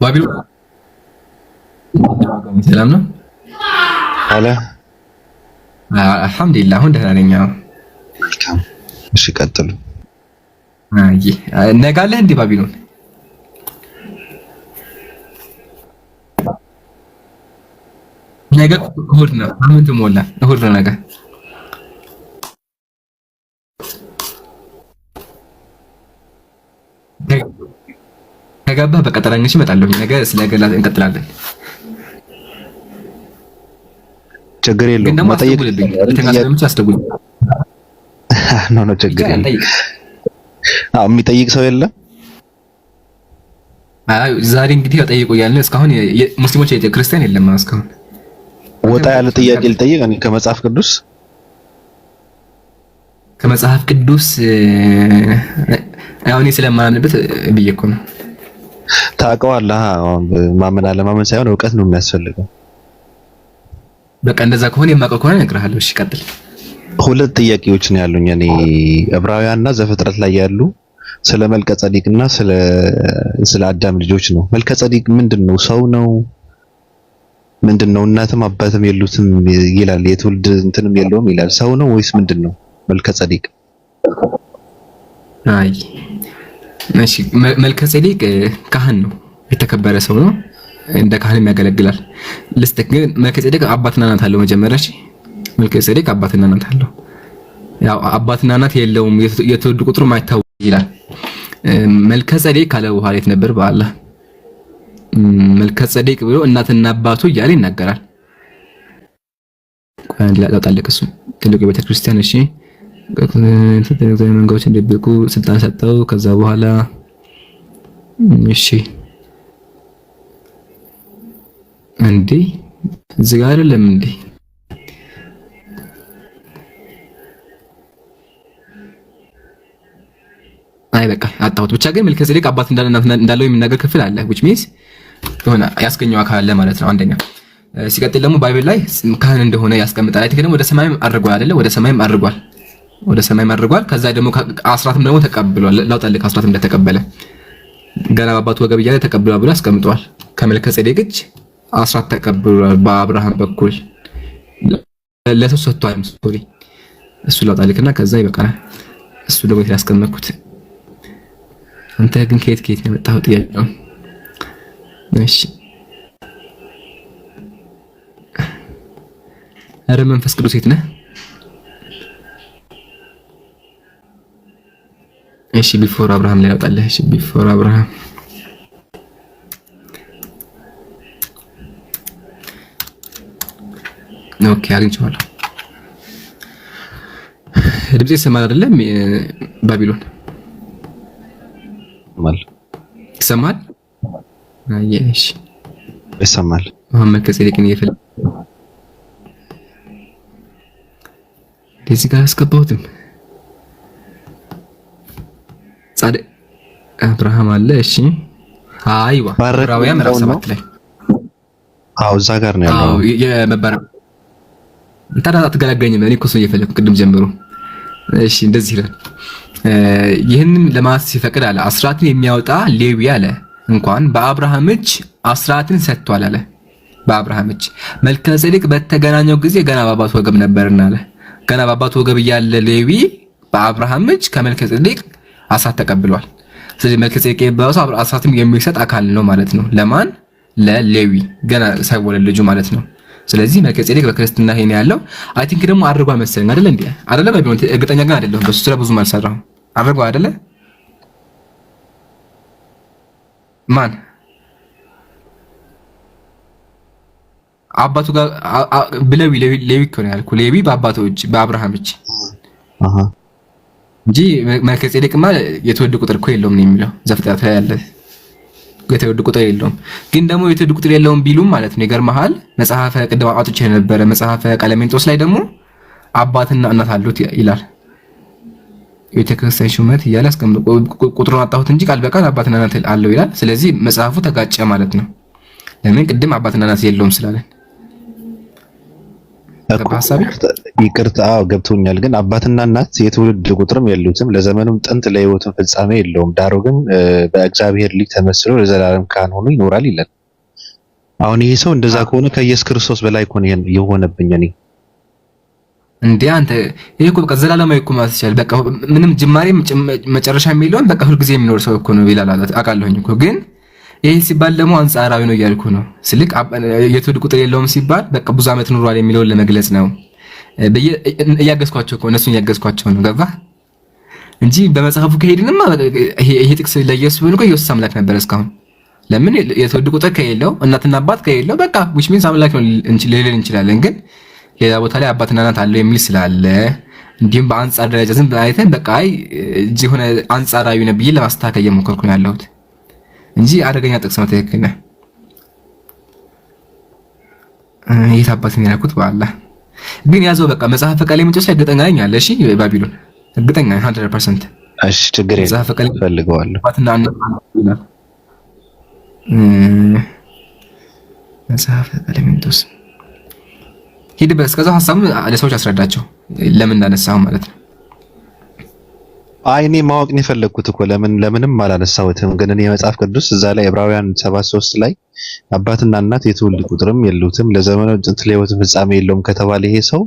ባቢሎን ሰላም ነው አለ። አልሐምዱሊላህ አሁን ደህና ነኝ። መልካም እሺ፣ ቀጥሉ። ነገ አለህ እንዴ ባቢሎን? ነገ እሑድ ነው። ሳምንት ሞላ። እሑድ ነው ነገ። ከገባህ በቀጠረኝ እሺ፣ እመጣለሁ ነገ። ስለ ገላ እንቀጥላለን። ችግር የለውም። መጠየቅ አስደውልልኝ። ኖ ችግር የለም። የሚጠይቅ ሰው የለም። ዛሬ እንግዲህ ጠይቁ እያልን እስካሁን ሙስሊሞች ክርስቲያን የለም እስካሁን። ወጣ ያለ ጥያቄ ልጠይቅ እኔ ከመጽሐፍ ቅዱስ አሁን ስለማምንበት ብዬ እኮ ነው። ታውቀዋለህ። ማመን አለማመን ሳይሆን እውቀት ነው የሚያስፈልገው። በቃ እንደዛ ከሆነ የማውቀው ከሆነ እነግርሃለሁ። እሺ ቀጥል። ሁለት ጥያቄዎች ነው ያሉኝ እኔ ዕብራውያንና ዘፍጥረት ላይ ያሉ ስለ መልከጸዲቅና ስለ አዳም ልጆች ነው። መልከጸዲቅ ምንድነው? ሰው ነው? ምንድነው? እናትም አባትም የሉትም ይላል። የትውልድ እንትንም የለውም ይላል። ሰው ነው ወይስ ምንድነው መልከጸዲቅ? አይ እሺ፣ መልከጸዲቅ ካህን ነው፣ የተከበረ ሰው ነው። እንደ ካህንም ያገለግላል። ልስጥክ ግን መልከጸዲቅ አባትና እናት አለው። መጀመሪያ እሺ፣ መልከጸዲቅ አባትና እናት አለው። ያው አባትና እናት የለውም፣ የትውልድ ቁጥሩ ማይታወቅ ይላል። መልከጸዲቅ ካለ በኋላ የት ነበር? በአላህ መልከጸዲቅ ብሎ እናትና አባቱ እያለ ይናገራል። አንድ ላይ ላውጣልህ እሱ ትልቁ ቤተክርስቲያን እሺ፣ መንጋዎች እንዲበቁ ስልጣን ሰጠው። ከዛ በኋላ እሺ እንዴ እዚህ ጋር አይደለም እንዴ? አይ በቃ አጣሁት። ብቻ ግን መልከጸዲቅ አባት እንዳለው የሚናገር ክፍል አለ which means የሆነ ያስገኘው አካል አለ ማለት ነው። አንደኛ ሲቀጥል ደግሞ ባይብል ላይ ካህን እንደሆነ ያስቀምጣል። አይ ደግሞ ወደ ሰማይም አድርጓል አይደለ? ወደ ሰማይም አድርጓል። ከዛ ደግሞ አስራትም ደግሞ ተቀብሏል። ላውጣልህ አስራትም እንደተቀበለ ገና በአባቱ ወገብ እያለ ተቀብሏል ብሎ አስቀምጧል። ከመልከጸዲቅ እጅ አስራት ተቀብሏል በአብርሃም በኩል ለሰው ሰጥቷል። ሶሪ እሱ ላውጣልህና ከዛ ይበቃናል። እሱ ደግሞ ያስቀመጥኩት አንተ ግን ከየት ነው የመጣው? ጥያቄ ነው። እሺ አረ መንፈስ ቅዱስ የት ነህ? እሺ ቢፎር አብርሃም ላይ ያወጣልህ። እሺ ቢፎር አብርሃም ኦኬ፣ አግኝቼዋለሁ። ድምጼ ይሰማል አይደለም? ባቢሎን ይሰማል? አየሽ ይሰማል። መልከጸዲቅን እየፈለግን እዚህ ጋር አስገባሁትም። ጻድቅ አብርሃም አለ። እሺ አይዋ ዕብራውያን ምዕራፍ 7 ላይ እዛ ጋር ነው ያለው። የመባረክ ታዲያ አትገላገኝም። እኔ እኮ እሱን እየፈለግኩ ቅድም ጀምሮ። እሺ እንደዚህ ይላል። ይህንን ለማለት ሲፈቅድ አለ አስራትን የሚያወጣ ሌዊ አለ እንኳን በአብርሃም እጅ አስራትን ሰጥቷል አለ። በአብርሃም እጅ መልከጸዲቅ በተገናኘው ጊዜ ገና በአባቱ ወገብ ነበርና አለ። ገና በአባቱ ወገብ ያለ ሌዊ በአብርሃም እጅ ከመልከጸዲቅ አስራት ተቀብሏል። ስለዚህ መልከጸዲቅ የሚባለው አስራትም የሚሰጥ አካል ነው ማለት ነው። ለማን? ለሌዊ ገና ሳይወለድ ልጁ ማለት ነው። ስለዚህ መልከጸዲቅ በክርስትና ይሄን ያለው አይ ቲንክ ደግሞ አድርጓል መሰለኝ አይደል? እንዴ አይደለም? ቢሆን እርግጠኛ ግን አይደለሁም። በሱ ስለ ብዙም አልሰራሁም። አድርጓል አይደለ? ማን አባቱ ጋር ሌዊ እኮ ነው ያልኩህ። ሌዊ በአባቱ እጅ በአብርሃም እጅ እንጂ መልከጸዲቅማ የትውልድ ቁጥር እኮ የለውም ነው የሚለው ዘፍጥረት ላይ ያለ የትውልድ ቁጥር የለውም። ግን ደግሞ የትውልድ ቁጥር የለውም ቢሉም ማለት ነው ይገርምሃል። መጽሐፈ ቅድም አውጥቼ የነበረ መጽሐፈ ቀለሜንጦስ ላይ ደግሞ አባትና እናት አሉት ይላል። የቤተክርስቲያን ሹመት እያለ ቁጥሩን አጣሁት እንጂ ቃል በቃል አባትና እናት አለው ይላል። ስለዚህ መጽሐፉ ተጋጨ ማለት ነው። ለምን? ቅድም አባትና እናት የለውም ስላለን። ይቅርታ ገብቶኛል። ግን አባትና እናት የትውልድ ቁጥርም የሉትም፣ ለዘመኑም ጥንት ለሕይወቱም ፍጻሜ የለውም። ዳሩ ግን በእግዚአብሔር ልጅ ተመስሎ ለዘላለም ካህን ሆኖ ይኖራል ይላል። አሁን ይሄ ሰው እንደዛ ከሆነ ከኢየሱስ ክርስቶስ በላይ እኮ ነው የሆነብኝ እኔ እንዴ አንተ ይሄ እኮ በቃ ዘላለማዊ እኮ ማለት ይችላል። በቃ ምንም ጅማሬም መጨረሻ የሚለውን በቃ ሁልጊዜ የሚኖር ሰው እኮ ነው ይላል አውቃለሁኝ እኮ። ግን ይሄ ሲባል ደግሞ አንጻራዊ ነው እያልኩ ነው። ስልክ የትውልድ ቁጥር የለውም ሲባል በቃ ብዙ ዓመት ኑሯል የሚለውን ለመግለጽ ነው። እያገዝኳቸው እኮ እነሱን እያገዝኳቸው ነው። ገባህ እንጂ በመጽሐፉ ከሄድንማ ይሄ ጥቅስ ለኢየሱስ ብሎ ኢየሱስ አምላክ ነበር እስካሁን። ለምን የትውልድ ቁጥር ከሌለው እናትና አባት ከሌለው በቃ which means አምላክ ነው ልንል እንችላለን። ግን ሌላ ቦታ ላይ አባትና እናት አለው የሚል ስላለ እንዲሁም በአንጻር ደረጃ ዝም ብለን አይተን በቃ እጅ ሆነ አንጻራዊ ነው ብዬ ለማስተካከል እየሞከርኩ ነው ያለሁት እንጂ አደገኛ ጥቅስ ነው። ትክክል ነህ። የት አባት ነው ያልኩት? በአላህ ግን ያዘው በቃ መጽሐፈ ቀሌምንጦስ ላይ እርግጠኛ ነኝ አለ። እሺ ባቢሎን እርግጠኛ 100%። እሺ ችግር የለም መጽሐፈ ቀሌምንጦስ ፈልገዋለሁ። አባትና እናት መጽሐፈ ቀሌምንጦስ ሂድ በስ ከዛው ሐሳቡን ለሰዎች አስረዳቸው ለምን እንዳነሳው ማለት ነው። አይ እኔ ማወቅ ነው የፈለኩት እኮ ለምንም አላነሳሁትም። ግን እኔ መጽሐፍ ቅዱስ እዛ ላይ ዕብራውያን 7:3 ላይ አባትና እናት የትውልድ ቁጥርም የሉትም ለዘመኑ ጥንት ለሕይወቱ ፍጻሜ የለውም ከተባለ ይሄ ሰው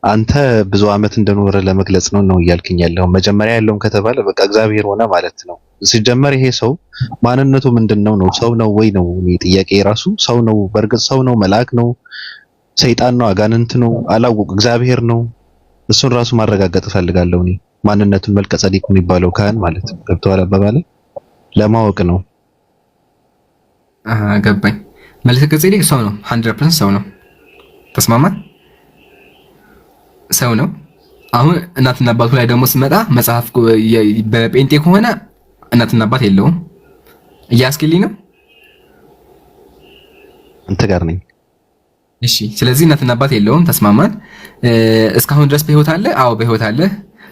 አንተ ብዙ ዓመት እንደኖረ ለመግለጽ ነው እያልክኝ ያለው። መጀመሪያ ያለውም ከተባለ በቃ እግዚአብሔር ሆነ ማለት ነው። ሲጀመር ይሄ ሰው ማንነቱ ምንድነው ነው? ሰው ነው ወይ ነው? እኔ ጥያቄ ራሱ ሰው ነው? በርግጥ ሰው ነው? መልአክ ነው? ሰይጣን ነው? አጋንንት ነው? አላወቁ እግዚአብሔር ነው? እሱን ራሱ ማረጋገጥ እፈልጋለሁ እኔ ማንነቱን። መልከ ጸዲቅ የሚባለው ካህን ማለት ነው። ገብቶሃል አባባሌ? ለማወቅ ነው። ገባኝ። መልከ ጸዲቅ ሰው ነው፣ 100% ሰው ነው። ተስማማን? ሰው ነው። አሁን እናትና አባቱ ላይ ደግሞ ስመጣ መጽሐፍ በጴንጤ ከሆነ እናትና አባት የለውም እያስኪልኝ ነው። አንተ ጋር ነኝ። እሺ ስለዚህ እናትና አባት የለውም። ተስማማን? እስካሁን ድረስ በህይወት አለ? አዎ በህይወት አለ።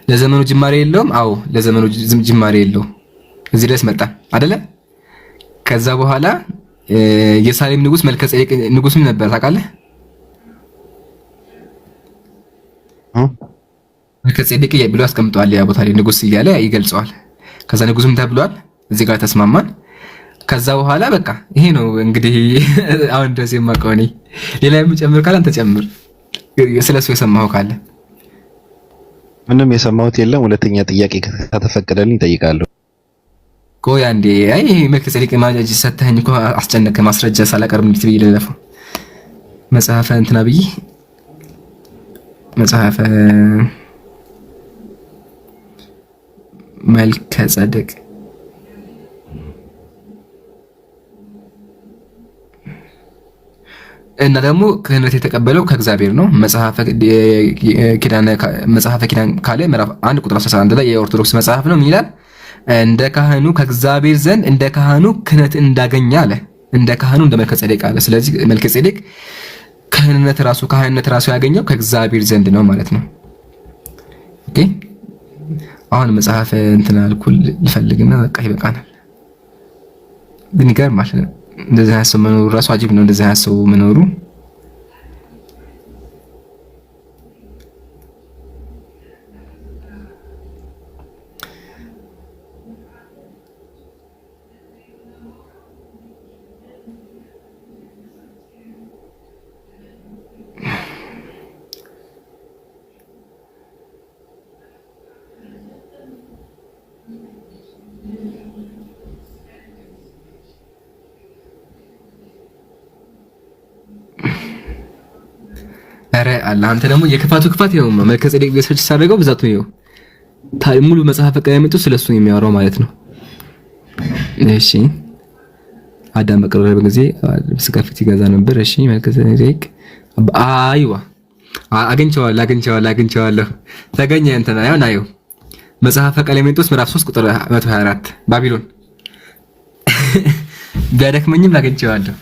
ለዘመኑ ጅማሬ የለውም? አዎ ለዘመኑ ጅማሬ የለውም። እዚህ ድረስ መጣ አይደለ? ከዛ በኋላ የሳሌም ንጉስ መልከ ጼዴቅ ንጉስም ነበር ታውቃለህ? መልከ ጼዴቅ ብሎ ያስቀምጠዋል። ያ ቦታ ላይ ንጉስ እያለ ይገልጸዋል። ከዛ ንጉስም ተብሏል። እዚህ ጋር ተስማማን? ከዛ በኋላ በቃ ይሄ ነው እንግዲህ አሁን ድረስ የማውቀው እኔ። ሌላ የምጨምር ካለ አንተ ጨምር፣ ስለሱ የሰማኸው ካለ። ምንም የሰማሁት የለም። ሁለተኛ ጥያቄ ከተፈቀደልኝ እጠይቃለሁ። ቆይ አንዴ። አይ መልከ ጼዴቅ ማጃጅ ሰተኸኝ እኮ አስጨነቀ። ማስረጃ ሳላቀርብ እንዴት ብዬ ልለፈው? መጽሐፈ እንትና ብዬ መጽሐፈ መልከ ጼዴቅ እና ደግሞ ክህነት የተቀበለው ከእግዚአብሔር ነው። መጽሐፈ ኪዳን ካለ ምዕራፍ 1 ቁጥር 11 ላይ የኦርቶዶክስ መጽሐፍ ነው። ምን ይላል? እንደ ካህኑ ከእግዚአብሔር ዘንድ እንደ ካህኑ ክህነት እንዳገኘ አለ። እንደ ካህኑ እንደ መልከ ጼዴቅ አለ። ስለዚህ መልከ ጼዴቅ ካህንነት ራሱ ያገኘው ከእግዚአብሔር ዘንድ ነው ማለት ነው። ኦኬ አሁን መጽሐፍ እንትን አልኩል ልፈልግና በቃ ይበቃናል። ግን ይገርማል። እንደዚህ አይነት ሰው መኖሩ ራሱ አጂብ ነው። እንደዚህ አይነት ሰው መኖሩ ኧረ አለ። አንተ ደግሞ የክፋቱ ክፋት ይኸው መልከ ጼዴቅ ሪሰርች ሳደርገው ብዛቱ ይኸው ሙሉ መጽሐፈ ቀሌምንጦስ ስለሱ ነው የሚያወራው ማለት ነው። እሺ አዳም በቀረበ ጊዜ ስጋ ፊት ይገዛ ነበር። እሺ መልከ ጼዴቅ አይዋ አግኝቼዋለሁ ተገኘ። እንትና ያው ናየው መጽሐፈ ቀሌምንጦስ ምዕራፍ 3 ቁጥር 124 ባቢሎን ቢያደክመኝም ላገኝቼዋለሁ።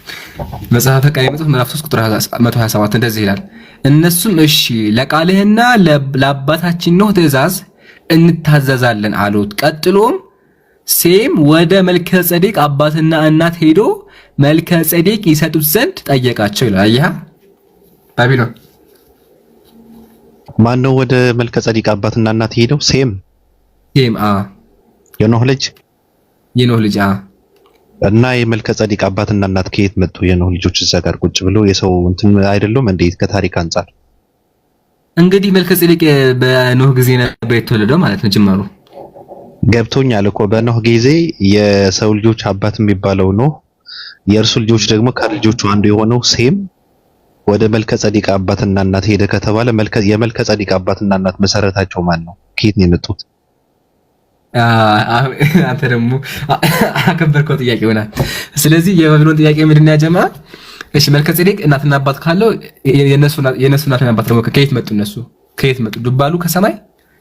መጽሐፈ ቀሌምንጦስ ምዕራፍ 3 ቁጥር 127 እንደዚህ ይላል። እነሱም እሺ ለቃልህና ለአባታችን ኖህ ትእዛዝ እንታዘዛለን አሉት። ቀጥሎም ሴም ወደ መልከ ጼዴቅ አባትና እናት ሄዶ መልከ ጼዴቅ ይሰጡት ዘንድ ጠየቃቸው ይላል። አየህ ባቢሎን ማን ነው ወደ መልከ ጸዲቅ አባትና እናት ሄደው? ሴም የኖህ ልጅ እና የመልከ ጸዲቅ አባትና እናት ከየት መጡ? የኖህ ልጆች እዛ ጋር ቁጭ ብለው የሰው እንትን አይደለም እንዴ? ከታሪክ አንፃር እንግዲህ መልከ ጸዲቅ በኖህ ጊዜ ነበር የተወለደው ማለት ነው ጅማሩ። ገብቶኛል እኮ በኖህ ጊዜ የሰው ልጆች አባት የሚባለው ኖህ፣ የእርሱ ልጆች ደግሞ ከልጆቹ አንዱ የሆነው ሴም ወደ መልከ ጸዲቅ አባትና እናት ሄደ ከተባለ የመልከ ጸዲቅ አባትና እናት መሰረታቸው ማን ነው? ከየት ነው የመጡት? አንተ ደግሞ አከበርከው ጥያቄ ይሆናል። ስለዚህ የባቢሎን ጥያቄ ምንድን ነው ያጀማ? እሺ መልከ ጸዲቅ እናትና አባት ካለው የነሱ እናትና አባት ደግሞ ከየት መጡ? እነሱ ከየት መጡ? ዱባሉ ከሰማይ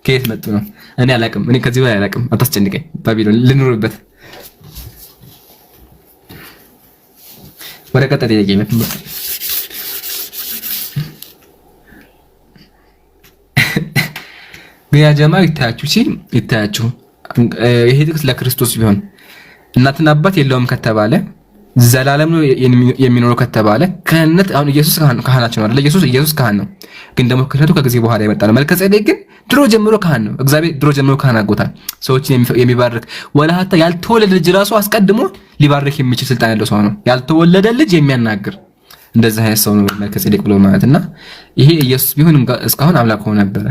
ከየት መጡ ነው? እኔ አላቅም። እኔ ከዚህ በላይ አላቅም። አታስጨንቀኝ። ባቢሎን ልኑርበት። ወደ ቀጣይ ጥያቄ ግን ያጀማ ይታያችሁ ይሄ ጥቅስ ለክርስቶስ ቢሆን እናትና አባት የለውም ከተባለ ዘላለም ነው የሚኖረው ከተባለ ክህነት አሁን ኢየሱስ ካህናችን ነው አይደል? ኢየሱስ ካህን ነው፣ ግን ደግሞ ክህነቱ ከጊዜ በኋላ የመጣ ነው። መልከ ጸዲቅ ግን ድሮ ጀምሮ ካህን ነው። እግዚአብሔር ድሮ ጀምሮ ካህን አድርጎታል። ሰዎችን የሚባርክ ወላሃታ ያልተወለደ ልጅ ራሱ አስቀድሞ ሊባርክ የሚችል ስልጣን ያለው ሰው ነው። ያልተወለደ ልጅ የሚያናግር እንደዛ አይነት ሰው ነው መልከ ጸዲቅ ብሎ ማለት እና ይሄ ኢየሱስ ቢሆን እስካሁን አምላክ ሆኖ ነበረ።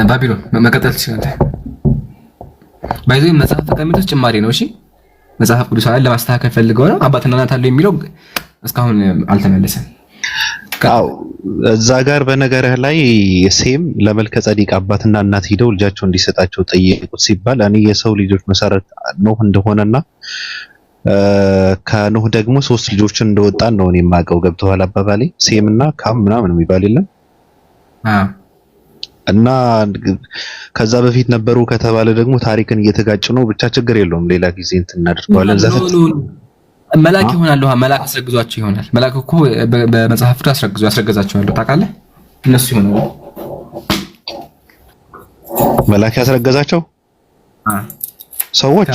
ባቢሎን መቀጠል ትችላለህ። ባይዘው መጽሐፍ ተቀምጦ ጭማሪ ነው። እሺ መጽሐፍ ቅዱስ ላይ ለማስተካከል ፈልገው ነው አባትና እናት አለው የሚለው እስካሁን አልተመለሰም። አዎ እዛ ጋር በነገርህ ላይ ሴም ለመልከ ጸዲቅ አባትና እናት ሄደው ልጃቸው እንዲሰጣቸው ጠየቁት ሲባል እኔ የሰው ልጆች መሰረት ኖህ እንደሆነና ከኖህ ደግሞ 3 ልጆችን እንደወጣን ነው እኔ የማውቀው። ገብተዋል አባባሌ? ሴምና ካም ምናምን የሚባል የለም እና ከዛ በፊት ነበሩ ከተባለ ደግሞ ታሪክን እየተጋጭ ነው። ብቻ ችግር የለውም። ሌላ ጊዜ እንትን እናደርገዋለን። ዘፈት መልአክ ይሆናል። መልአክ አስረግዟቸው ይሆናል። መልአክ እኮ በመጽሐፍ ቅዱስ ያስረገዛቸዋል። ታውቃለህ? እነሱ ይሆናሉ። መልአክ ያስረገዛቸው ሰዎች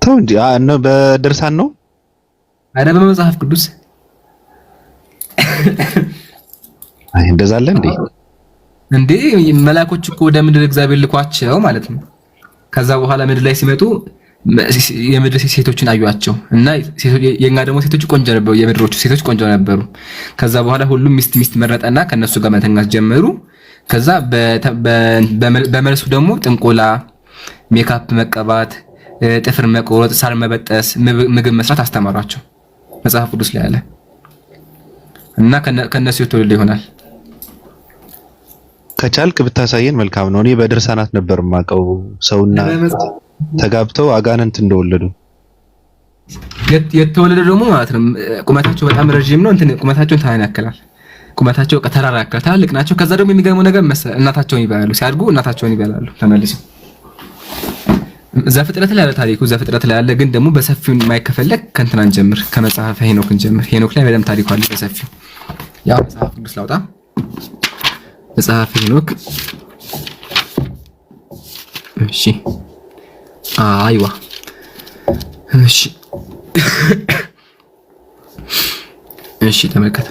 ተው እንጂ በድርሳን ነው አይደል? በመጽሐፍ ቅዱስ አይ እንደዛ አለ እንዴ? መላእክቶች እኮ ወደ ምድር እግዚአብሔር ልኳቸው ማለት ነው። ከዛ በኋላ ምድር ላይ ሲመጡ የምድር ሴቶችን አዩአቸው እና የኛ ደግሞ ሴቶች ቆንጆ ነበሩ። የምድሮቹ ሴቶች ቆንጆ ነበሩ። ከዛ በኋላ ሁሉም ሚስት መረጠና ከነሱ ጋር መተኛት ጀመሩ። ከዛ በመልሱ ደግሞ ጥንቆላ፣ ሜካፕ መቀባት፣ ጥፍር መቆረጥ፣ ሳር መበጠስ፣ ምግብ መስራት አስተማሯቸው መጽሐፍ ቅዱስ ላይ አለ እና ከነሱ የተወለደ ይሆናል። ከቻልክ ብታሳየን መልካም ነው። እኔ በድርሳናት ነበር የማውቀው ሰውና ተጋብተው አጋንንት እንደወለዱ። የተወለደ ደግሞ ማለት ነው ቁመታቸው በጣም ረጅም ነው። ቁመታቸውን ታናክላል። ቁመታቸው ከተራራ ያክል ትልቅ ናቸው። ከዛ ደግሞ የሚገርመው ነገር እናታቸውን ይበላሉ። ሲያድጉ እናታቸውን ይበላሉ ተመልሰው። ዘፍጥረት ላይ ያለ ታሪኩ ዘፍጥረት ላይ ያለ ግን ደግሞ በሰፊው የማይከፈለክ ከእንትናን ጀምር ከመጽሐፈ ሄኖክን ጀምር። ሄኖክ ላይ በደንብ ታሪኩ አለ በሰፊው። ያው መጽሐፍ ቅዱስ ላውጣ መጽሐፈ ሄኖክ። እሺ አይዋ እሺ እሺ ተመልከተ።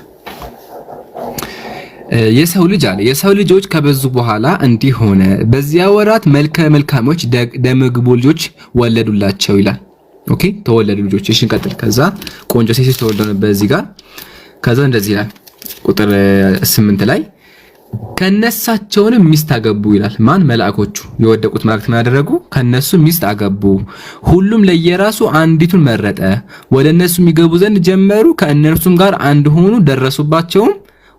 የሰው ልጅ አለ የሰው ልጆች ከበዙ በኋላ እንዲህ ሆነ፣ በዚያ ወራት መልከ መልካሞች ደምግቡ ልጆች ወለዱላቸው ይላል። ኦኬ ተወለዱ ልጆች። እሺ እንቀጥል። ከዛ ቆንጆ ሴቶች ተወልደው ነበር እዚህ ጋር። ከዛ እንደዚህ ይላል ቁጥር 8 ላይ ከነሳቸውንም ሚስት አገቡ ይላል። ማን? መላእክቶቹ የወደቁት መላእክት ምን ያደረጉ? ከነሱ ሚስት አገቡ። ሁሉም ለየራሱ አንዲቱን መረጠ፣ ወደ እነሱ የሚገቡ ዘንድ ጀመሩ። ከእነርሱም ጋር አንድ ሆኑ፣ ደረሱባቸውም።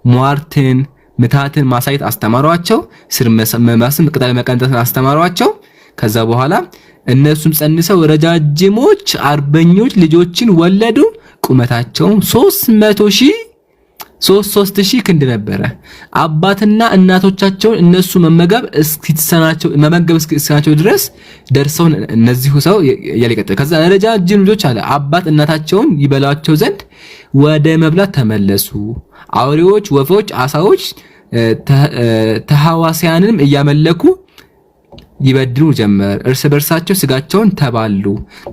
ሟርትን ምታትን ማሳየት አስተማሯቸው። ስር መማስን ቅጠል መቀንጠስን አስተማሯቸው። ከዛ በኋላ እነሱም ጸንሰው ረጃጅሞች አርበኞች ልጆችን ወለዱ። ቁመታቸውም 300,000 ክንድ ነበረ። አባትና እናቶቻቸውን እነሱ መመገብ እስኪተሳናቸው ድረስ ደርሰው እነዚሁ ሰው ያለቀጠ ከዛ ረጃጅም ልጆች አለ አባት እናታቸውን ይበላቸው ዘንድ ወደ መብላት ተመለሱ። አውሬዎች፣ ወፎች፣ አሳዎች ተሐዋሲያንም እያመለኩ ይበድሉ ጀመር። እርስ በርሳቸው ስጋቸውን ተባሉ።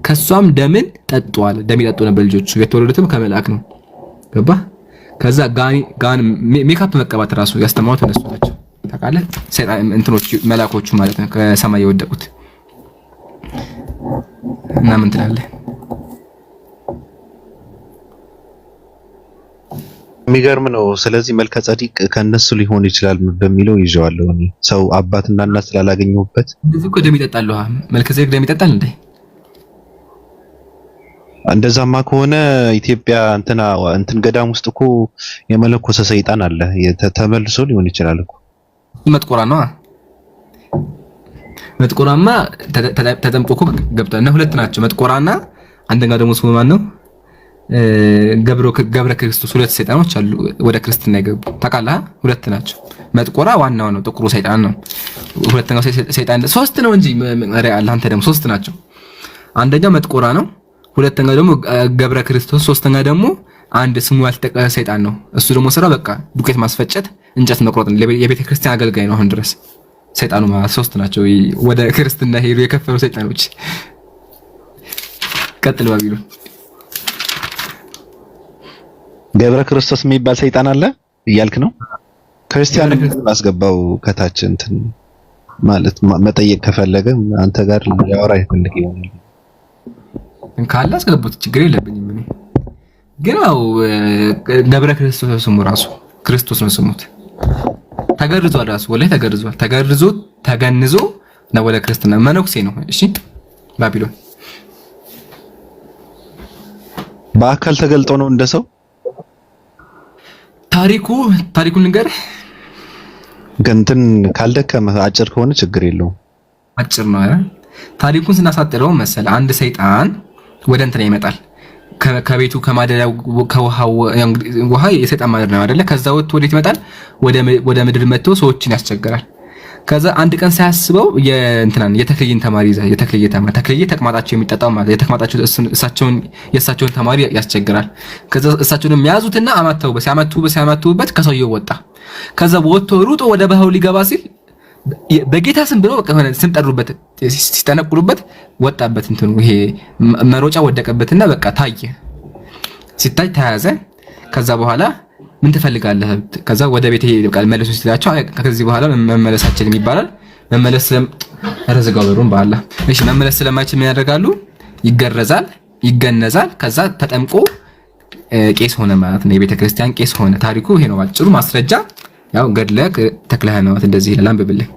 ከሷም ደምን ጠጧል። ደም ይጠጡ ነበር ልጆቹ። የተወለዱትም ከመልአክ ነው። ገባ? ከዛ ጋን ሜካፕ መቀባት ራሱ ያስተማሩት እነሱ ናቸው። ታውቃለህ? ሰይጣን እንትኖች መላእክቶቹ ማለት ነው ከሰማይ የወደቁት እና ምን ትላለህ? የሚገርም ነው። ስለዚህ መልከ ጸዲቅ ከነሱ ሊሆን ይችላል በሚለው ይዤዋለሁ እኔ ሰው አባትና እናት ስላላገኘሁበት። እንደዚህ እኮ ደም ይጠጣል። መልከ ጸዲቅ ደም ይጠጣል እንዴ? እንደዛማ ከሆነ ኢትዮጵያ እንትን ገዳም ውስጥ እኮ የመለኮሰ ሰይጣን አለ። ተመልሶ ሊሆን ይችላል እኮ። መጥቆራ ነው። መጥቆራማ ተጠምቆ እኮ ገብቷል። እና ሁለት ናቸው መጥቆራና አንደኛው ደግሞ ስሙ ማን ነው? ገብረ ክርስቶስ። ሁለት ሰይጣኖች አሉ ወደ ክርስትና የገቡ ታውቃለህ? ሁለት ናቸው። መጥቆራ ዋናው ነው፣ ጥቁሩ ሰይጣን ነው። ሁለተኛው ሰይጣን ሶስት ነው እንጂ አንተ ደግሞ ሶስት ናቸው። አንደኛው መጥቆራ ነው፣ ሁለተኛው ደግሞ ገብረ ክርስቶስ፣ ሶስተኛ ደግሞ አንድ ስሙ ያልተጠቀሰ ሰይጣን ነው። እሱ ደግሞ ስራ በቃ ዱቄት ማስፈጨት፣ እንጨት መቁረጥ ነው። የቤተ ክርስቲያን አገልጋይ ነው አሁን ድረስ ሰይጣኑ ማለት ሶስት ናቸው። ወደ ክርስትና ሄዱ የከፈሩ ሰይጣኖች። ቀጥል ባቢሎን። ገብረ ክርስቶስ የሚባል ሰይጣን አለ እያልክ ነው? ክርስቲያን ማስገባው ከታች እንትን ማለት መጠየቅ ከፈለገ አንተ ጋር ሊያወራ ይፈልግ ይሆናል። ካለ አስገቡት፣ ችግር የለብኝም እኔ ግን ያው ገብረ ክርስቶስ ስሙ ራሱ ክርስቶስ ነው ስሙት። ተገርዟል ራሱ ወላይ ተገርዟል። ተገርዞ ተገንዞ ነው ወደ ክርስትና መነኩሴ ነው። እሺ ባቢሎን በአካል ተገልጦ ነው እንደሰው ታሪኩን ንገር። እንትን ካልደከመ አጭር ከሆነ ችግር የለውም። አጭር ነው አይደል? ታሪኩን ስናሳጥረው መሰለ አንድ ሰይጣን ወደ እንትና ይመጣል ከቤቱ ከማደሪያው ከውሃው ውሃ የሰይጣን ማደሪያ ነው አይደለ? ከዛ ወጥቶ ወዴት ይመጣል? ወደ ምድር መጥቶ ሰዎችን ያስቸግራል። ከዛ አንድ ቀን ሳያስበው የተክልይን ተማሪ ይዛ ተክልይ ተቅማጣቸው የሚጠጣው ማለት የተቅማጣቸው የእሳቸውን ተማሪ ያስቸግራል። ከዛ እሳቸውን ያዙትና ሲያመቱበት ከሰውየው ወጣ። ከዛ ወጥቶ ሩጦ ወደ ባህሩ ሊገባ ሲል በጌታ ስም ብሎ በቃ ሆነ ስም ጠሩበት፣ ሲጠነቁሉበት ወጣበት ይሄ መሮጫ ወደቀበትና በቃ ታየ። ሲታይ ተያዘ። ከዛ በኋላ ምን ትፈልጋለህ? ከዛ ወደ ቤት ይልቃል መልሶ ሲላቸው ከዚህ በኋላ መመለሳችን ይባላል። መመለስ ረዘጋው በሩን በአላህ እሺ። መመለስ ስለማይችል ምን ያደርጋሉ? ይገረዛል፣ ይገነዛል። ከዛ ተጠምቆ ቄስ ሆነ ማለት ነው። የቤተ ክርስቲያን ቄስ ሆነ። ታሪኩ ይሄ ነው ባጭሩ። ማስረጃ ያው ገድለ ተክለ ሃይማኖት እንደዚህ ይላል። አንብብልህ።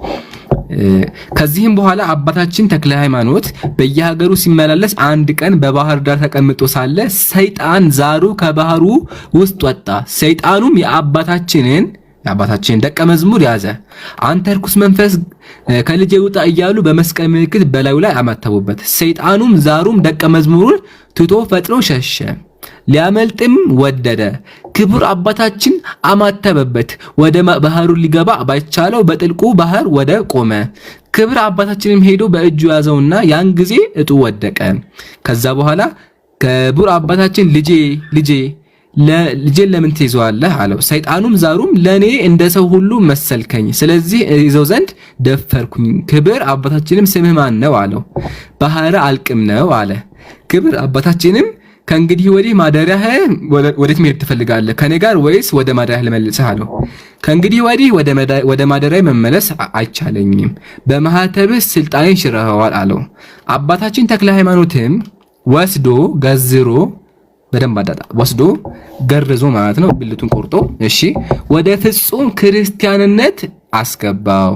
ከዚህም በኋላ አባታችን ተክለ ሃይማኖት በየሀገሩ ሲመላለስ አንድ ቀን በባህር ዳር ተቀምጦ ሳለ ሰይጣን ዛሩ ከባህሩ ውስጥ ወጣ። ሰይጣኑም የአባታችንን ደቀ መዝሙር ያዘ። አንተ ርኩስ መንፈስ ከልጄ ውጣ እያሉ በመስቀል ምልክት በላዩ ላይ አማተቡበት። ሰይጣኑም ዛሩም ደቀ መዝሙሩን ትቶ ፈጥኖ ሸሸ። ሊያመልጥም ወደደ። ክቡር አባታችን አማተበበት። ወደ ባህሩ ሊገባ ባይቻለው በጥልቁ ባህር ወደ ቆመ። ክቡር አባታችንም ሄዶ በእጁ ያዘውና ያን ጊዜ እጡ ወደቀ። ከዛ በኋላ ክቡር አባታችን ልጄን ለምን ትይዘዋለህ አለው። ሰይጣኑም ዛሩም ለኔ እንደ ሰው ሁሉ መሰልከኝ፣ ስለዚህ ይዘው ዘንድ ደፈርኩኝ። ክቡር አባታችንም ስምህ ማን ነው አለው። ባህረ አልቅም ነው አለ። ክቡር አባታችንም ከእንግዲህ ወዲህ ማደሪያህ ወዴት መሄድ ትፈልጋለህ? ከኔ ጋር ወይስ ወደ ማደሪያህ ልመልስህ አለው። ከእንግዲህ ወዲህ ወደ ማደሪያህ መመለስ አይቻለኝም፣ በማህተብህ ስልጣኔን ሽረኸዋል አለው። አባታችን ተክለ ሃይማኖትም ወስዶ ገርዞ ማለት ነው ብልቱን ቆርጦ እሺ ወደ ፍጹም ክርስቲያንነት አስገባው።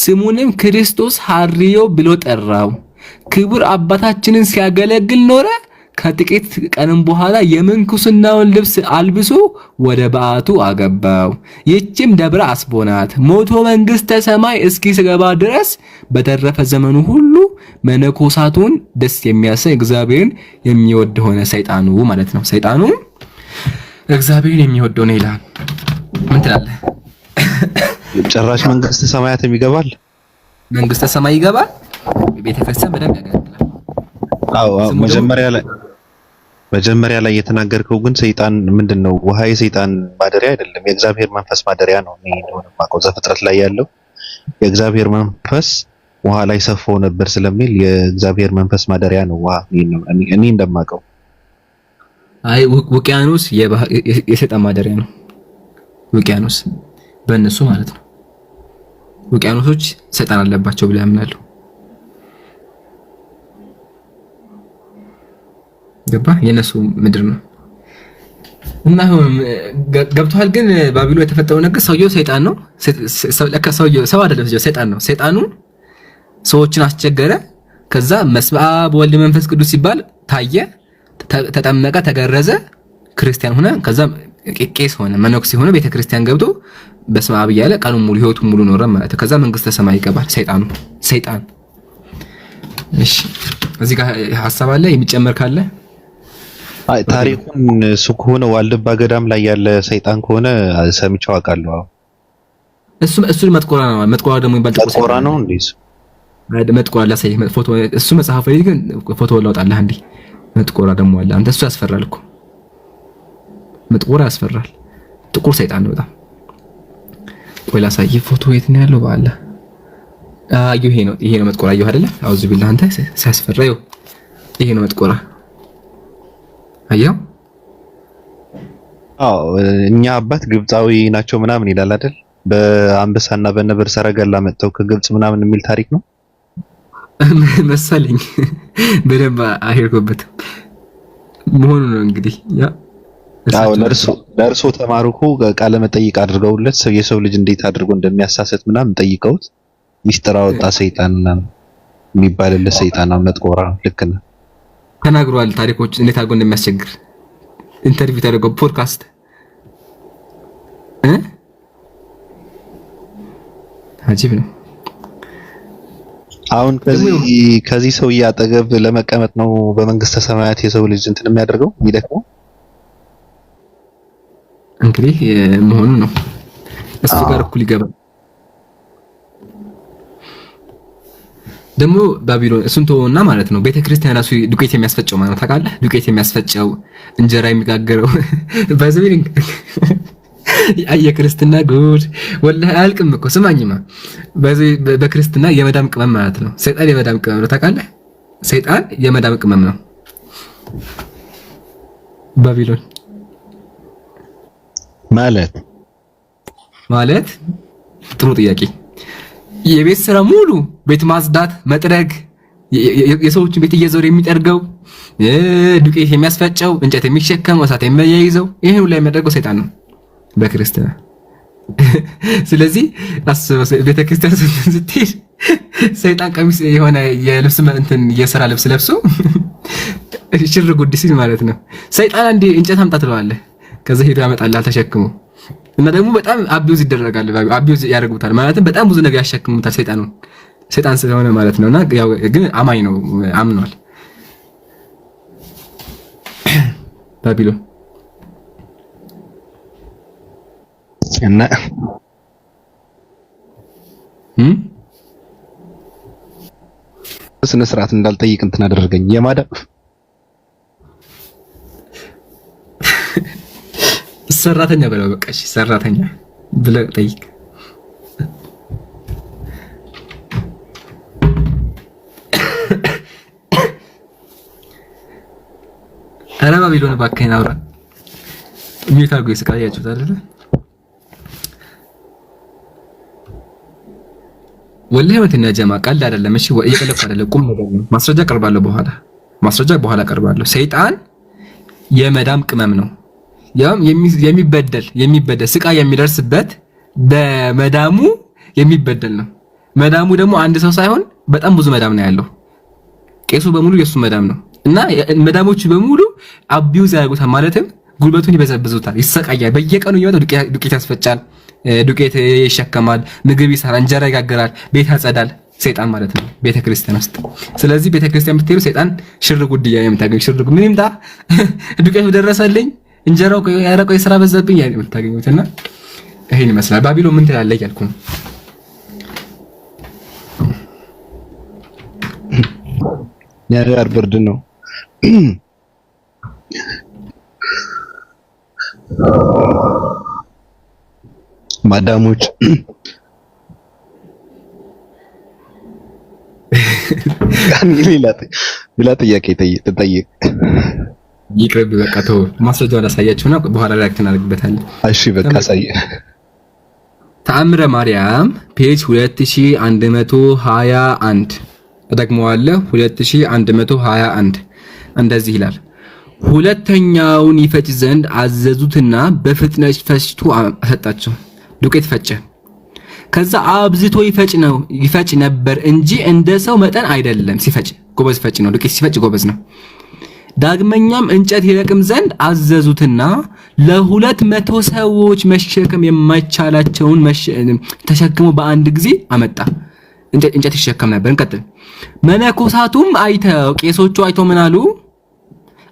ስሙንም ክርስቶስ ሐርዮ ብሎ ጠራው። ክቡር አባታችንን ሲያገለግል ኖረ። ከጥቂት ቀንም በኋላ የምንኩስናውን ልብስ አልብሶ ወደ በዓቱ አገባው። ይህችም ደብረ አስቦ ናት። ሞቶ መንግስተ ሰማይ እስኪገባ ድረስ በተረፈ ዘመኑ ሁሉ መነኮሳቱን ደስ የሚያሰኝ እግዚአብሔርን የሚወድ ሆነ። ሰይጣኑ ማለት ነው። ሰይጣኑ እግዚአብሔርን የሚወደው ነው ይላል። ምን ትላለህ? ጭራሽ መንግስተ ሰማያት ይገባል። መንግስተ ሰማይ ይገባል። ቤተክርስቲያን በደንብ ያገለግላል። አዎ መጀመሪያ ላይ የተናገርከው ግን ሰይጣን ምንድነው? ውሃ የሰይጣን ማደሪያ አይደለም፣ የእግዚአብሔር መንፈስ ማደሪያ ነው። እኔ እንደሆነ ማቀው ዘፍጥረት ላይ ያለው የእግዚአብሔር መንፈስ ውሃ ላይ ሰፎ ነበር ስለሚል የእግዚአብሔር መንፈስ ማደሪያ ነው ውሃ። እኔ እንደማቀው ውቅያኖስ የሰይጣን ማደሪያ ነው። ውቅያኖስ በእነሱ ማለት ነው። ውቅያኖሶች ሰይጣን አለባቸው ብለው ያምናሉ። ገባ? የነሱ ምድር ነው እና ገብቷል። ግን ባቢሎን የተፈጠረው ነገር ሰውየው ሰይጣን ነው። ሰውየው ሰው አይደለም፣ ሰይጣን ነው። ሰይጣኑ ሰዎችን አስቸገረ። ከዛ በስመ አብ ወልድ መንፈስ ቅዱስ ሲባል ታየ፣ ተጠመቀ፣ ተገረዘ፣ ክርስቲያን ሆነ። ከዛ ቄስ ሆነ፣ መነኩሴ ሆነ። ቤተክርስቲያን ገብቶ በስመ አብ እያለ ቀኑን ሙሉ ህይወቱን ሙሉ ኖረ ማለት። ከዛ መንግስተ ሰማይ ይገባል ሰይጣን። እሺ እዚህ ጋር ሐሳብ አለ የሚጨመር ካለ? አይ ታሪኩን እሱ ከሆነ ዋልድባ ገዳም ላይ ያለ ሰይጣን ከሆነ ሰምቼው አውቃለሁ። እሱ መጥቆራ ደግሞ ይባል መጥቆራ ነው እንዴ? መጥቆራ ላሳይህ ፎቶ። እሱ መጽሐፍ ላይ ግን ፎቶ ላውጣልህ አንዴ። መጥቆራ ደግሞ አለ። አንተ እሱ ያስፈራል እኮ መጥቆራ ያስፈራል። ጥቁር ሰይጣን ነው በጣም። ቆይ ላሳይህ ፎቶ። የት ነው ያለው? በአላ ይሄ ነው መጥቆራ። አየሁ አይደለ? አውዝ ቢላህ አንተ ሲያስፈራ። ይሄ ነው መጥቆራ። አየው? አዎ እኛ አባት ግብፃዊ ናቸው ምናምን ይላል አይደል? በአንበሳና በነብር ሰረገላ መጥተው ከግብፅ ምናምን የሚል ታሪክ ነው መሰለኝ። በደንብ አሄርኩበት መሆኑ ነው እንግዲህ። አዎ ለእርሶ ተማርኩ ቃለ መጠይቅ አድርገውለት የሰው ልጅ እንዴት አድርጎ እንደሚያሳሰት ምናምን ጠይቀውት ሚስጥር አወጣ ሰይጣን የሚባልለት ሰይጣን መጥቆራ። ልክ ነው ተናግሯል። ታሪኮች እንዴት አድርጎ እንደሚያስቸግር ኢንተርቪው ተደረገው ፖድካስት አጂብ ነው። አሁን ከዚህ ሰውዬ አጠገብ ለመቀመጥ ነው በመንግስተ ሰማያት የሰው ልጅ እንትን የሚያደርገው የሚደክመው እንግዲህ መሆኑ ነው። እሱ ጋር እኩል ይገባል። ደግሞ ባቢሎን እሱን ተወውና ማለት ነው ቤተክርስቲያን ራሱ ዱቄት የሚያስፈጨው ማለት ታውቃለህ? ዱቄት የሚያስፈጨው እንጀራ የሚጋገረው ባይዘቢን የክርስትና ጉድ ወላሂ አያልቅም እኮ። ስማኝማ በክርስትና የመዳም ቅመም ማለት ነው። ሰይጣን የመዳም ቅመም ነው ታውቃለህ? ሰይጣን የመዳም ቅመም ነው ባቢሎን ማለት ጥሩ ጥያቄ። የቤት ስራ ሙሉ ቤት ማጽዳት፣ መጥረግ፣ የሰዎችን ቤት እየዞረ የሚጠርገው፣ ዱቄት የሚያስፈጨው፣ እንጨት የሚሸከመው፣ እሳት የሚያይዘው ይሄን ሁሉ የሚያደርገው ሰይጣን ነው በክርስትና። ስለዚህ ቤተክርስቲያን ስትሄድ ሰይጣን ቀሚስ የሆነ የልብስ እንትን የሥራ ልብስ ለብሶ ሽር ጉድ ሲል ማለት ነው። ሰይጣን አንዴ እንጨት አምጣ ትለዋለህ፣ ከዛ ሄዶ ያመጣልሃል ተሸክሞ። እና ደግሞ በጣም አቢዩዝ ይደረጋል። አቢዩዝ ያደርጉታል ማለትም በጣም ብዙ ነገር ያሸክሙታል ሰይጣን ስለሆነ ማለት ነውና ያው ግን አማኝ ነው አምኗል ባቢሎን እና ስነ ስርዓት እንዳልጠይቅ እንትን አደረገኝ። የማዳም ሰራተኛ በለው በቃ እሺ፣ ሰራተኛ ብለህ ጠይቅ። ኧረ ባቢሎን እባክህን አውራ። ሚዩት አድርጎ ይስቃያችሁት አይደለ? ወላሂ ወተኛ ጀማ ቀልድ አይደለም። እሺ እየቀለድኩ አይደለም፣ ቁም ነገር ነው። ማስረጃ በኋላ ቀርባለሁ። ሰይጣን የመዳም ቅመም ነው። ያም የሚበደል ስቃይ የሚደርስበት በመዳሙ የሚበደል ነው። መዳሙ ደግሞ አንድ ሰው ሳይሆን በጣም ብዙ መዳም ነው ያለው። ቄሱ በሙሉ የሱ መዳም ነው እና መዳሞቹ በሙሉ አቢዩዝ ያደርጉታል። ማለትም ጉልበቱን ይበዘብዙታል፣ ይሰቃያል። በየቀኑ እየመጣ ዱቄት ያስፈጫል፣ ዱቄት ይሸከማል፣ ምግብ ይሰራል፣ እንጀራ ይጋግራል፣ ቤት ያጸዳል። ሰይጣን ማለት ነው ቤተክርስቲያን ውስጥ። ስለዚህ ቤተክርስቲያን ብትሄዱ ሰይጣን ሽር ጉድያ የምታገኙ ሽር ጉድ ምን ይምጣ ዱቄቱ ደረሰልኝ እንጀራው ያረቀው የሥራ በዛብኝ ያለ የምታገኙትና ይሄን ይመስላል። ባቢሎን ምን ትላለህ እያልኩ ነው። ያር ብርድ ነው። ማዳሞች ሌላ ጥያቄ ትጠይቅ ይቅርብ በቃ ተው። ማስረጃውን አሳያችሁና በኋላ ላይ እናደርግበታለን። እሺ በቃ አሳየ። ተአምረ ማርያም ፔጅ 2121 እደግመዋለሁ። 2121 እንደዚህ ይላል። ሁለተኛውን ይፈጭ ዘንድ አዘዙትና በፍጥነት ፈጭቶ ሰጣቸው። ዱቄት ፈጨ። ከዛ አብዝቶ ይፈጭ ነበር እንጂ እንደ ሰው መጠን አይደለም። ሲፈጭ ጎበዝ ፈጭ ነው። ዱቄት ሲፈጭ ጎበዝ ነው። ዳግመኛም እንጨት ይለቅም ዘንድ አዘዙትና ለ200 ሰዎች መሸከም የማይቻላቸውን ተሸክሞ በአንድ ጊዜ አመጣ። እንጨት ይሸከም ነበር። እንቀጥል። መነኮሳቱም ቄሶቹ አይተው ምን አሉ?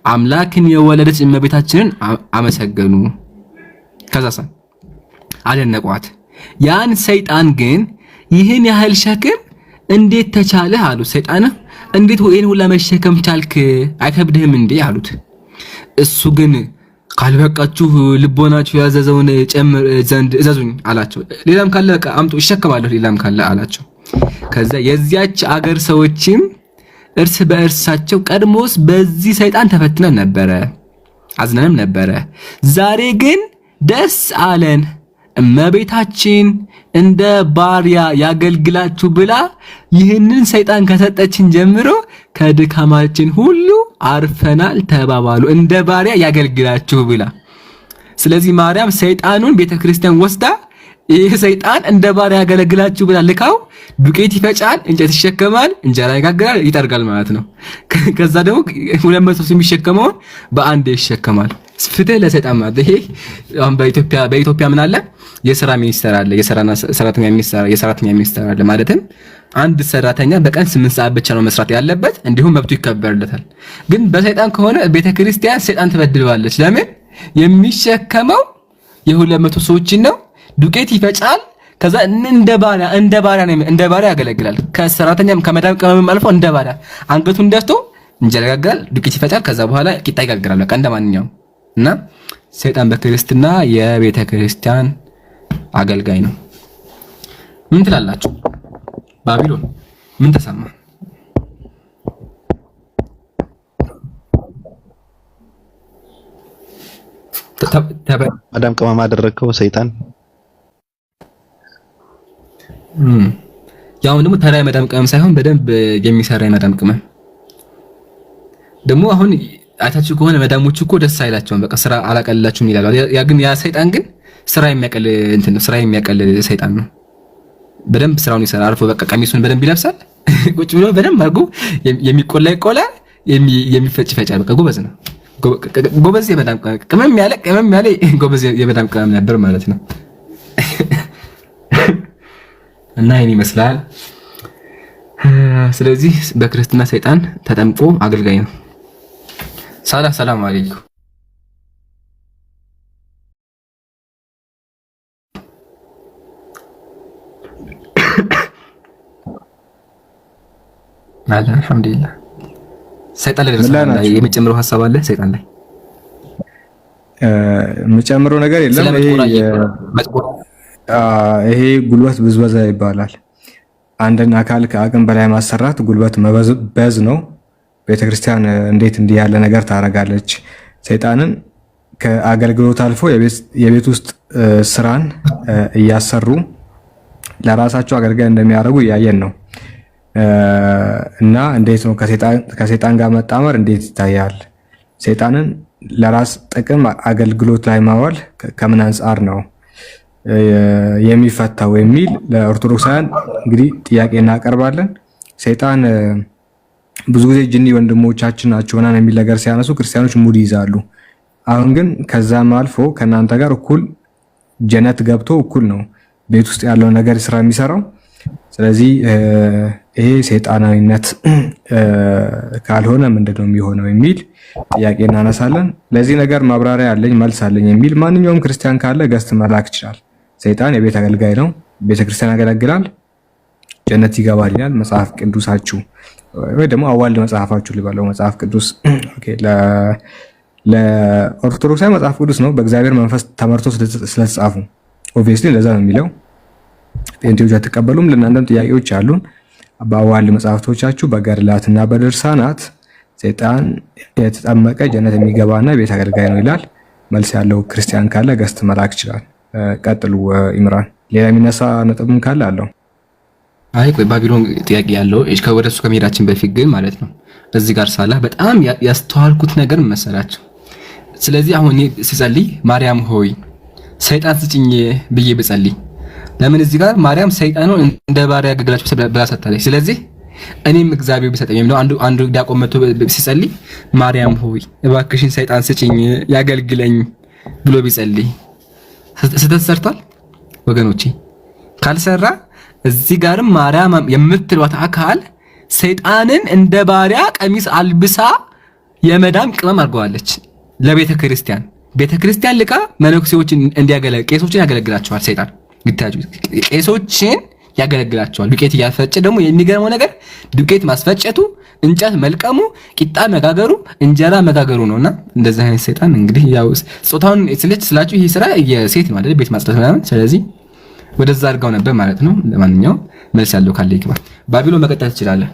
አምላክን የወለደች እመቤታችንን አመሰገኑ። ከዛሳ አደነቋት። ያን ሰይጣን ግን ይህን ያህል ሸክም እንዴት ተቻለህ አሉት። ሰይጣን እንዴት ይሄን ሁላ መሸከም ቻልክ? አይከብድህም እንዴ አሉት። እሱ ግን ካልበቃችሁ ልቦናችሁ ያዘዘውን ጨምር ዘንድ እዘዙኝ አላቸው። ሌላም ካለ በቃ አምጡ ይሸከማለሁ፣ ሌላም ካለ አላቸው። ከዛ የዚያች አገር ሰዎችም እርስ በእርሳቸው ቀድሞስ በዚህ ሰይጣን ተፈትነን ነበረ፣ አዝነንም ነበረ። ዛሬ ግን ደስ አለን፣ እመቤታችን እንደ ባሪያ ያገልግላችሁ ብላ ይህንን ሰይጣን ከሰጠችን ጀምሮ ከድካማችን ሁሉ አርፈናል ተባባሉ። እንደ ባሪያ ያገልግላችሁ ብላ። ስለዚህ ማርያም ሰይጣኑን ቤተክርስቲያን ወስዳ ይህ ሰይጣን እንደ ባሪያ ያገለግላችሁ ብላ ልካው ዱቄት ይፈጫል፣ እንጨት ይሸከማል፣ እንጀራ ይጋግራል፣ ይጠርጋል ማለት ነው። ከዛ ደግሞ 200 ሰው የሚሸከመውን በአንድ ይሸከማል። ፍትህ ለሰይጣን ማለት ይሄ። አሁን በኢትዮጵያ ምን አለ? የሥራ ሚኒስቴር አለ፣ የሰራተኛ ሚኒስቴር አለ። ማለትም አንድ ሰራተኛ በቀን 8 ሰዓት ብቻ ነው መስራት ያለበት፣ እንዲሁም መብቱ ይከበርለታል። ግን በሰይጣን ከሆነ ቤተክርስቲያን ሰይጣን ትበድለዋለች። ለምን? የሚሸከመው የ200 ሰዎችን ነው። ዱቄት ይፈጫል። ከዛ እንደ ባሪያ ያገለግላል። ከሰራተኛም ከመዳም ቅመምም አልፎ እንደ ባሪያ አንገቱን ደፍቶ እንጀራ ይጋግራል፣ ዱቄት ይፈጫል። ከዛ በኋላ ቂጣ ይጋግራል። በቃ እንደማንኛውም እና ሰይጣን በክርስትና የቤተ ክርስቲያን አገልጋይ ነው። ምን ትላላችሁ? ባቢሎን ምን ተሰማ? ማዳም ቅመም አደረግከው ሰይጣን። ያው ደግሞ ተራ የመዳም ቅመም ሳይሆን በደንብ የሚሰራ የመዳም ቅመም ደግሞ አሁን አይታችሁ ከሆነ መዳሞቹ እኮ ደስ አይላቸውም። በቃ ስራ አላቀልላችሁም ይላሉ። ያ ሰይጣን ግን ስራ የሚያቀል ስራ የሚያቀል ሰይጣን ነው። በደንብ ስራውን ይሰራል። አርፎ በቃ ቀሚሱን በደንብ ይለብሳል። ቁጭ ብሎ በደንብ አድርጎ የሚቆላ ይቆላል፣ የሚፈጭ ይፈጫል። በቃ ጎበዝ ነው። ጎበዝ የመዳም ቅመም ያለ ጎበዝ የመዳም ቅመም ነበር ማለት ነው። እና ይሄን ይመስላል። ስለዚህ በክርስትና ሰይጣን ተጠምቆ አገልጋይ ነው። ሰላም አለይኩም። አልሐምዱሊላህ። ሰይጣን ላይ የሚጨምረው ሀሳብ አለ? ሰይጣን ላይ የሚጨምረው ነገር የለም። ይሄ ጉልበት ብዝበዛ ይባላል። አንድን አካል ከአቅም በላይ ማሰራት ጉልበት መበዝ ነው። ቤተክርስቲያን እንዴት እንዲህ ያለ ነገር ታደርጋለች? ሰይጣንን ከአገልግሎት አልፎ የቤት ውስጥ ስራን እያሰሩ ለራሳቸው አገልጋይ እንደሚያደርጉ እያየን ነው። እና እንዴት ነው ከሰይጣን ጋር መጣመር እንዴት ይታያል? ሰይጣንን ለራስ ጥቅም አገልግሎት ላይ ማዋል ከምን አንጻር ነው የሚፈታው የሚል ለኦርቶዶክሳውያን እንግዲህ ጥያቄ እናቀርባለን። ሰይጣን ብዙ ጊዜ ጅኒ ወንድሞቻችን ናቸውና የሚል ነገር ሲያነሱ ክርስቲያኖች ሙድ ይዛሉ። አሁን ግን ከዛም አልፎ ከናንተ ጋር እኩል ጀነት ገብቶ እኩል ነው ቤት ውስጥ ያለው ነገር ስራ የሚሰራው። ስለዚህ ይሄ ሰይጣናዊነት ካልሆነ ምንድነው የሚሆነው የሚል ጥያቄ እናነሳለን። ለዚህ ነገር ማብራሪያ አለኝ መልስ አለኝ የሚል ማንኛውም ክርስቲያን ካለ ገስት መላክ ይችላል። ሰይጣን የቤት አገልጋይ ነው፣ ቤተክርስቲያን ያገለግላል፣ ጀነት ይገባል ይላል መጽሐፍ ቅዱሳችሁ ወይ ደግሞ አዋልድ መጽሐፋችሁ ሊባለው መጽሐፍ ቅዱስ። ኦኬ ለኦርቶዶክሳዊ መጽሐፍ ቅዱስ ነው፣ በእግዚአብሔር መንፈስ ተመርቶ ስለተጻፉ ኦብቪየስሊ ለዛ ነው የሚለው። ጴንጤዎች አትቀበሉም። ለእናንተም ጥያቄዎች አሉን። በአዋልድ መጽሐፍቶቻችሁ በገድላትና በድርሳናት ሰይጣን የተጠመቀ ጀነት የሚገባና ቤት አገልጋይ ነው ይላል። መልስ ያለው ክርስቲያን ካለ ገስት መላክ ይችላል። ቀጥሉ ኢምራን። ሌላ የሚነሳ ነጥብም ካለ አለው። አይ ቆይ ባቢሎን ጥያቄ ያለው ወደሱ ከመሄዳችን በፊት ግን ማለት ነው እዚህ ጋር ሳላ በጣም ያስተዋልኩት ነገር መሰላችሁ። ስለዚህ አሁን ሲጸልይ ማርያም ሆይ ሰይጣን ስጭኝ ብዬ ብጸልይ ለምን እዚህ ጋር ማርያም ሰይጣኑን እንደ ባሪያ ያገለግላችሁ ብላ ሰጥታለች። ስለዚህ እኔም እግዚአብሔር ቢሰጠኝ ነው አንዱ ዲያቆን መጥቶ ሲጸልይ ማርያም ሆይ እባክሽን ሰይጣን ስጭኝ ያገልግለኝ ብሎ ቢጸልይ ስህተት ሰርቷል ወገኖቼ? ካልሰራ እዚህ ጋርም ማርያም የምትሏት አካል ሰይጣንን እንደ ባሪያ ቀሚስ አልብሳ የመዳም ቅመም አድርገዋለች ለቤተ ክርስቲያን። ቤተ ክርስቲያን ልቃ መነኩሴዎችን ቄሶችን ያገለግላቸዋል። ሰይጣን ይታጁ ቄሶችን ያገለግላቸዋል። ዱቄት እያፈጨ ደግሞ የሚገርመው ነገር ዱቄት ማስፈጨቱ፣ እንጨት መልቀሙ፣ ቂጣ መጋገሩ፣ እንጀራ መጋገሩ ነውና እንደዚህ አይነት ሰይጣን እንግዲህ ያው ጾታውን ስላችሁ ይሄ ስራ የሴት ነው አይደል? ቤት ማጽዳት ምናምን። ስለዚህ ወደዛ አድርጋው ነበር ማለት ነው። ለማንኛውም መልስ ያለው ካለ ይግባ። ባቢሎን መቀጠል ትችላለህ።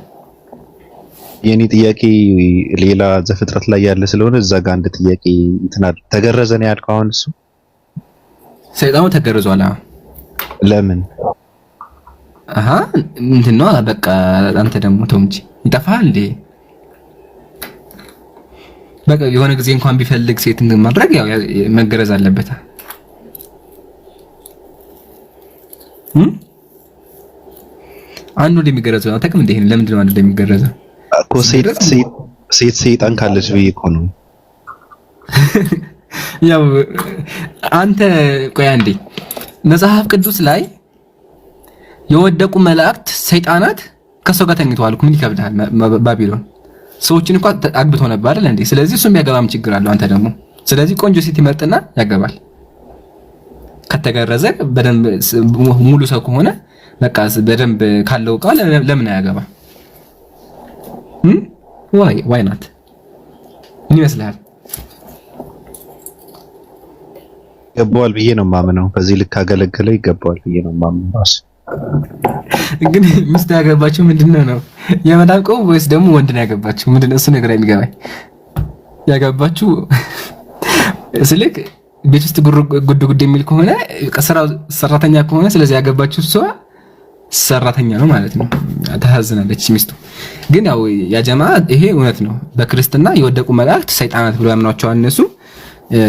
የኔ ጥያቄ ሌላ ዘፍጥረት ላይ ያለ ስለሆነ እዛ ጋር አንድ ጥያቄ ተገረዘ ነው ያልከው። አሁን እሱ ሰይጣኑ ተገርዟል። ለምን? አሃ እንትን ነው በቃ። አንተ ደግሞ ተው እንጂ ይጠፋል እንዴ? በቃ የሆነ ጊዜ እንኳን ቢፈልግ ሴት ማድረግ ያው መገረዝ አለበት። አንዱ እንደሚገረዘው ነው ተቀም እንዴ? ለምንድን ነው አንዱ እንደሚገረዘው? እኮ ሴት ሰይጣን ካለች ብዬ እኮ ነው። ያው አንተ ቆይ አንዴ መጽሐፍ ቅዱስ ላይ የወደቁ መላእክት ሰይጣናት ከሰው ጋር ተኝተዋል እኮ ምን ይከብዳል? ባቢሎን ሰዎችን እንኳን አግብቶ ነበር አይደል እንዴ? ስለዚህ እሱም ቢያገባም ችግር አለው። አንተ ደግሞ ስለዚህ ቆንጆ ሴት ይመርጥና ያገባል። ከተገረዘ በደንብ ሙሉ ሰው ከሆነ በቃ በደንብ ካለው ቃል ለምን አያገባ? ዋይ ናት? ምን ይመስልሃል? ይገባዋል ብዬ ነው የማምነው። በዚህ ልክ አገለገለ ይገባዋል ብዬ ነው የማምነው። ራሱ ግን ሚስት ያገባችው ምንድነው ነው የመዳን ቆብ ወይስ ደግሞ ወንድ ነው ያገባችው? ምንድነው እሱ ነገር የሚገባኝ? ያገባችው ስልክ ቤት ውስጥ ጉድ የሚል ከሆነ ስራው ሰራተኛ ከሆነ ስለዚህ ያገባችው እሷ ሰራተኛ ነው ማለት ነው። ታሳዝናለች ሚስቱ። ግን ያው ያ ጀማዓ ይሄ እውነት ነው። በክርስትና የወደቁ መላእክት ሰይጣናት ብሎ ያምኗቸዋል። እነሱ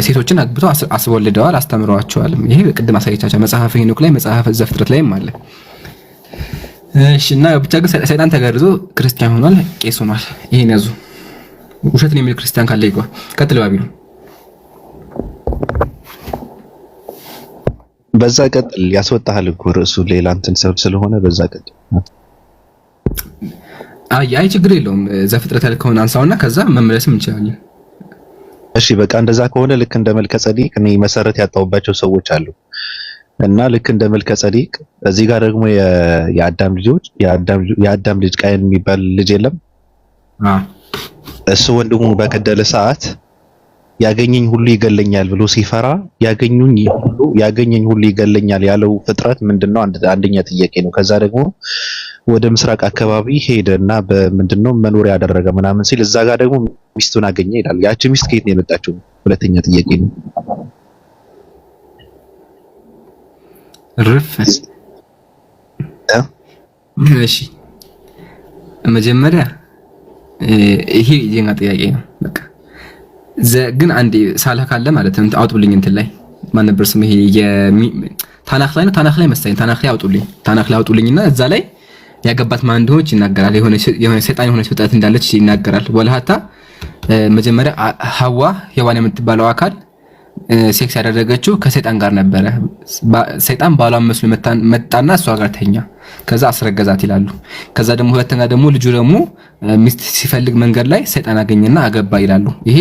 ሴቶችን አግብተው አስወልደዋል፣ አስተምረዋቸዋል። ይሄ ቅድም አሳይቻቸው መጽሐፈ ሄኖክ ላይ መጽሐፈ ዘፍጥረት ላይም አለ። እሺ እና ብቻ ግን ሰይጣን ተገርዞ ክርስቲያን ሆኗል፣ ቄስ ሆኗል። ይሄን ያዙ። ውሸት ነው የሚል ክርስቲያን ካለ ይጓ። ቀጥል ባቢሎን። በዛ ቀጥል። ያስወጣሃል እኮ ርዕሱ ሌላ እንትን ስለሆነ በዛ ቀጥል። አይ ችግር የለውም። ዘፍጥረት ያልከውን አንሳውና ከዛ መመለስም እንችላለን። እሺ በቃ እንደዛ ከሆነ ልክ እንደ መልከጸዲቅ እኔ መሰረት ያጣውባቸው ሰዎች አሉ እና ልክ እንደ መልከጸዲቅ እዚህ ጋር ደግሞ የአዳም ልጅ ቃየን የሚባል ልጅ የለም? እሱ ወንድሙ በገደለ ሰዓት ያገኘኝ ሁሉ ይገለኛል ብሎ ሲፈራ ያገኘኝ ሁሉ ይገለኛል ያለው ፍጥረት ምንድነው? አንደኛ ጥያቄ ነው። ከዛ ደግሞ ወደ ምስራቅ አካባቢ ሄደና በምንድነው መኖሪያ ያደረገ ምናምን ሲል እዛ ጋር ደግሞ ሚስቱን አገኘ ይላል። ያቺ ሚስት ከየት ነው የመጣችው? ሁለተኛ ጥያቄ ነው። እሺ መጀመሪያ ይሄ የኛ ጥያቄ ነው። በቃ ግን አንዴ ሳላ ካለ ማለት ነው አውጡልኝ። እንትን ላይ ማን ነበር ስሙ? ይሄ ታናክ ላይ ነው። ታናክ ላይ መሰለኝ። ታናክ ላይ አውጡልኝና እዛ ላይ ያገባት ማን እንደሆነች ይናገራል። የሆነ ሰይጣን የሆነች ፍጥረት እንዳለች ይናገራል። ወለሃታ መጀመሪያ ሐዋ ሔዋን የምትባለው አካል ሴክስ ያደረገችው ከሰይጣን ጋር ነበረ። ሰይጣን ባሏን መስሎ መጣና እሷ ጋር ተኛ። ከዛ አስረገዛት ይላሉ። ከዛ ደግሞ ሁለተኛ ደግሞ ልጁ ደግሞ ሚስት ሲፈልግ መንገድ ላይ ሰይጣን አገኘና አገባ ይላሉ። ይሄ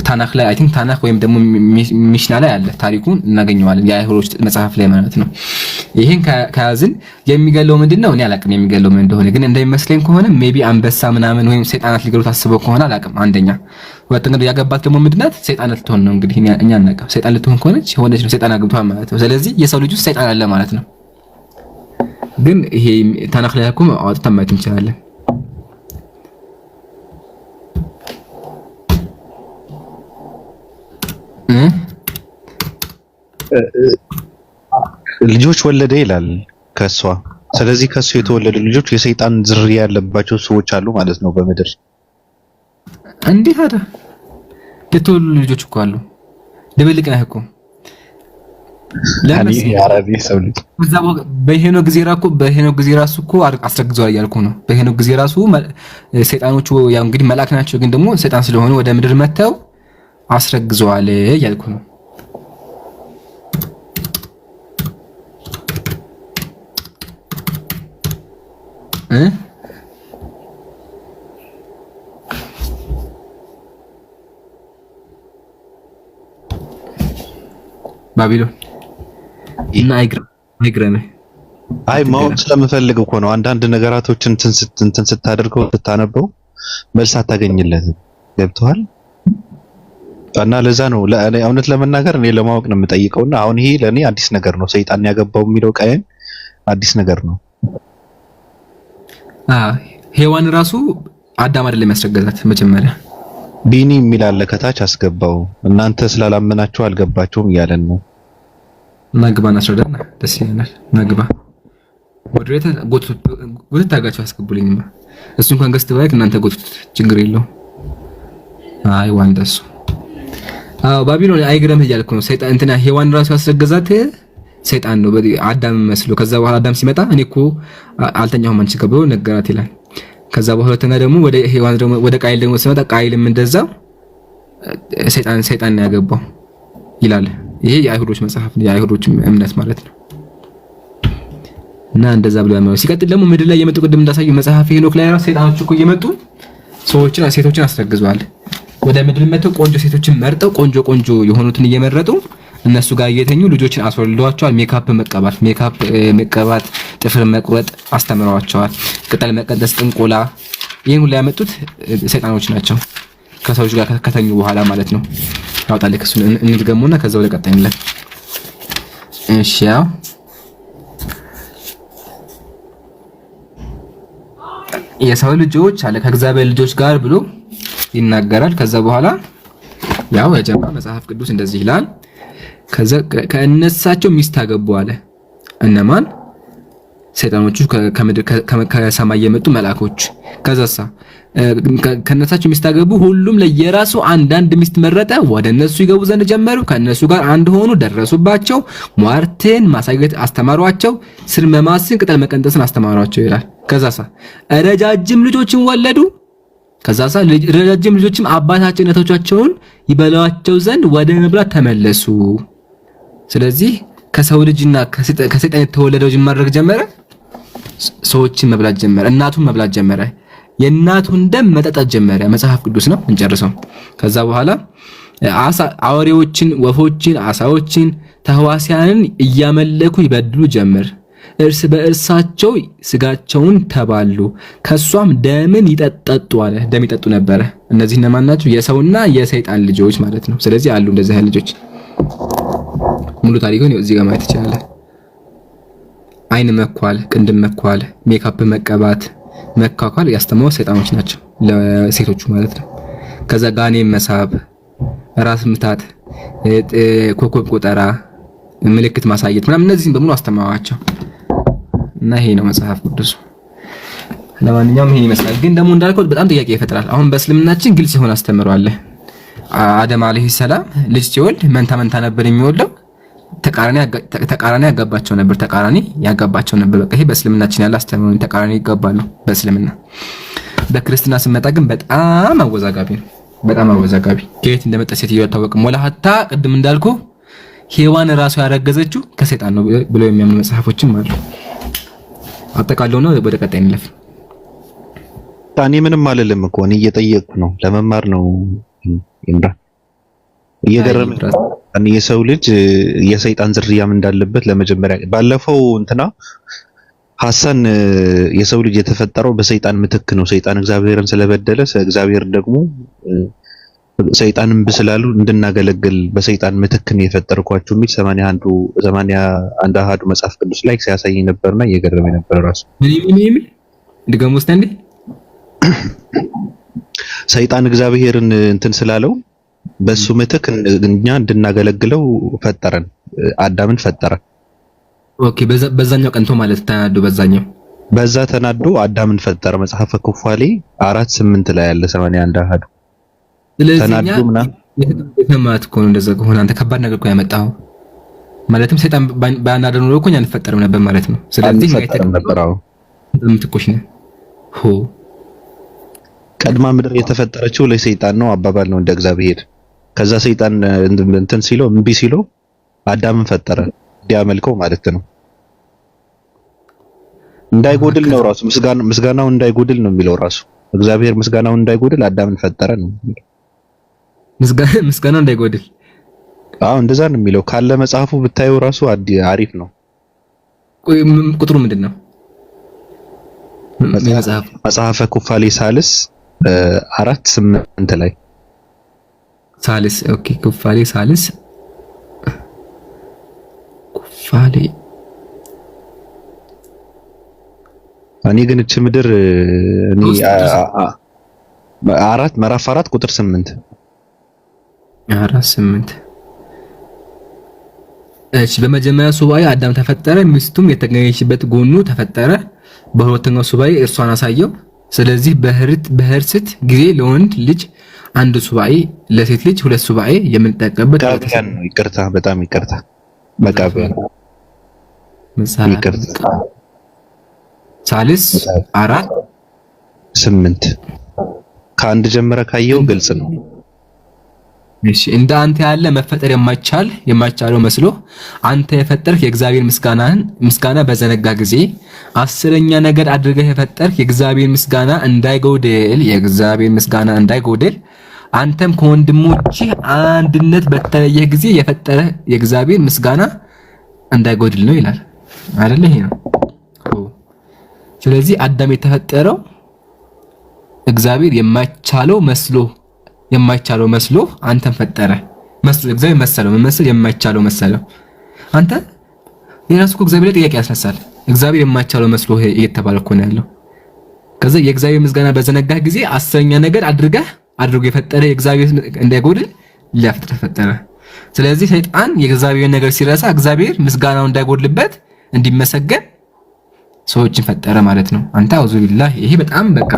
ታናክ ላይ አይ ቲንክ ታናክ ወይም ደግሞ ሚሽና ላይ አለ። ታሪኩን እናገኘዋለን የአይሁዶች መጽሐፍ ላይ ማለት ነው። ይሄን ከያዝን የሚገለው ምንድነው? እኔ አላቅም የሚገለው ምን እንደሆነ። ግን እንደሚመስለኝ ከሆነ ሜቢ አንበሳ ምናምን ወይም ሰይጣናት ሊገሉት አስበው ከሆነ አላቅም። አንደኛ ሁለተኛ ያገባት ደግሞ ምንድናት? ሰይጣን ልትሆን ነው እንግዲህ እኛ እናቀም። ሰይጣን ልትሆን ከሆነች ሆነች ነው ሰይጣን አግብቷል ማለት ነው። ስለዚህ የሰው ልጅ ውስጥ ሰይጣን አለ ማለት ነው። ግን ይሄ ታናክ ላይ አውጥተን ማየት እንችላለን። ልጆች ወለደ ይላል ከሷ። ስለዚህ ከሱ የተወለዱ ልጆች የሰይጣን ዝርያ ያለባቸው ሰዎች አሉ ማለት ነው በምድር። እንዴት አዳ የተወለዱ ልጆች እኮ አሉ። ድብልቅ ነህ እኮ ለምን ያራዲ ሰው ልጅ በሄኖክ ጊዜ ራሱ እኮ አስረግዘዋል እያልኩ ነው። በሄኖክ ጊዜ ራሱ ሰይጣኖቹ ያው እንግዲህ መልአክ ናቸው፣ ግን ደግሞ ሰይጣን ስለሆኑ ወደ ምድር መተው አስረግዘዋል እያልኩ ነው። ባቢሎን እና አይግረም አይ ማወቅ ስለምፈልግ እኮ ነው። አንዳንድ ነገራቶችን እንትን ስታደርገው ስታነበው መልስ አታገኝለትም። ገብቶሃል? እና ለዛ ነው ለእኔ እውነት ለመናገር እኔ ለማወቅ ነው የምጠይቀውና አሁን ይሄ ለኔ አዲስ ነገር ነው። ሰይጣን ያገባው የሚለው ቃየን አዲስ ነገር ነው። ሔዋን ራሱ አዳም አይደለም ያስረገዛት መጀመሪያ። ቢኒ የሚል አለ ከታች አስገባው። እናንተ ስላላመናችሁ አልገባችሁም እያለን ነው። ናግባን አስረዳና ደስ ይላል። ናግባ ወድሬታ ጎትት ታጋችሁ አስገቡልኝማ። እሱ እንኳን ገስት ባይክ እናንተ ጎትት ችግር የለው። አይ ዋንደሱ ባቢሎን አይግረም እያልኩ ነው። ሰይጣን እንትና ሔዋን ራሱ ያስረገዛት ሰይጣን ነው አዳም መስሎ። ከዛ በኋላ አዳም ሲመጣ እኔ እኮ አልተኛሁም አንቺ ከብሎ ነገራት ይላል። ከዛ በኋላ ደግሞ ወደ ሔዋን ደግሞ ወደ ቃይል ደግሞ ሲመጣ ቃይልም እንደዛ ሰይጣን ነው ያገባው ይላል። ይሄ የአይሁዶች መጽሐፍ ነው፣ የአይሁዶች እምነት ማለት ነው። እና እንደዛ ብሎ ያመኑ ሲቀጥል ደግሞ ምድር ላይ የመጡ ቅድም እንዳሳዩ መጽሐፍ ሄኖክ ላይ ራሱ ሰይጣኖች እኮ እየመጡ ሴቶችን አስረግዘዋል። ወደ ምድር መጥተው ቆንጆ ሴቶችን መርጠው ቆንጆ የሆኑትን እየመረጡ እነሱ ጋር እየተኙ ልጆችን አስወልደዋቸዋል። ሜካፕ መቀባት፣ ጥፍር መቁረጥ አስተምረዋቸዋል። ቅጠል መቀደስ፣ ጥንቆላ፣ ይሄን ሁሉ ያመጡት ሰይጣኖች ናቸው። ከሰዎች ጋር ከተኙ በኋላ ማለት ነው። ያውጣልክ እሱን እንድገሙና ከዛ ወደ ቀጣይ እንለፍ። እሺ ያው የሰው ልጆች አለ ከእግዚአብሔር ልጆች ጋር ብሎ ይናገራል። ከዛ በኋላ ያው የጀማ መጽሐፍ ቅዱስ እንደዚህ ይላል። ከዛ ከእነሳቸው ሚስት አገቡ አለ። እነማን? ሰይጣኖቹ ከሰማይ የመጡ መልአኮች። ከዛሳ ከእነሳቸው ሚስት አገቡ። ሁሉም ለየራሱ አንዳንድ ሚስት መረጠ። ወደ እነሱ ይገቡ ዘንድ ጀመሩ። ከእነሱ ጋር አንድ ሆኑ፣ ደረሱባቸው። ሟርትን ማሳየት አስተማሯቸው። ስር መማስን፣ ቅጠል መቀንጠስን አስተማሯቸው ይላል። ከዛሳ ረጃጅም ልጆችን ወለዱ። ከዛሳ ረጃጅም ልጆችም አባታቸው እናቶቻቸውን ይበላቸው ዘንድ ወደ መብላት ተመለሱ። ስለዚህ ከሰው ልጅና ከሰይጣን የተወለደው ልጅ ማድረግ ጀመረ። ሰዎችን መብላት ጀመረ። እናቱን መብላት ጀመረ። የእናቱን ደም መጠጣት ጀመረ። መጽሐፍ ቅዱስ ነው እንጨርሰው። ከዛ በኋላ አውሬዎችን፣ ወፎችን፣ አሳዎችን፣ ተህዋሲያንን እያመለኩ ይበድሉ ጀመር። እርስ በእርሳቸው ስጋቸውን ተባሉ። ከሷም ደምን ይጠጡ አለ። ደም ይጠጡ ነበረ። እነዚህ እነማን ናቸው? የሰውና የሰይጣን ልጆች ማለት ነው። ስለዚህ አሉ እንደዚህ አይነት ልጆች። ሙሉ ታሪኩን እዚህ ጋር ማየት ይችላል። አይን መኳል፣ ቅንድም መኳል፣ ሜካፕ መቀባት፣ መካኳል ያስተማሩ ሰይጣኖች ናቸው ለሴቶቹ ማለት ነው። ከዛ ጋኔን መሳብ፣ ራስ ምታት፣ ኮከብ ቆጠራ፣ ምልክት ማሳየት ምናምን እነዚህን በሙሉ አስተማሯቸው እና ይሄ ነው መጽሐፍ ቅዱስ። ለማንኛውም ይሄን ይመስላል። ግን ደግሞ እንዳልከው በጣም ጥያቄ ይፈጥራል። አሁን በእስልምናችን ግልጽ የሆነ አስተምሮ አለ። አደም አለይሂ ሰላም ልጅ ሲወልድ መንታ ነበር የሚወልደው። ተቃራኒ ያጋባቸው ነበር። በቃ ይሄ በእስልምናችን ያለ አስተምሮ ነው። ተቃራኒ ይጋባሉ በእስልምና። በክርስትና ስመጣ ግን በጣም አወዛጋቢ ነው። በጣም አወዛጋቢ ከየት እንደመጣ ሴትዮ አልታወቅም። ወላ ሀታ ቅድም እንዳልኩ ሔዋን ራሱ ያረገዘችው ከሰይጣን ነው ብለው የሚያምኑ መጽሐፎችም አሉ። አጠቃለው ነው። ወደ ቀጣይ እንለፍ። እኔ ምንም አልልም እኮ እኔ እየጠየቅኩ ነው፣ ለመማር ነው። ይምራ እየገረመኝ እኔ የሰው ልጅ የሰይጣን ዝርያም እንዳለበት ለመጀመሪያ ባለፈው እንትና ሐሰን የሰው ልጅ የተፈጠረው በሰይጣን ምትክ ነው። ሰይጣን እግዚአብሔርን ስለበደለ እግዚአብሔር ደግሞ ሰይጣንን ብስላሉ እንድናገለግል በሰይጣን ምትክ ነው የፈጠርኳችሁ የሚል 81 አሃዱ መጽሐፍ ቅዱስ ላይ ሲያሳይ ነበርና እየገረመኝ ነበር ራሱ። ምን ድገም ውስጥ እንዴ ሰይጣን እግዚአብሔርን እንትን ስላለው በሱ ምትክ እኛ እንድናገለግለው ፈጠረን፣ አዳምን ፈጠረ። ኦኬ በዛኛው ቀንቶ ማለት ተናዶ በዛ ተናዶ አዳምን ፈጠረ። መጽሐፈ ኩፋሌ 4:8 ላይ ያለ 81 አሃዱ ተናዶ ምናምን የተማት እኮ ነው። እንደዛ ከሆነ አንተ ከባድ ነገር እኮ ያመጣው ማለትም ሰይጣን ባናደኑ ነው እኮ እኛ አንፈጠርም ነበር ማለት ነው። ስለዚህ አንፈጠርም ነበር። አዎ ምትኮሽ ነው ሆ ቀድማ ምድር የተፈጠረችው ለሰይጣን ነው አባባል ነው እንደ እግዚአብሔር። ከዛ ሰይጣን እንትን ሲለው እምቢ ሲለው አዳምን ፈጠረ እንዲያመልከው ማለት ነው። እንዳይጎድል ነው ራሱ ምስጋናው እንዳይጎድል ነው የሚለው ራሱ እግዚአብሔር ምስጋናው እንዳይጎድል አዳምን ፈጠረ ነው። ምስጋናው እንዳይጎድል አዎ እንደዛ ነው የሚለው። ካለ መጽሐፉ ብታየው ራሱ አሪፍ ነው። ቁጥሩ ምንድነው? መጽሐፈ ኩፋሌ ሳልስ 4:8 ላይ ሳልስ ኦኬ ኩፋሌ ሳልስ ኩፋሌ እኔ ግን እቺ ምድር እኔ ምዕራፍ 4 ቁጥር 8 እሺ በመጀመሪያ ሱባኤ አዳም ተፈጠረ፣ ሚስቱም የተገኘችበት ጎኑ ተፈጠረ። በሁለተኛው ሱባኤ እርሷን አሳየው። ስለዚህ በህርስት ጊዜ ለወንድ ልጅ አንድ ሱባኤ፣ ለሴት ልጅ 2 ሱባኤ የምንጠቀምበት መቃብያን ነው። ይቅርታ፣ በጣም ይቅርታ። መቃብያን ይቅርታ። ሳልስ 4:8 ከአንድ ጀምረ ካየው ግልጽ ነው። እሺ እንደ አንተ ያለ መፈጠር የማይቻለው መስሎ አንተ የፈጠርክ የእግዚአብሔር ምስጋና በዘነጋ ጊዜ 10ኛ ነገር አድርገህ የፈጠርክ የእግዚአብሔር ምስጋና እንዳይጎድል አንተም ከወንድሞች አንድነት በተለየ ጊዜ የፈጠረ የእግዚአብሔር ምስጋና እንዳይጎድል ነው ይላል አይደል? ይሄ ነው። ስለዚህ አዳም የተፈጠረው እግዚአብሔር የማይቻለው መስሎ አንተን ፈጠረ። እግዚአብሔር መሰለው የማይቻለው መሰለው። አንተ የራሱ እኮ እግዚአብሔር ላይ ጥያቄ ያስነሳል። እግዚአብሔር የማይቻለው መስሎ እየተባለ እኮ ነው ያለው። ከዛ የእግዚአብሔር ምስጋና በዘነጋህ ጊዜ 10ኛ ነገር አድርጎ የፈጠረ የእግዚአብሔር እንዳይጎድል ሊያፈጥር ፈጠረ። ስለዚህ ሰይጣን የእግዚአብሔር ነገር ሲረሳ እግዚአብሔር ምስጋናው እንዳይጎድልበት እንዲመሰገን ሰዎችን ፈጠረ ማለት ነው። አንተ አውዙ ቢላህ ይሄ በጣም በቃ።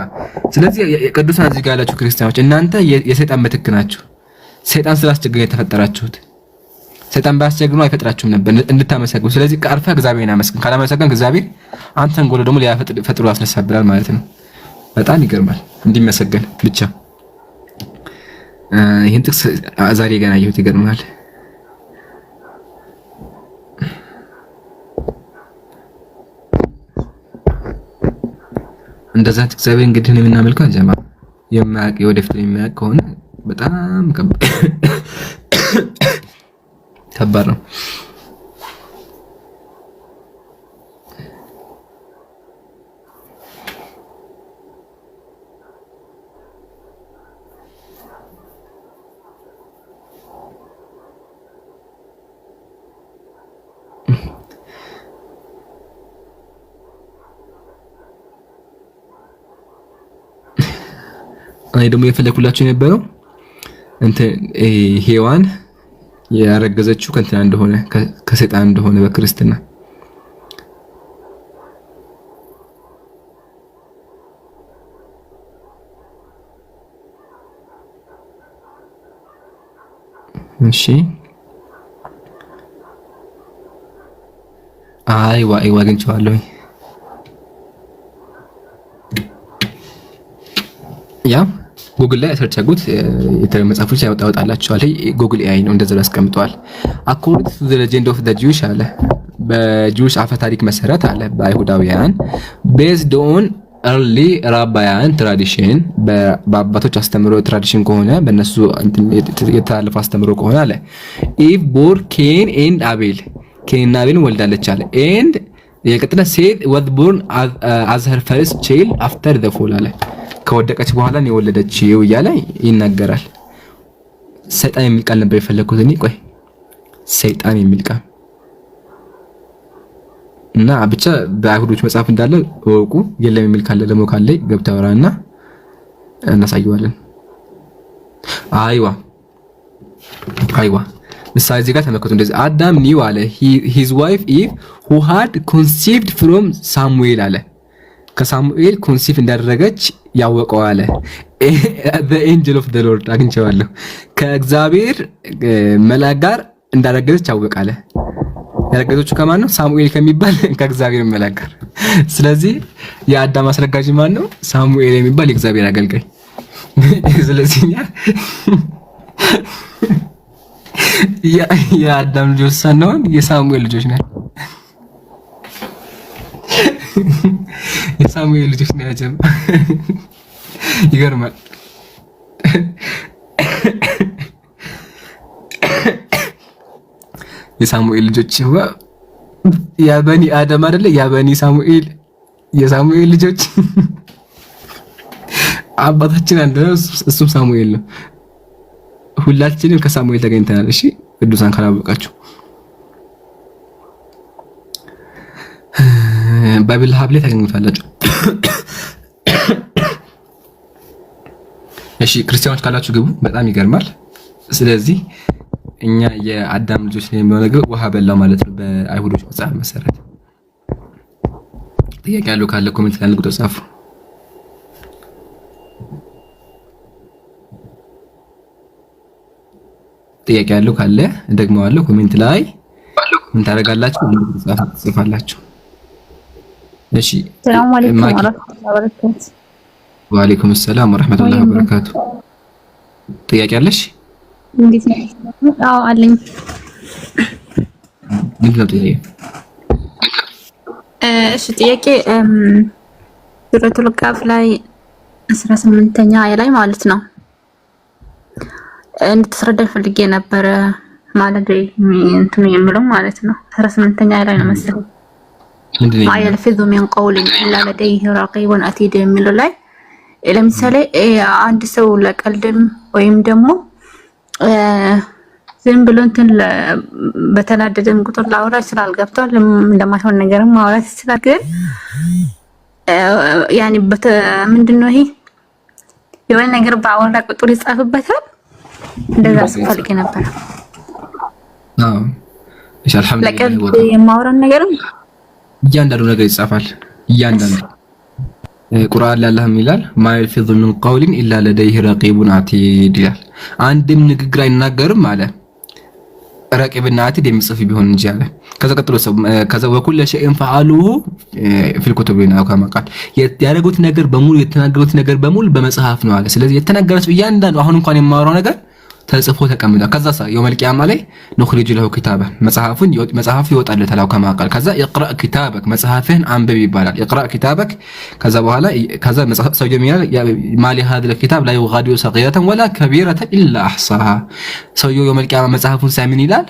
ስለዚህ ቅዱሳን እዚህ ጋር ያላችሁ ክርስቲያኖች እናንተ የሰይጣን ምትክ ናችሁ። ሰይጣን ስላስቸገረ የተፈጠራችሁት። ሰይጣን ባያስቸግሩ አይፈጥራችሁም ነበር እንድታመሰግኑ። ስለዚህ ቀርፈ እግዚአብሔርን አመስግን። ካላመሰገን እግዚአብሔር አንተን ጎሎ ደግሞ ሊያፈጥሩ ያስነሳብናል ማለት ነው። በጣም ይገርማል። እንዲመሰገን ብቻ ይሄን ጥቅስ ዛሬ ገና አየሁት። ይገርማል። እንደዛ እግዚአብሔር እንግዲህ ነው የምናመልከው። ጀማ የማያውቅ ወደፊት የሚያውቅ ከሆነ በጣም ከባድ ነው። እኔ ደግሞ የፈለኩላችሁ የነበረው ሔዋን ያረገዘችው ከእንትና እንደሆነ ከሰይጣን እንደሆነ በክርስትና እሺ አይዋ አግኝቼዋለሁ። ያ ጉግል ላይ ሰርች አድርጉት። የተለያዩ መጽሐፎች ያወጣላችኋል። ጉግል ኤአይ ነው እንደዛ ያስቀምጠዋል። አኮርዲንግ ቱ ዘ ሌጀንድ ኦፍ ዘ ጂውሽ አለ በጂውሽ አፈ ታሪክ መሰረት አለ በአይሁዳውያን ቤዝድ ኦን ኤርሊ ራባያን ትራዲሽን በአባቶች አስተምሮ ትራዲሽን ከሆነ በእነሱ የተላለፈ አስተምሮ ከሆነ አለ ኢቭ ቦር ኬን ኤንድ አቤል ኬንና አቤልን ወልዳለች አለ ኤንድ የቀጥለ ሴት ወዝ ቦርን አዝ ሄር ፈርስት ቻይልድ አፍተር ዘ ፎል አለ ከወደቀች በኋላ ነው የወለደችው እያለ ይናገራል። ሰይጣን የሚል ቃል ነበር የፈለኩት እኔ። ቆይ ሰይጣን የሚል ቃል እና ብቻ በአይሁዶች መጽሐፍ እንዳለ ወቁ። የለም የሚል ካለ ደግሞ ካለ ገብተው አወራና እናሳየዋለን። አይዋ አይዋ ምሳሌ እዚህ ጋር ተመልከቱ። እንደዚህ አዳም ኒው አለ his wife Eve who had conceived from Samuel አለ ከሳሙኤል ኮንሲቭ እንዳደረገች ያወቀው አለ the angel of the Lord አግኝቼዋለሁ ከእግዚአብሔር መልአክ ጋር እንዳረገዘች ያወቃለ። ያረገዘችው ከማን ነው? ሳሙኤል ከሚባል ከእግዚአብሔር መልአክ ጋር። ስለዚህ የአዳም አስረጋጅ ማን ነው? ሳሙኤል የሚባል የእግዚአብሔር አገልጋይ። ስለዚህ የአዳም ልጆች ሳንሆን የሳሙኤል ልጆች ነን። የሳሙኤል ልጆች ነው ያጀም። ይገርማል። የሳሙኤል ልጆች ያበኒ አደም አይደለ? ያበኒ ሳሙኤል የሳሙኤል ልጆች አባታችን አንድ ነው፣ እሱም ሳሙኤል ነው። ሁላችንም ከሳሙኤል ተገኝተናል። እሺ ቅዱሳን ካላወቃችሁ ባይብል ሀብ ላይ ታገኙታላችሁ። እሺ ክርስቲያኖች ካላችሁ ግቡ። በጣም ይገርማል። ስለዚህ እኛ የአዳም ልጆች ነን የሚለው ነገር ውሃ በላው ማለት ነው በአይሁዶች መጽሐፍ መሰረት። ጥያቄ ያለው ካለ ኮሜንት ላይ አድርጉ፣ ጻፉ። ጥያቄ ያለው ካለ ደግመዋለሁ፣ ኮሜንት ላይ ምን ታደርጋላችሁ? ጽፋላችሁ። እሺ ሰላም አለይኩም ወራህመቱላሂ ወበረካቱ። ወአለይኩም ሰላም ወራህመቱላሂ ወበረካቱ። ጥያቄ አለሽ? እንዴት ነው? አዎ አለኝ። ምንድን ነው ጥያቄ? እሺ ጥያቄ ሱረቱል ቃፍ ላይ 18ኛ አያ ላይ ማለት ነው እንድትረዳኝ ፈልጌ ነበረ። ማለት እንትኑ የሚለው ማለት ነው 18ኛ አያ ላይ ነው መሰለኝ ማ የልፊዙ ሚን ቀውሊን ኢላ ለደይሂ ረቂቡን አቲድ የሚለው ላይ ለምሳሌ አንድ ሰው ለቀልድም ወይም ደግሞ ዝም ብሎ እንትን በተናደደም ቁጥር ላወራ ይችላል። ገብቷል። እንደማይሆን ነገርም ማውራት ይችላል። ግን ያኒ ምንድነው ይሄ የሆነ ነገር ባወራ ቁጥር ይጻፍበታል። እንደዛ ፈልጌ ነበር። አዎ እሺ አልሐምዱሊላህ። ለቀልድ የማወራን ነገርም እያንዳንዱ ነገር ይጻፋል። እያንዳንዱ ቁርአን ላይ አላህም ይላል ማ የልፊዙ ሚን ቀውሊን ኢላ ለደይሂ ረቂቡን አቲድ ይላል። አንድም ንግግር አይናገርም አለ ረቂብና አቲድ የሚጽፍ ቢሆን እንጂ አለ። ከዛ ቀጥሎ ከዛ ወኩለ ሸይን ፈዓሉሁ ፊል ኩቱብ ነው ከማቃል ያደረጉት ነገር በሙሉ የተናገሩት ነገር በሙሉ በመጽሐፍ ነው አለ። ስለዚህ የተናገሩት እያንዳንዱ አሁን እንኳን የማወራው ነገር ተጽፎ ተቀምጧል። ከዛ የውመል ቂያማ ላይ ንኽሪጁ ለሁ ኪታበ መጽሐፉ ይወጣለታል ከማቃል። ከዛ ኢቅራእ ኪታበክ መጽሐፍህን አንብብ ይባላል። ኢቅራእ ኪታበክ ከዛ በኋላ ከዛ መጽሐፍ ሰውየው ይላል ማሊ ሀዘል ኪታብ ላ ዩጋዲሩ ሰጊረተን ወላ ከቢረተን ኢላ አሕሳሃ። ሰውየው የውመል ቂያማ መጽሐፉን ሳይምን ይላል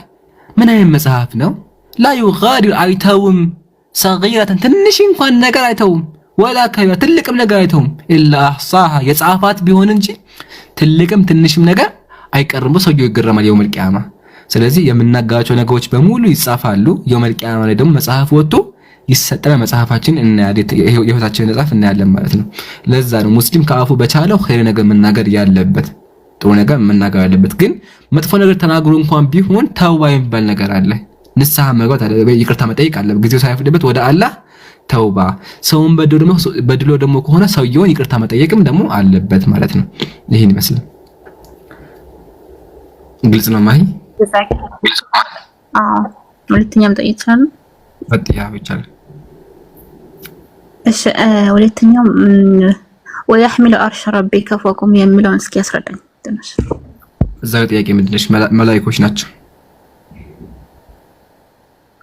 ምን አይነት መጽሐፍ ነው? ላ ዩጋዲሩ አይተውም ሰጊረተን ትንሽ እንኳን ነገር አይተውም ወላ ከቢራ ትልቅም ነገር አይተውም ኢላ አሕሳሃ የጻፋት ቢሆን እንጂ ትልቅም ትንሽም ነገር አይቀርም። ሰውየው ይገረማል የውመል ቂያማ። ስለዚህ የምናጋራቸው ነገሮች በሙሉ ይጻፋሉ። የውመል ቂያማ ላይ ደግሞ መጽሐፍ ወጥቶ ይሰጠና መጽሐፋችን እናያለን፣ የህይወታችንን መጽሐፍ እናያለን ማለት ነው። ለዛ ነው ሙስሊም ከአፉ በቻለው ኸይር ነገር መናገር ያለበት፣ ጥሩ ነገር መናገር ያለበት። ግን መጥፎ ነገር ተናግሮ እንኳን ቢሆን ተውባ የሚባል ነገር አለ። ንስሐ መግባት አለ፣ ይቅርታ መጠየቅ አለ። ጊዜው ሳይፈቅድበት ወደ አላህ ተውባ። ሰውን በድሎ ደግሞ ከሆነ ሰውየውን ይቅርታ መጠየቅም ደግሞ አለበት ማለት ነው። ይሄን ይመስላል። ግልጽ ነው ማይ? አዎ ሁለተኛም ጠይቅ ይችላል። በጥያ ይችላል። እሺ ሁለተኛው ወያህሚሉ አርሽ ረቢከ ፈወቀሁም የሚለውን እስኪ ያስረዳኝ ትንሽ። እዛው ጥያቄ ምንድነሽ? መላእክቶች ናቸው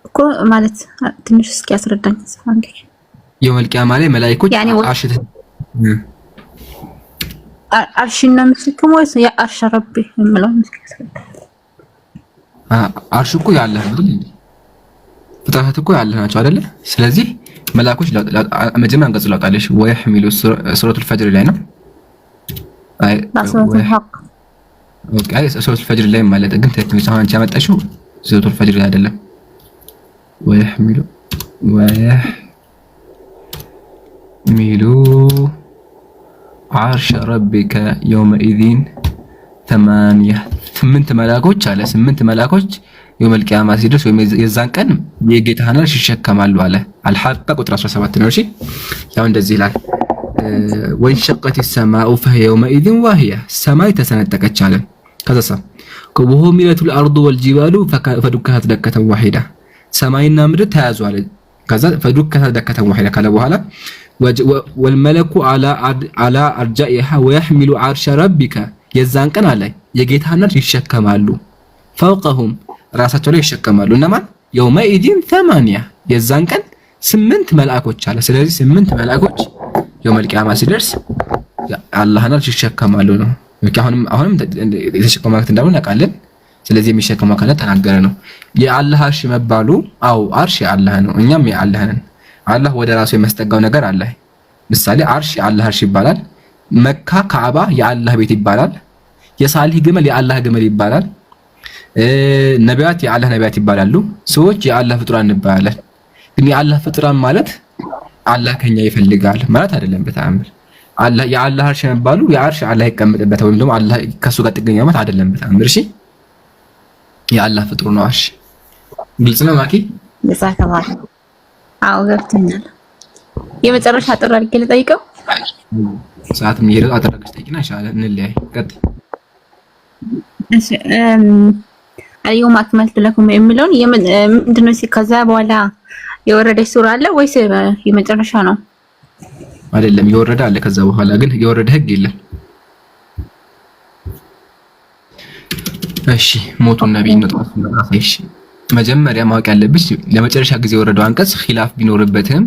እኮ ማለት ትንሽ እስኪ ያስረዳኝ አንዴ። የውመል ቂያማ ላይ መላእክቶች አሽተ አርሽና ምስክም ወይስ የአርሽ ረቢ የሚለው ምስክም? አርሽ እኮ ያለ አይደል? ፍጥረታት እኮ ያለ ናቸው አይደለ? ስለዚህ መላእክቶች መጀመሪያ አንቀጽ ላውጣለሽ ወይህሚሉ ሱረቱል ፈጅር ላይ ነው። አይ ሱረቱል ፈጅር ላይ ማለት ግን ትክክል ነው። አንቺ ያመጣሽው ሱረቱል ፈጅር ላይ አይደለም። ወይህሚሉ عرش ربك يومئذ ثمانية 8 መላእክቶች አለ 8 መላእክቶች የውመል ቂያማ ሲደርስ ወይም የዛን ቀን የጌታህን አርሽ ይሸከማሉ አለ። አልሐቃ ቁጥር 17 ነው። እሺ ያው እንደዚህ ይላል ወንሸቀት السماء فهي يومئذ واهية ሰማይ ተሰነጠቀች አለ። ከዛሳ وحملت الأرض والجبال فدكت دكة واحدة ሰማይና ምድር ተያዙ አለ። ከዛ فدكت دكة واحدة ካለ በኋላ والملك على أرجائها ويحمل عرش ربك የዛን ቀን አለ የጌታህን አርሽ ይሸከማሉ فوقهم ራሳቸው ላይ ይሸከማሉ። እነማን يومئذ 8 የዛን ቀን 8 መላእክቶች አለ። ስለዚህ 8 መላእክቶች የውመል ቂያማ ሲደርስ አላህን አርሽ ይሸከማሉ ነው። አሁንም የተሸከሙ ማለት እንዳሉ እናውቃለን። ስለዚህ የሚሸከሙ አካል ተናገረ ነው። የአላህ አርሽ መባሉ አው አርሽ የአላህ ነው፣ እኛም የአላህ ነን። አላህ ወደ ራሱ የሚያስጠጋው ነገር አለ። ምሳሌ አርሽ የአላህ አርሽ ይባላል። መካ ካዕባ የአላህ ቤት ይባላል። የሳሊህ ግመል የአላህ ግመል ይባላል። ነቢያት የአላህ ነቢያት ይባላሉ። ሰዎች የአላህ ፍጡራን እንባላለን። ግን የአላህ ፍጡራን ማለት አላህ ከኛ ይፈልጋል ማለት አይደለም። በተአምር አላህ የአላህ አርሽ መባሉ የአርሽ አላህ ይቀመጥበት ወይም ደግሞ አላህ ከሱ ጋር ጥገኛ ማለት አይደለም። በተአምር እሺ የአላህ ፍጡር ነው አርሽ። ግልጽ ነው ማኪ? ለሳከባህ አው ገብተኛል። የመጨረሻ ጥሪ አድርጌ ልጠይቀው ሰዓት ምን ይሄዳል? አደረገች ጠይቂና ኢንሻአላህ እንለያይ። ቀጥል። እሺ አልየውም አክመልቱ ለኩም የሚለውን ምንድነው? ከዛ በኋላ የወረደች ሱራ አለ ወይስ የመጨረሻ ነው? አይደለም የወረደ አለ። ከዛ በኋላ ግን የወረደ ህግ የለም። እሺ ሞቱን ነብይ ነው ተወሰነ። እሺ መጀመሪያ ማወቅ ያለብሽ ለመጨረሻ ጊዜ የወረደው አንቀጽ ኺላፍ ቢኖርበትም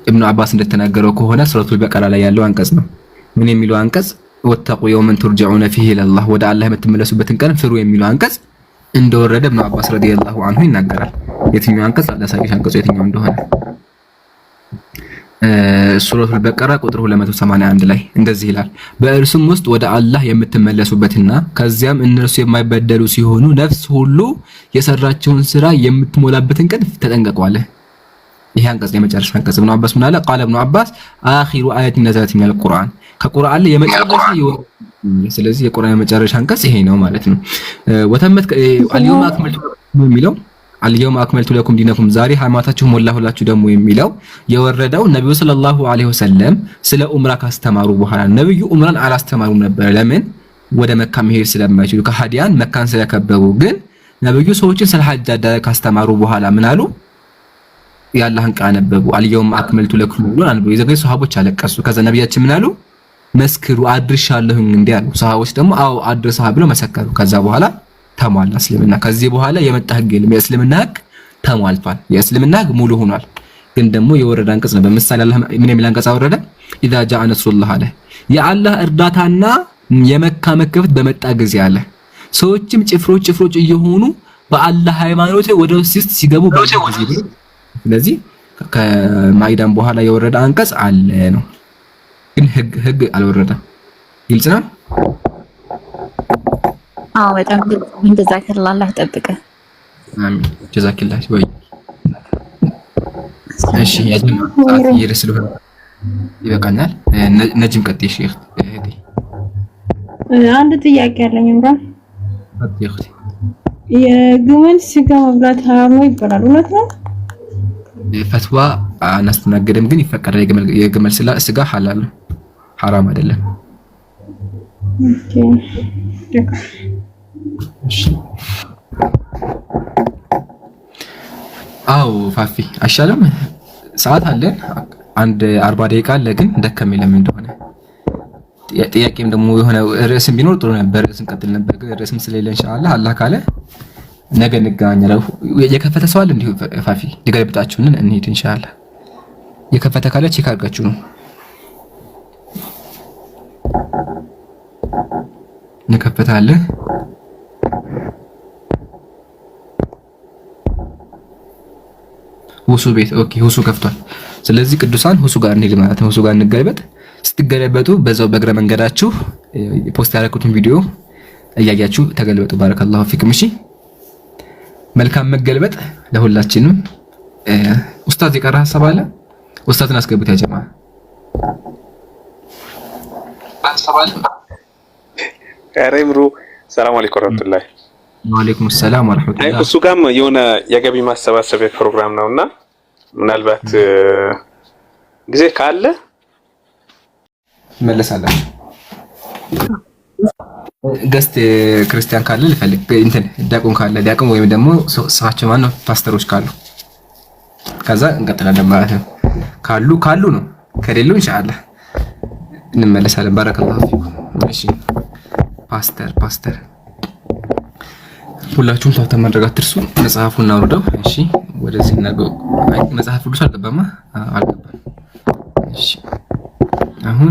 ኢብኑ አባስ እንደተናገረው ከሆነ ሱረቱል በቀራ ላይ ያለው አንቀጽ ነው። ምን የሚለው አንቀጽ? ወተቁ የውመን ቱርጀዑነ ፊሂ ኢለላህ ወደ አላህ የምትመለሱበትን ቀን ፍሩ የሚለው አንቀጽ እንደወረደ ኢብኑ አባስ ረዲየላሁ ዐንሁ ይናገራል። የትኛው አንቀጽ ላሳይሽ አንቀጹ የትኛው እንደሆነ ሱረቱል በቀራ ቁጥር 281 ላይ እንደዚህ ይላል። በእርሱም ውስጥ ወደ አላህ የምትመለሱበትና ከዚያም እነርሱ የማይበደሉ ሲሆኑ ነፍስ ሁሉ የሰራችውን ስራ የምትሞላበትን ቀን ተጠንቀቁ አለ። ይሄ አንቀጽ የመጨረሻ አንቀጽ ኢብኑ አባስ ምን አለ? ቃለ ኢብኑ አባስ አኺሩ አያት ነዘለት ሚነል ቁርአን ከቁርአን ላይ የመጨረሻ ስለዚህ የቁርአን የመጨረሻ አንቀጽ ይሄ ነው ማለት ነው። ወተመት አልየውም አክመልቱ የሚለው አልየውም አክመልቱ ለኩም ዲነኩም ዛሬ ሃይማኖታችሁ ሞላሁላችሁ ደግሞ የሚለው የወረደው ነብዩ ሰለላሁ ዐለይሂ ወሰለም ስለ ኡምራ ካስተማሩ በኋላ ነብዩ ኡምራን አላስተማሩም ነበር። ለምን? ወደ መካ መሄድ ስለማይችሉ ከሃዲያን መካን ስለከበቡ። ግን ነብዩ ሰዎችን ስለ ሐጅ አደረግ ካስተማሩ በኋላ ምን አሉ? ያላህን ቃል ነበቡ። አልየውም አክመልቱ ለኩም ብሎ አንበው የዘገዩ ሰሃቦች አለቀሱ። ከዛ ነብያችን ምን አሉ? መስክሩ አድርሻለሁኝ እንዴ አሉ። ሰሃቦች ደግሞ አዎ አድርሰሃ ብሎ መሰከሩ። ከዛ በኋላ ተሟላ እስልምና። ከዚህ በኋላ የመጣ ህግ የለም። የእስልምና ህግ ተሟልቷል። የእስልምና ህግ ሙሉ ሆኗል። ግን ደግሞ የወረደ አንቀጽ ነው። በምሳሌ አላህ ምን የሚል አንቀጽ አወረደ? ኢዛ ጃአ ነስሩላህ አለ የአላህ እርዳታና የመካ መከፈት በመጣ ጊዜ አለ ሰዎችም ጭፍሮች እየሆኑ በአላህ ሃይማኖት ወደ ውስጥ ሲገቡ በጊዜ። ስለዚህ ከማይዳን በኋላ የወረደ አንቀጽ አለ ነው። ግን ህግ አልወረደም። ግልጽ ነው። አዎ በጣም እንደዛ ከላህ ይጠብቀ። አሚን ጀዛከላህ ወይ። እሺ ያጅም ሰዓት ይረስልሁ ይበቃናል። ነጅም ቀጥይ ሼክ እህቴ። አንድ ጥያቄ አለኝ እንኳን አጥይህ የግመል ስጋ መብላት ሐራም ነው ይባላል፣ እውነት ነው? ፈትዋ አናስተናግድም፣ ግን ይፈቀዳል። የግመል ስጋ ሐላል ነው፣ ሐራም አይደለም። ኦኬ አው ፋፊ አይሻልም? ሰዓት አለን አንድ 40 ደቂቃ አለ፣ ግን ደከም ለምን እንደሆነ ጥያቄም ደግሞ የሆነ ርዕስም ቢኖር ጥሩ ነበር። ርዕስም ቀጥል ነበር፣ ግን ርዕስም ስለሌለ ኢንሻአላህ አላህ ካለ ነገ እንገናኛለን። የከፈተ ሰው አለ እንዲሁ ፋፊ ሊገልብጣችሁን እንሂድ ኢንሻአላህ። የከፈተ ካለ ቼክ አድርጋችሁ ነው የከፈተ አለ። ሁሱ ቤት ኦኬ፣ ሁሱ ከፍቷል። ስለዚህ ቅዱሳን ሁሱ ጋር እንሂድ ማለት ነው። ሁሱ ጋር እንገለበጥ። ስትገለበጡ በዛው በእግረ መንገዳችሁ ፖስት ያደረኩትን ቪዲዮ እያያችሁ ተገለበጡ። ባረከላሁ ፊክም። እሺ መልካም መገልበጥ ለሁላችንም። ኡስታዝ የቀረ ሐሳብ አለ? ኡስታዝን አስገቡት። ያጀማ ሐሳብ አለ? ኧረ ይምሩ ሰላም አለይኩም ወራህመቱላሂ። ወአለይኩም ሰላም ወራህመቱላሂ። እሱ ጋርም የሆነ የገቢ ማሰባሰቢያ ፕሮግራም ነውና ምናልባት ጊዜ ካለ መለሳለሁ። ገስት ክርስቲያን ካለ ልፈልግ እንትን ዲያቆን ካለ ዲያቆን ወይም ደግሞ ስራቸው ማን ነው ፓስተሮች ካሉ ከዛ እንቀጥላለን ማለት ነው። ካሉ ነው ከሌሉ ኢንሻአላህ እንመለሳለን። ባረከላሁ ፊኩም። እሺ ፓስተር ሁላችሁም ታውታ ማድረግ አትርሱ። መጽሐፉን አውርደው። እሺ ወደዚህ እናገው። አይ መጽሐፍ ሁሉ አልገባማ አልገባም። እሺ አሁን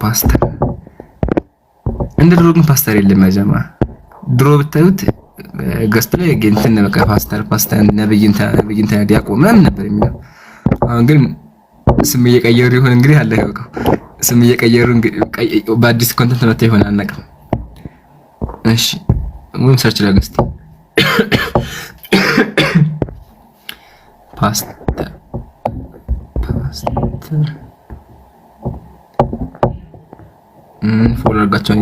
ፓስተር እንደ ድሮ ግን ፓስተር የለም ያጀማ። ድሮ ብታዩት ገስት ላይ እንትን በቃ ፓስተር ነብይንታ ዲያቆን ምናምን ነበር የሚለው። አሁን ግን ስም እየቀየሩ ይሆን እንግዲህ አለ ያውቀው። ስም እየቀየሩ በአዲስ ኮንተንት መጥቶ ይሆን አናውቅም። እሺ ወይም ሰርች ላይ ገስት ፓስተር ፎሎ አድርጋቸው።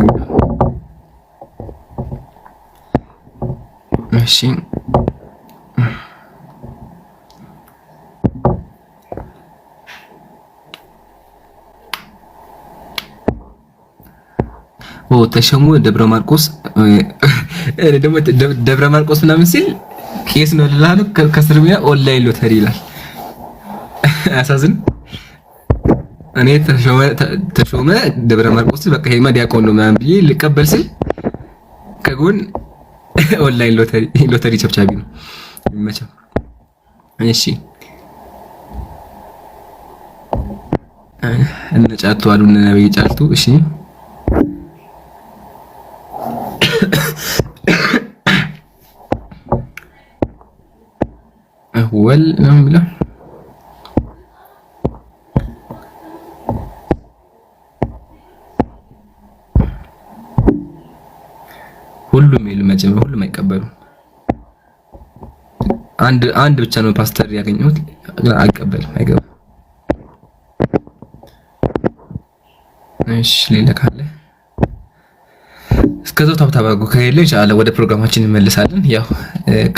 እሺ ተሸሙ ደብረ ማርቆስ ደግሞ ደብረ ማርቆስ ምናምን ሲል ኬስ ነው ልላሉ ከስርሚያ ኦንላይን ሎተሪ ይላል። አሳዝን እኔ ተሾመ ደብረ ማርቆስ በቃ ሄማ ዲያቆን ነው ምናምን ብዬ ልቀበል ስል ከጎን ኦንላይን ሎተሪ ቸብቻቢ ነው ይመቻው። እሺ እነ ጫቱ አሉ እነ ነብይ ጫልቱ። እሺ ወል ነው ብላ ሁሉም ይልመጀመ ሁሉም አይቀበሉም። አንድ ብቻ ነው ፓስተር ያገኘሁት አይቀበልም አይገባም። እሺ ሌላ ካለ እስከዛው ታብታባጉ ከሌለ ኢንሻአላህ ወደ ፕሮግራማችን እንመለሳለን። ያው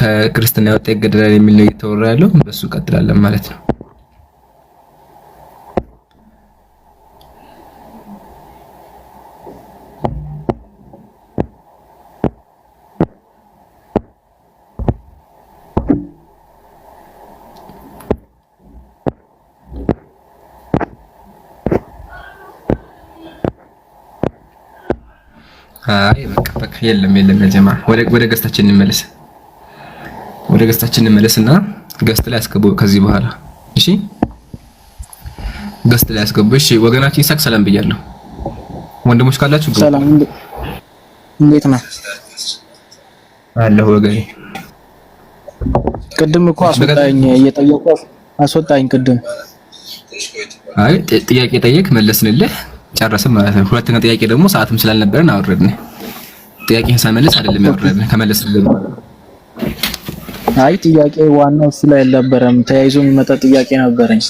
ከክርስትና ያወጣ ይገደላል የሚል ነው እየተወራ ያለው፣ በሱ እንቀጥላለን ማለት ነው። አይ በቃ የለም ለጀማ ወደ ገስታችን እንመለስ። ወደ ገስታችን እንመለስና ገስት ላይ አስገቡ ከዚህ በኋላ። እሺ ገስት ላይ አስገቡ። እሺ ወገናችን ይሳቅ ሰላም ብያለሁ። ወንድሞች ካላችሁ ሰላም እንዴት ነህ? አለሁ ወገኔ። ቅድም እኮ አስወጣኝ እየጠየቁ አስወጣኝ ቅድም። አይ ጥያቄ ጠየቅ መለስንልህ ጨረስን ማለት ነው። ሁለተኛ ጥያቄ ደግሞ ሰዓትም ስላልነበረን አወረድን። ጥያቄህን ሳይመልስ አይደለም ያወረድን ከመለስልን። አይ ጥያቄ ዋናው እሱ ላይ አልነበረም፣ ተያይዞ የሚመጣ ጥያቄ ነበረኝ።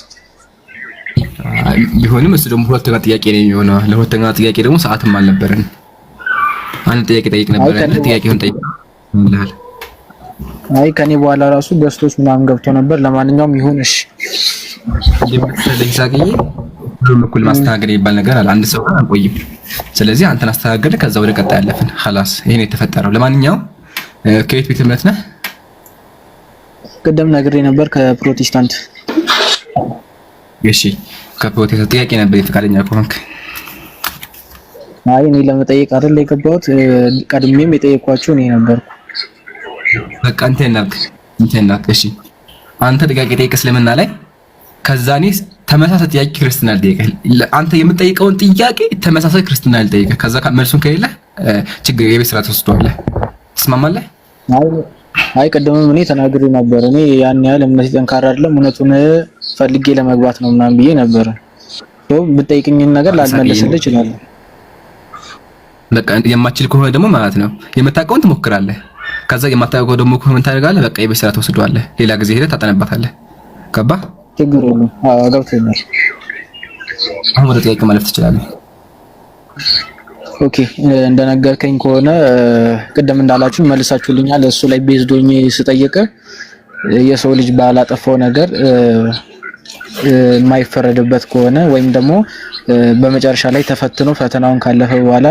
ቢሆንም እሱ ደግሞ ሁለተኛ ጥያቄ ነው የሚሆነው። ለሁለተኛ ጥያቄ ደግሞ ሰዓትም አልነበረን። አንድ ጥያቄ ጠይቅ ነበር ያለ ጥያቄውን ጠይቅ እንላለን። አይ ከኔ በኋላ ራሱ ገስቶች ምናምን ገብቶ ነበር። ለማንኛውም ይሁን እሺ። ለይሳቅዬ ሁሉም እኩል ማስተናገድ የሚባል ነገር አለ። አንድ ሰው አንቆይም። ስለዚህ አንተን አስተናገደ፣ ከዛ ወደ ቀጣይ ያለፍን خلاص። ይሄ ነው የተፈጠረው። ለማንኛውም ከየት ቤተ እምነት ነህ? ቅድም ነግሬ ነበር ከፕሮቴስታንት። እሺ ከፕሮቴስታንት ጥያቄ ነበር ፈቃደኛ ከሆንክ። አይ እኔ ለመጠየቅ አይደል የገባሁት፣ ቀድሜም የጠየኳችሁ እኔ ነበርኩ። በቃ እንትን እሺ አንተ ጥያቄ ጠይቅ እስልምና ላይ፣ ከዛ እኔ ተመሳሳይ ጥያቄ ክርስትና ልጠይቅህ። አንተ የምትጠይቀውን ጥያቄ ተመሳሳይ ክርስትና ልጠይቅህ። ከዛ መልሱን ከሌለ ችግር የቤት ስራ ትወስደዋለህ። ትስማማለህ? አይ ቅድምም እኔ ተናግሬ ነበር። እኔ ያን ያህል እምነት ጠንካራ አይደለም፣ እውነቱን ፈልጌ ለመግባት ነው ምናምን ብዬ ነበር። ብትጠይቅኝን ነገር ላልመለስልህ እችላለሁ። በቃ የማትችል ከሆነ ደግሞ ማለት ነው የምታውቀውን ትሞክራለህ። ከዛ የማታውቀው ደግሞ ከሆነ ምን ታደርጋለህ? በቃ የቤት ስራ ትወስደዋለህ። ሌላ ጊዜ ሄደህ ታጠነባታለህ። ገባህ? ችግር የለም። አዎ ገብቶኛል። አሁን ወደ ጥያቄ ማለፍ ትችላለህ። ኦኬ እንደነገርከኝ ከሆነ ቅድም እንዳላችሁ መልሳችሁልኛል። እሱ ላይ ቤዝዶኝ ስጠይቅ የሰው ልጅ ባላጠፋው ነገር የማይፈረድበት ከሆነ ወይም ደግሞ በመጨረሻ ላይ ተፈትኖ ፈተናውን ካለፈ በኋላ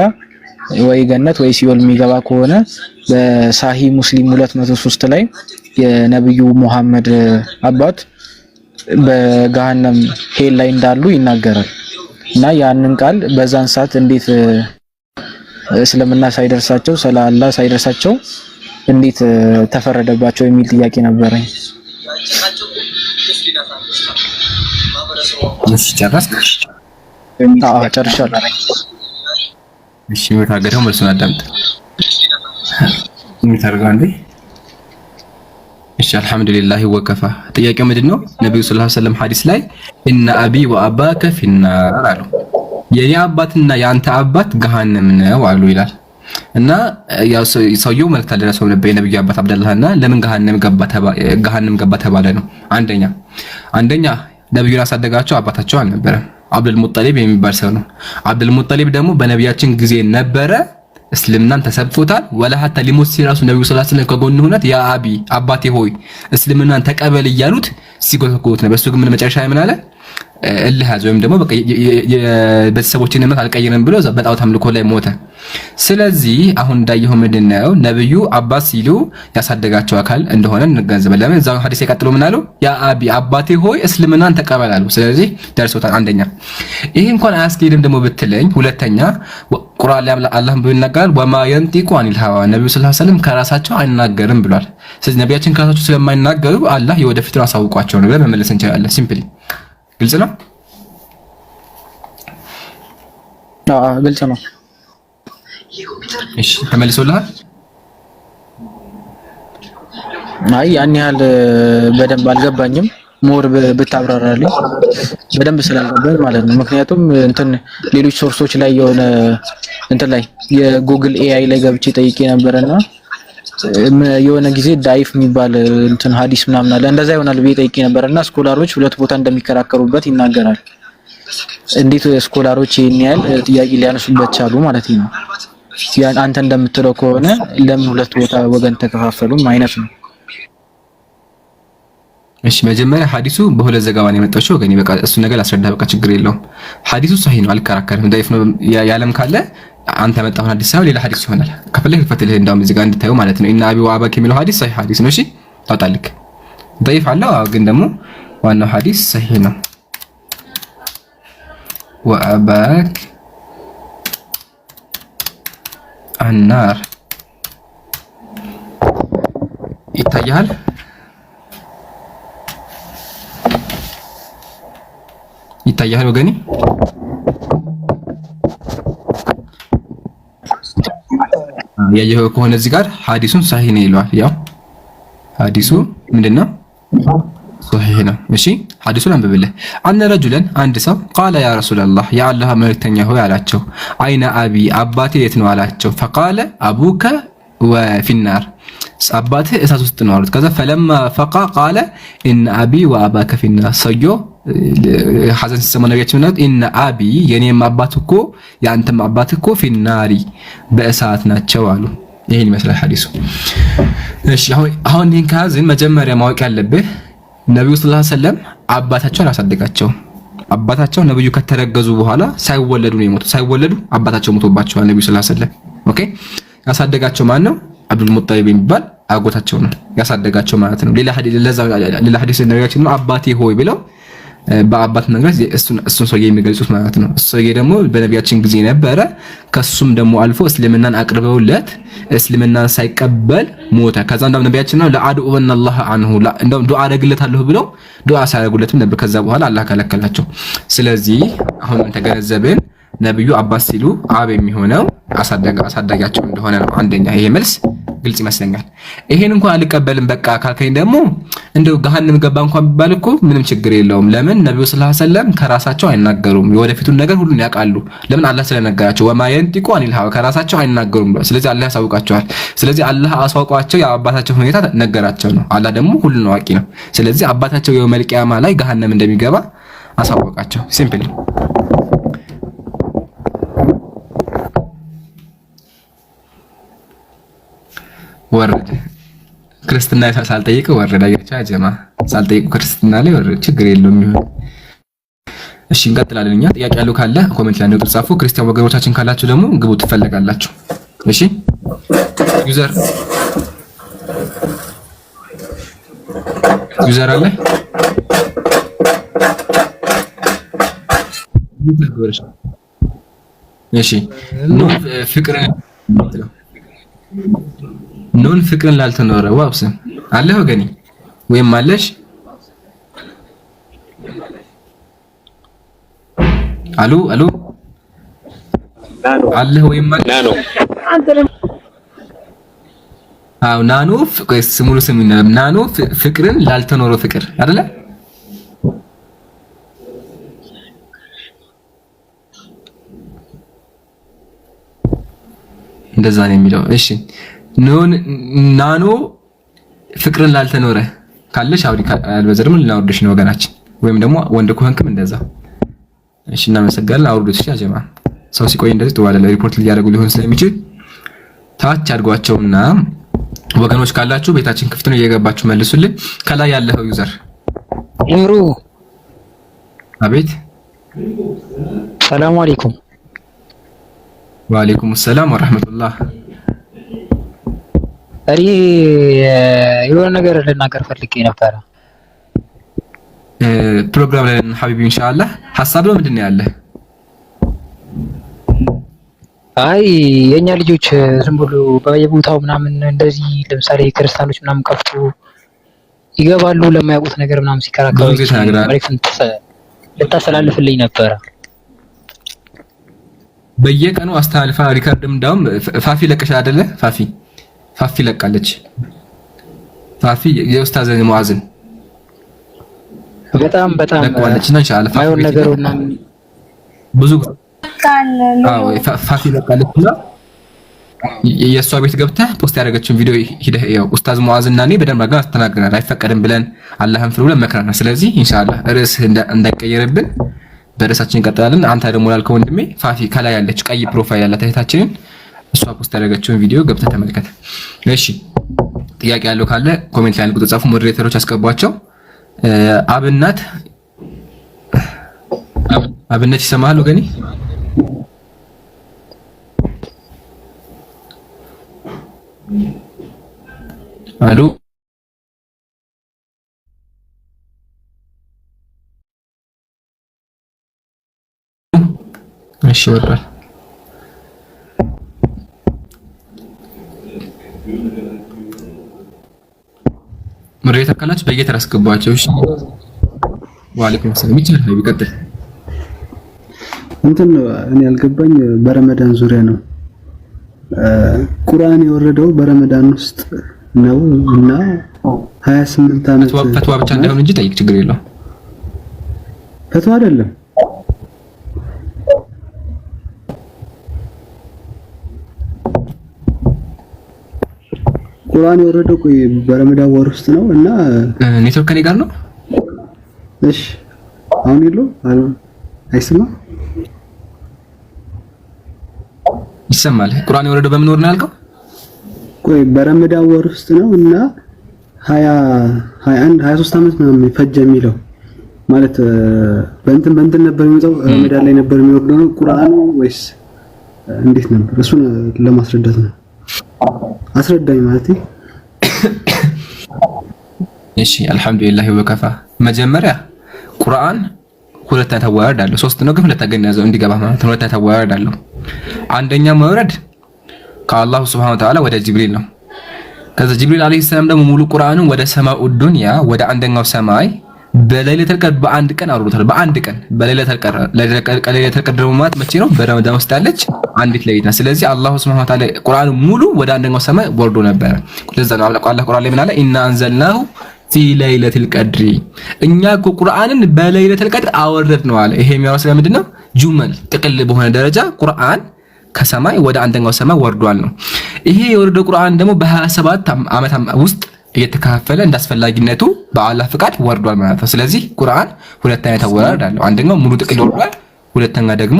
ወይ ገነት ወይ ሲኦል የሚገባ ከሆነ በሳሂ ሙስሊም 203 ላይ የነብዩ መሐመድ አባት በገሃነም ሄል ላይ እንዳሉ ይናገራል። እና ያንን ቃል በዛን ሰዓት እንዴት እስልምና ሳይደርሳቸው ስለ አላህ ሳይደርሳቸው እንዴት ተፈረደባቸው የሚል ጥያቄ ነበረኝ። ጨርሻለሁ። እሺ የምታገደው መልሱን አዳምጥ። የምታደርገው እንዴ? እሺ አልሐምዱሊላህ ወከፋ። ጥያቄው ምንድነው? ነብዩ ሰለላሁ ዐለይሂ ወሰለም ሐዲስ ላይ ኢነ አቢ ወአባከ ፊናር አሉ። የኔ አባትና የአንተ አባት ገሃነም ነው አሉ ይላል። እና ያው ሰውየው መልእክት አደረሰው ነበር የነብዩ አባት አብደላህና ለምን ገሃነም ገባ ተባለ ነው። አንደኛ ነብዩን ያሳደጋቸው አባታቸው አልነበረም፣ አብዱል ሙጠሊብ የሚባል ሰው ነው። አብዱል ሙጠሊብ ደግሞ በነቢያችን ጊዜ ነበረ፣ እስልምናን ተሰብቶታል። ወላ ሐታ ሊሞት ሲራሱ ነብዩ ሰለላሁ ዐለይሂ ወሰለም ከጎኑ ሆነት ያ አቢ አባቴ ሆይ እስልምናን ተቀበል እያሉት ሲጎተጎት ነበር። እሱ ግን ምን መጨረሻ ላይ ምን አለ? እልሃዝ ወይም ደግሞ በቃ የቤተሰቦችን እምነት አልቀየረም ብሎ በጣዖት አምልኮ ላይ ሞተ። ስለዚህ አሁን እንዳየው ምንድነው ነብዩ አባት ሲሉ ያሳደጋቸው አካል እንደሆነ እንገነዘባለን። ለምን እዛው ሐዲስ የቀጥሎ ምን አለው? ያ አቢ አባቴ ሆይ እስልምናን ተቀበላሉ። ስለዚህ ደርሶታል። አንደኛ ይሄ እንኳን አያስኬድም ደግሞ ብትለኝ፣ ሁለተኛ ቁርአን ላይ አላህም ቢናገር ወማ የንጢቁ አኒል ሀዋ ነብዩ ሰለላሁ ዐለይሂ ወሰለም ከራሳቸው አይናገርም ብሏል። ስለዚህ ነቢያችን ከራሳቸው ስለማይናገሩ አላህ የወደፊቱን አሳውቋቸው ነው ብለን መመለስ እንችላለን። ሲምፕሊ ግልጽ ነው። ግልጽ ነው። እሺ ተመልሶልሃል? አይ ያን ያህል በደንብ አልገባኝም። ሞር ብታብራራልኝ በደንብ ስላልገባኝ ማለት ነው። ምክንያቱም እንትን ሌሎች ሶርሶች ላይ የሆነ እንትን ላይ የጉግል ኤአይ ላይ ገብቼ ጠይቄ ነበርና የሆነ ጊዜ ዳይፍ የሚባል እንትን ሐዲስ ምናምን አለ እንደዛ ይሆናል ብዬ ጠይቄ ነበርና ስኮላሮች ሁለት ቦታ እንደሚከራከሩበት ይናገራል። እንዴት ስኮላሮች ይሄን ያህል ጥያቄ ሊያነሱበት ቻሉ ማለት ነው? ያን አንተ እንደምትለው ከሆነ ለምን ሁለት ቦታ ወገን ተከፋፈሉም አይነት ነው። እሺ መጀመሪያ ሐዲሱ በሁለት ዘገባ ነው የመጣው። ወገኔ በቃ እሱ ነገር አስረዳ። በቃ ችግር የለውም። ሐዲሱ ሰሂህ ነው፣ አልከራከርም። ዳይፍ ነው ያለም ካለ አንተ መጣሁን ሐዲስ ሳይሆን ሌላ ሐዲስ ይሆናል። ከፈለክ ፈትልህ እንዳውም እዚህ ጋር እንድታዩ ማለት ነው። ኢነ አቢ ወአባክ የሚለው ሐዲስ ሰሂህ ሐዲስ ነው። እሺ ታውጣልክ ዳይፍ አለው ግን ደግሞ ዋናው ሐዲስ ሰሂህ ነው። ወአባክ አናር ይታያል። ይታያል ወገኔ? ያየኸው ከሆነ እዚህ ጋር ሐዲሱን ሰሂህ ነው ይለዋል። ያው ሐዲሱ ምንድነው? ሰሂህ ነው። እሺ ሐዲሱን አንብብልህ። አነ ረጁለን አንድ ሰው ቃለ ያ ረሱላህ የአላህ መልእክተኛ ሆይ አላቸው፣ አይነ አቢ አባቴ የት ነው አላቸው። ፈቃለ አቡከ ወፊናር አባትህ እሳት ውስጥ ነው አሉት። ከዛ ፈለማ ፈቃ ቃለ ኢነ አቢ ወአባከ ፊናር ሰዮ ሐዘን ሲሰማ ነቢያችን ማለት ኢነ አቢ የኔም አባት እኮ ያንተም አባት እኮ ፊናሪ በእሳት ናቸው አሉ። ይሄን ይመስላል ሐዲሱ። እሺ አሁን ይሄን ካዝን መጀመሪያ ማወቅ ያለብህ ነብዩ ሰለላሁ ዐለይሂ ወሰለም አባታቸው አላሳደጋቸው። አባታቸው ነብዩ ከተረገዙ በኋላ ሳይወለዱ ነው የሞቱት። ሳይወለዱ አባታቸው ሞቶባቸዋል ነብዩ ሰለላሁ ዐለይሂ ወሰለም። ኦኬ ያሳደጋቸው ማን ነው? አብዱል ሙጠሊብ የሚባል አጎታቸው ነው ያሳደጋቸው ማለት ነው። ሌላ ሐዲስ ነቢያችን ነው አባቴ ሆይ ብለው በአባት ነገር እሱን ሰውዬ የሚገልጹት ማለት ነው። እሱ ሰውዬ ደግሞ በነቢያችን ጊዜ ነበረ። ከሱም ደግሞ አልፎ እስልምናን አቅርበውለት እስልምናን ሳይቀበል ሞተ። ከዛ እንደም ነቢያችን ነው ለአድኡን አላህ አንሁ እንደም ዱዓ አደርግለታለሁ ብለው ዱዓ ሳያደርጉለትም ነበር። ከዛ በኋላ አላህ ከለከላቸው። ስለዚህ አሁን ተገነዘብን ነብዩ አባስ ሲሉ አብ የሚሆነው አሳዳጊያቸው እንደሆነ ነው። አንደኛ ይሄ መልስ ግልጽ ይመስለኛል። ይሄን እንኳን አልቀበልም በቃ ካልከኝ ደግሞ እንደው ገሃነም ገባ እንኳን ቢባል እኮ ምንም ችግር የለውም። ለምን ነብዩ ሰለላሁ ዐለይሂ ወሰለም ከራሳቸው አይናገሩም፣ የወደፊቱን ነገር ሁሉን ያውቃሉ። ለምን አላህ ስለነገራቸው ወማ የንጢቁ አኒል ሀዋ ከራሳቸው አይናገሩም። ስለዚህ አላህ ያሳውቃቸዋል። ስለዚህ አላህ አሳውቋቸው የአባታቸው ሁኔታ ነገራቸው ነው። አላህ ደግሞ ሁሉን አዋቂ ነው። ስለዚህ አባታቸው የውመል ቂያማ ላይ ገሃነም እንደሚገባ አሳወቃቸው። ሲምፕል ወረደ። ክርስትና ሳልጠይቅ ወረደ። አያቻ ጀማ ሳልጠይቅ ክርስትና ላይ ወረደ። ችግር የለውም ይሁን። እሺ እንቀጥላለን። እኛ ጥያቄ ያለው ካለ ኮሜንት ላይ ነው ጻፉ። ክርስቲያን ወገኖቻችን ካላችሁ ደግሞ ግቡ ትፈልጋላችሁ። እሺ ዩዘር አለ እሺ ኑን ፍቅርን ላልተኖረ ዋብስ አለ ወገኔ ወይም አለሽ አሉ አለ ወይም ናኖ አው ናኖ ሙሉ ስም ናኖ ፍቅርን ላልተኖረ ፍቅር አይደለ? እንደዛ ነው የሚለው። እሺ ናኖ ፍቅርን ላልተኖረ ካለሽ አውሪ አልበዘርም ልናወርድሽ ነው ወገናችን፣ ወይም ደግሞ ወንድ ኮንክም እንደዛ። እሺ እናመሰግናለን። አውርዱት። እሺ አጀማ ሰው ሲቆይ እንደዚህ ተዋለ ሪፖርት ሊያደርጉ ሊሆን ስለሚችል ታች አድርጓቸውና ወገኖች ካላችሁ ቤታችን ክፍት ነው እየገባችሁ መልሱልን። ከላይ ያለው ዩዘር ኑሩ አቤት። ሰላም አለይኩም። ወአለይኩም ሰላም ወራህመቱላህ። እኔ የሆነ ነገር ልናገር ፈልጌ ነበረ። ፕሮግራም ላይ ሐቢቢ ኢንሻአላህ። ሐሳብ ምንድን ነው ያለ? አይ የኛ ልጆች ዝም ብሎ በየቦታው ምናምን እንደዚህ ለምሳሌ ክርስቲያኖች ምናምን ከፍቶ ይገባሉ ለማያውቁት ነገር ምናምን ሲከራከሩ ልታስተላልፍልኝ ነበረ። በየቀኑ አስተላልፋ ሪካርድም እንዳውም ፋፊ ለቀሽ አይደለ? ፋፊ ለቃለች። ፋፊ የኡስታዝ ሙአዝን በጣም ለቀዋለች እና ኢንሻአላህ ማይሆን ነገርና ብዙ ፋፊ ለቃለች እና የእሷ ቤት ገብተህ ፖስት ያደረገችውን ቪዲዮ ሂደህ ያው ኡስታዝ ሙአዝና እኔ በደንብ አድርገን አስተናግረናል። አይፈቀድም ብለን አላህን ፍሩ ብለን መክረናል። ስለዚህ ኢንሻአላህ ርዕስ እንዳይቀየርብን በርዕሳችን እንቀጥላለን። አንተ ደግሞ ላልከው ወንድሜ ፋፊ ከላይ ያለች ቀይ ፕሮፋይል ያላት እህታችንን እሷ ፖስት ያደረገችውን ቪዲዮ ገብተህ ተመልከተ። እሺ ጥያቄ ያለው ካለ ኮሜንት ላይ ጻፉ። ሞዴሬተሮች አስገቧቸው። አብነት ይሰማሃል ወገኔ? አሉ እሺ ወራል መሬት አካላች በየተራ አስገቧቸው። እሺ ወአለይኩም ሰላም። ይችላል ቢቀጥል እንትን እኔ ያልገባኝ በረመዳን ዙሪያ ነው። ቁርአን የወረደው በረመዳን ውስጥ ነው እና 28 ዓመት ፈትዋ ብቻ እንዳይሆን እንጂ ጠይቅ፣ ችግር የለውም። ፈትዋ አይደለም ቁርአን የወረደው በረመዳን ወር ውስጥ ነው እና ኔትወርክ ከኔ ጋር ነው። እሺ አሁን አይሰማም? ይሰማል። ቁርአን የወረደው በምን ወር ነው ያልከው? በረመዳን ወር ውስጥ ነው እና 21 23 ዓመት ምናምን ፈጀ የሚለው ማለት በእንትን ነበር የሚመጣው ረመዳን ላይ ነበር የሚወርደው ቁርአኑ ወይስ እንዴት ነበር? እሱን ለማስረዳት ነው። አስረዳኝ ማለት ነው። እሺ አልহামዱሊላህ ወከፋ። መጀመሪያ ቁርአን ሁለት አይነት አወራረድ አለው። ሶስት ነው ግን ሁለት አገናዘው እንዲገባ ማለት ነው። ሁለት አይነት አወራረድ አለው። አንደኛው መውረድ ከአላህ Subhanahu Wa Ta'ala ወደ ጅብሪል ነው። ከዛ ጅብሪል አለይሂ ሰላም ደግሞ ሙሉ ቁርአኑን ወደ ሰማኡ ዱንያ ወደ አንደኛው ሰማይ በለይለተል ቀድር በአንድ ቀን አውርዶታል። በአንድ ቀን በለይለተል ቀድር ደግሞ ማለት መቼ ነው? በረመዳን ውስጥ ያለች አንዲት ሌሊት ነው። ስለዚህ አላህ Subhanahu Wa Ta'ala ቁርአኑ ሙሉ ወደ አንደኛው ሰማይ ወርዶ ነበር። ለዛ ነው አላህ ቁርአን ላይ ምን አለ? ኢና አንዘልናሁ ፊ ለይለተል ቀድሪ፣ እኛ እኮ ቁርአንን በለይለተል ቀድር አወረድ ነው አለ። ይሄ የሚያወራው ስለምንድን ነው? ጁመል ጥቅል በሆነ ደረጃ ቁርአን ከሰማይ ወደ አንደኛው ሰማይ ወርዷል ነው። ይሄ የወረደው ቁርአን ደግሞ በ27 ዓመት ውስጥ እየተከፋፈለ እንዳስፈላጊነቱ በአላህ ፍቃድ ወርዷል ማለት ነው። ስለዚህ ቁርአን ሁለት አይነት አወራረድ አለው። አንደኛው ሙሉ ጥቅል ወርዷል፣ ሁለተኛ ደግሞ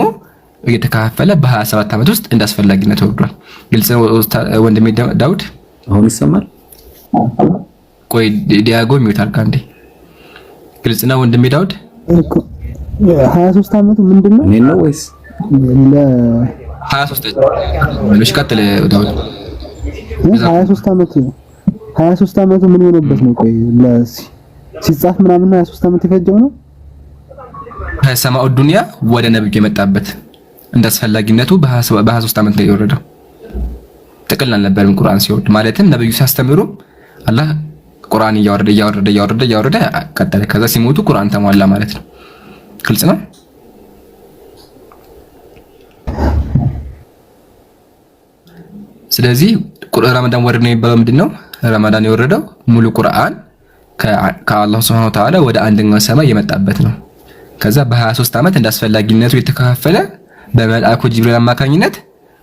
እየተከፋፈለ በ27 ዓመት ውስጥ እንዳስፈላጊነቱ ወርዷል። ግልጽ ነው ወንድሜ ዳውድ? አሁን ይሰማል? ቆይ ዲያጎ ሚውታል ካንዴ ግልጽ ነው ወንድሜ ዳውድ። 23 ዓመቱ ምንድነው? እኔ ነው ወይስ ለ23 ምንሽ ቀጥለ ዳውድ 23 ዓመቱ ምን ሆነበት ነው? ቆይ ሲጻፍ ምናምን 23 ዓመት የፈጀው ነው። ከሰማኡ ዱንያ ወደ ነብዩ የመጣበት እንዳስፈላጊነቱ በ23 ዓመት ነው የወረደው። ጥቅል አልነበረም ቁርአን ሲወርድ ማለትም ነብዩ ሲያስተምሩ አላህ ቁርአን እያወረደ ቀጠለ። ከዛ ሲሞቱ ቁርአን ተሟላ ማለት ነው። ግልጽ ነው። ስለዚህ ረመዳን ወረደ ነው የሚባለው ምንድነው? ረመዳን የወረደው ሙሉ ቁርአን ከአላህ Subhanahu Wa Ta'ala ወደ አንደኛው ሰማይ የመጣበት ነው። ከዛ በ23 ዓመት እንዳስፈላጊነቱ የተከፋፈለ በመልአኩ ጅብሪል አማካኝነት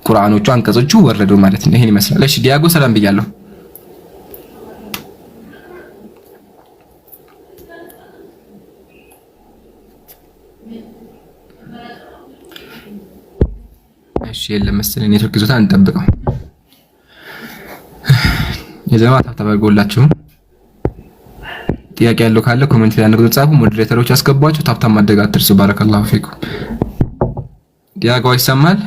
ቁርአኖቹ አንቀጾቹ ወረዱ ማለት ነው። ይሄን ይመስላል። እሺ ዲያጎ ሰላም ብያለሁ። እሺ የለም መሰለኝ ኔትወርክ ይዞታ እንጠብቀው። የዘማ ታብታባጎላችሁ ጥያቄ ያለው ካለ ኮሜንት ላይ አንገቱ ጻፉ። ሞዴሬተሮች አስገቧቸው። ታብታ ማድረግ አትርሱ። ባረከላሁ ፊኩም። ዲያጎ ይሰማል?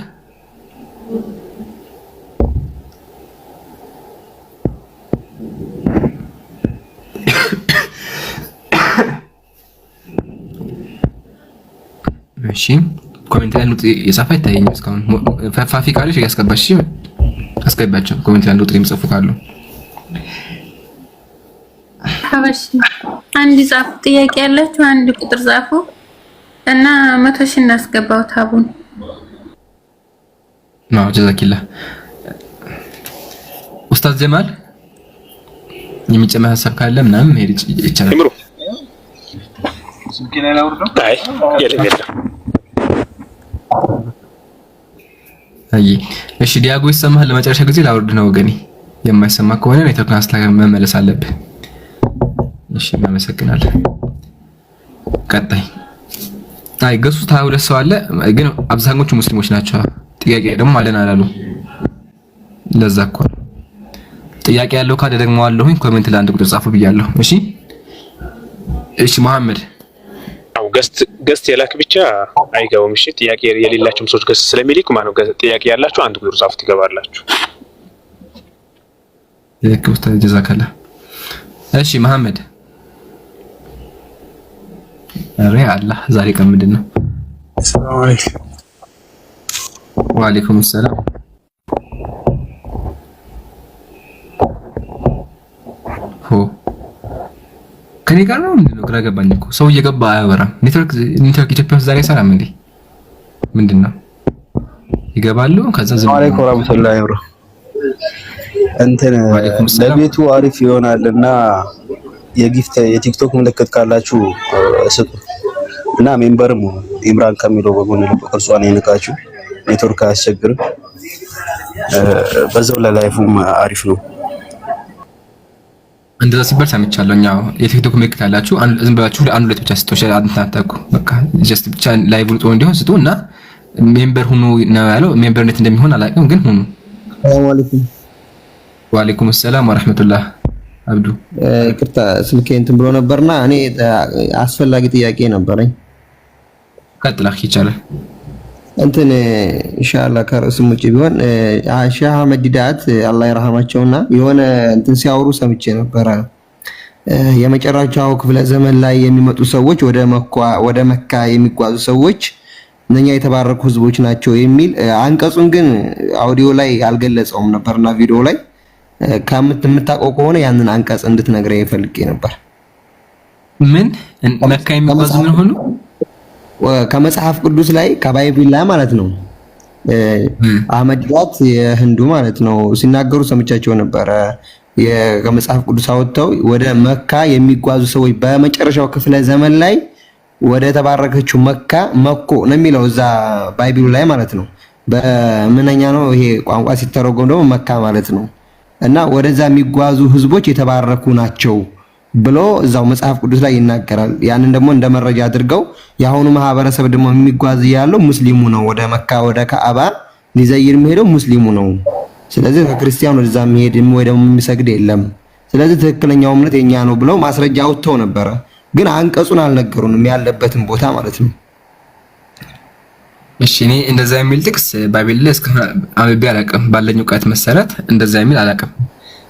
እሺ ኮሜንት ላይ ኑጥ የጻፈ አይታየኝም እስካሁን። ፋፊ ካለሽ ያስገባሽ አስገባቸው። ኮሜንት ላይ ኑጥ የሚጽፉ ካሉ ሀበሽ አንድ ጻፉ። ጥያቄ ያላችሁ አንድ ቁጥር ጻፉ እና 100 ሺህ እናስገባው ታቡን ነው። ጀዛኪላ ኡስታዝ ጀማል የሚጨመር ሀሳብ ካለ ምናምን መሄድ ይቻላል። ይምሩ ስልኬ ላይ ላውርደው። አይ የለም አይ እሺ ዲያጎ ይሰማሃል? ለመጨረሻ ጊዜ ላውርድ ነው ወገኔ። የማይሰማ ከሆነ ኔትወርክ አስተካክለን መመለስ አለብህ። እሺ እናመሰግናለን። ቀጣይ አይ ገሱ 22 ሰው አለ፣ ግን አብዛኞቹ ሙስሊሞች ናቸው። ጥያቄ ደግሞ አለን አላሉ። ለዛ እኮ ጥያቄ ያለው ካለ ደግሞ አለሁኝ። ኮሜንት ላይ አንድ ቁጥር ጻፉ ብያለሁ። እሺ እሺ መሐመድ አው ገስት የላክ ብቻ አይገቡም። እሺ ጥያቄ የሌላችሁም ሰዎች ገስት ስለሚልኩ ማነው ጥያቄ ያላችሁ አንድ ቁጥር ጻፉ ትገባላችሁ። የክብታ ጀዛከላ። እሺ መሐመድ አሬ አላህ ዛሬ ቀን ምንድን ነው? ሰላም አለይኩም። ወአለይኩም ሰላም። ከኔ ጋር ነው ምንድነው? ግራ ገባኝ እኮ ሰው እየገባ አያወራም። ኔትወርክ ኢትዮጵያ ውስጥ ዛሬ ሰላም እንዴ? ምንድነው? ይገባሉ ከዛ ዝም ሰላም አለይኩም ወራህመቱላሂ ወበረካቱ። እንትን ለቤቱ አሪፍ ይሆናልና የጊፍት የቲክቶክ ምልክት ካላችሁ ስጡ እና ሜምበርም ኢምራን ከሚለው በጎን ለቅርጿን ይነካችሁ። ኔትወርክ አያስቸግርም። በዛው ለላይፉም አሪፍ ነው። እንደዛ ሲባል ሰምቻለሁ። ያው የቲክቶክ ምልክት ያላችሁ ዝም ብላችሁ አንድ ሁለት ብቻ ስጡ። አትናታኩ። በቃ ጀስት ብቻ ላይቭ ጥሩ እንዲሆን ስጡ እና ሜምበር ሁኑ ነው ያለው። ሜምበርነት እንደሚሆን አላውቅም፣ ግን ሁኑ። ሰላም አለይኩም። ወአለይኩም ሰላም ወራህመቱላህ። አብዱ ይቅርታ ስልኬ እንትን ብሎ ነበርና እኔ አስፈላጊ ጥያቄ ነበረኝ። ቀጥላ ይቻላል። እንትን ኢንሻአላህ ከርዕስም ውጪ ቢሆን ሼህ አህመድ ዲዳት አላህ ይርሐማቸውና የሆነ እንትን ሲያወሩ ሰምቼ ነበረ። የመጨረሻው ክፍለ ዘመን ላይ የሚመጡ ሰዎች ወደ መካ የሚጓዙ ሰዎች እነኛ የተባረኩ ህዝቦች ናቸው የሚል አንቀጹን ግን አውዲዮ ላይ አልገለጸውም ነበርና ቪዲዮ ላይ ከምታውቀው ከሆነ ያንን አንቀጽ እንድትነግረኝ ፈልጌ ነበር። ምን መካ የሚጓዙ ምን ሆኑ? ከመጽሐፍ ቅዱስ ላይ ከባይብል ላይ ማለት ነው። አህመድ ዲዳት የህንዱ ማለት ነው ሲናገሩ ሰምቻቸው ነበረ። ከመጽሐፍ ቅዱስ አወጥተው ወደ መካ የሚጓዙ ሰዎች በመጨረሻው ክፍለ ዘመን ላይ ወደ ተባረከችው መካ መኮ ነው የሚለው እዛ ባይብሉ ላይ ማለት ነው። በምንኛ ነው ይሄ ቋንቋ ሲተረጎም ደግሞ መካ ማለት ነው። እና ወደዛ የሚጓዙ ህዝቦች የተባረኩ ናቸው ብሎ እዛው መጽሐፍ ቅዱስ ላይ ይናገራል። ያንን ደግሞ እንደ መረጃ አድርገው የአሁኑ ማህበረሰብ ደግሞ የሚጓዝ ያለው ሙስሊሙ ነው። ወደ መካ ወደ ካዕባ ሊዘይር የሚሄደው ሙስሊሙ ነው ስለዚህ ከክርስቲያን ወደዛ የሚሄድ ወይ ደግሞ የሚሰግድ የለም። ስለዚህ ትክክለኛው እምነት የኛ ነው ብለው ማስረጃ አውጥተው ነበረ፣ ግን አንቀጹን አልነገሩንም ያለበትን ቦታ ማለት ነው። እሺ እኔ እንደዛ የሚል ጥቅስ ባይብል ላይ እስከ አንብቤ አላውቅም። ባለኝ ዕውቀት መሰረት እንደዛ የሚል አላውቅም።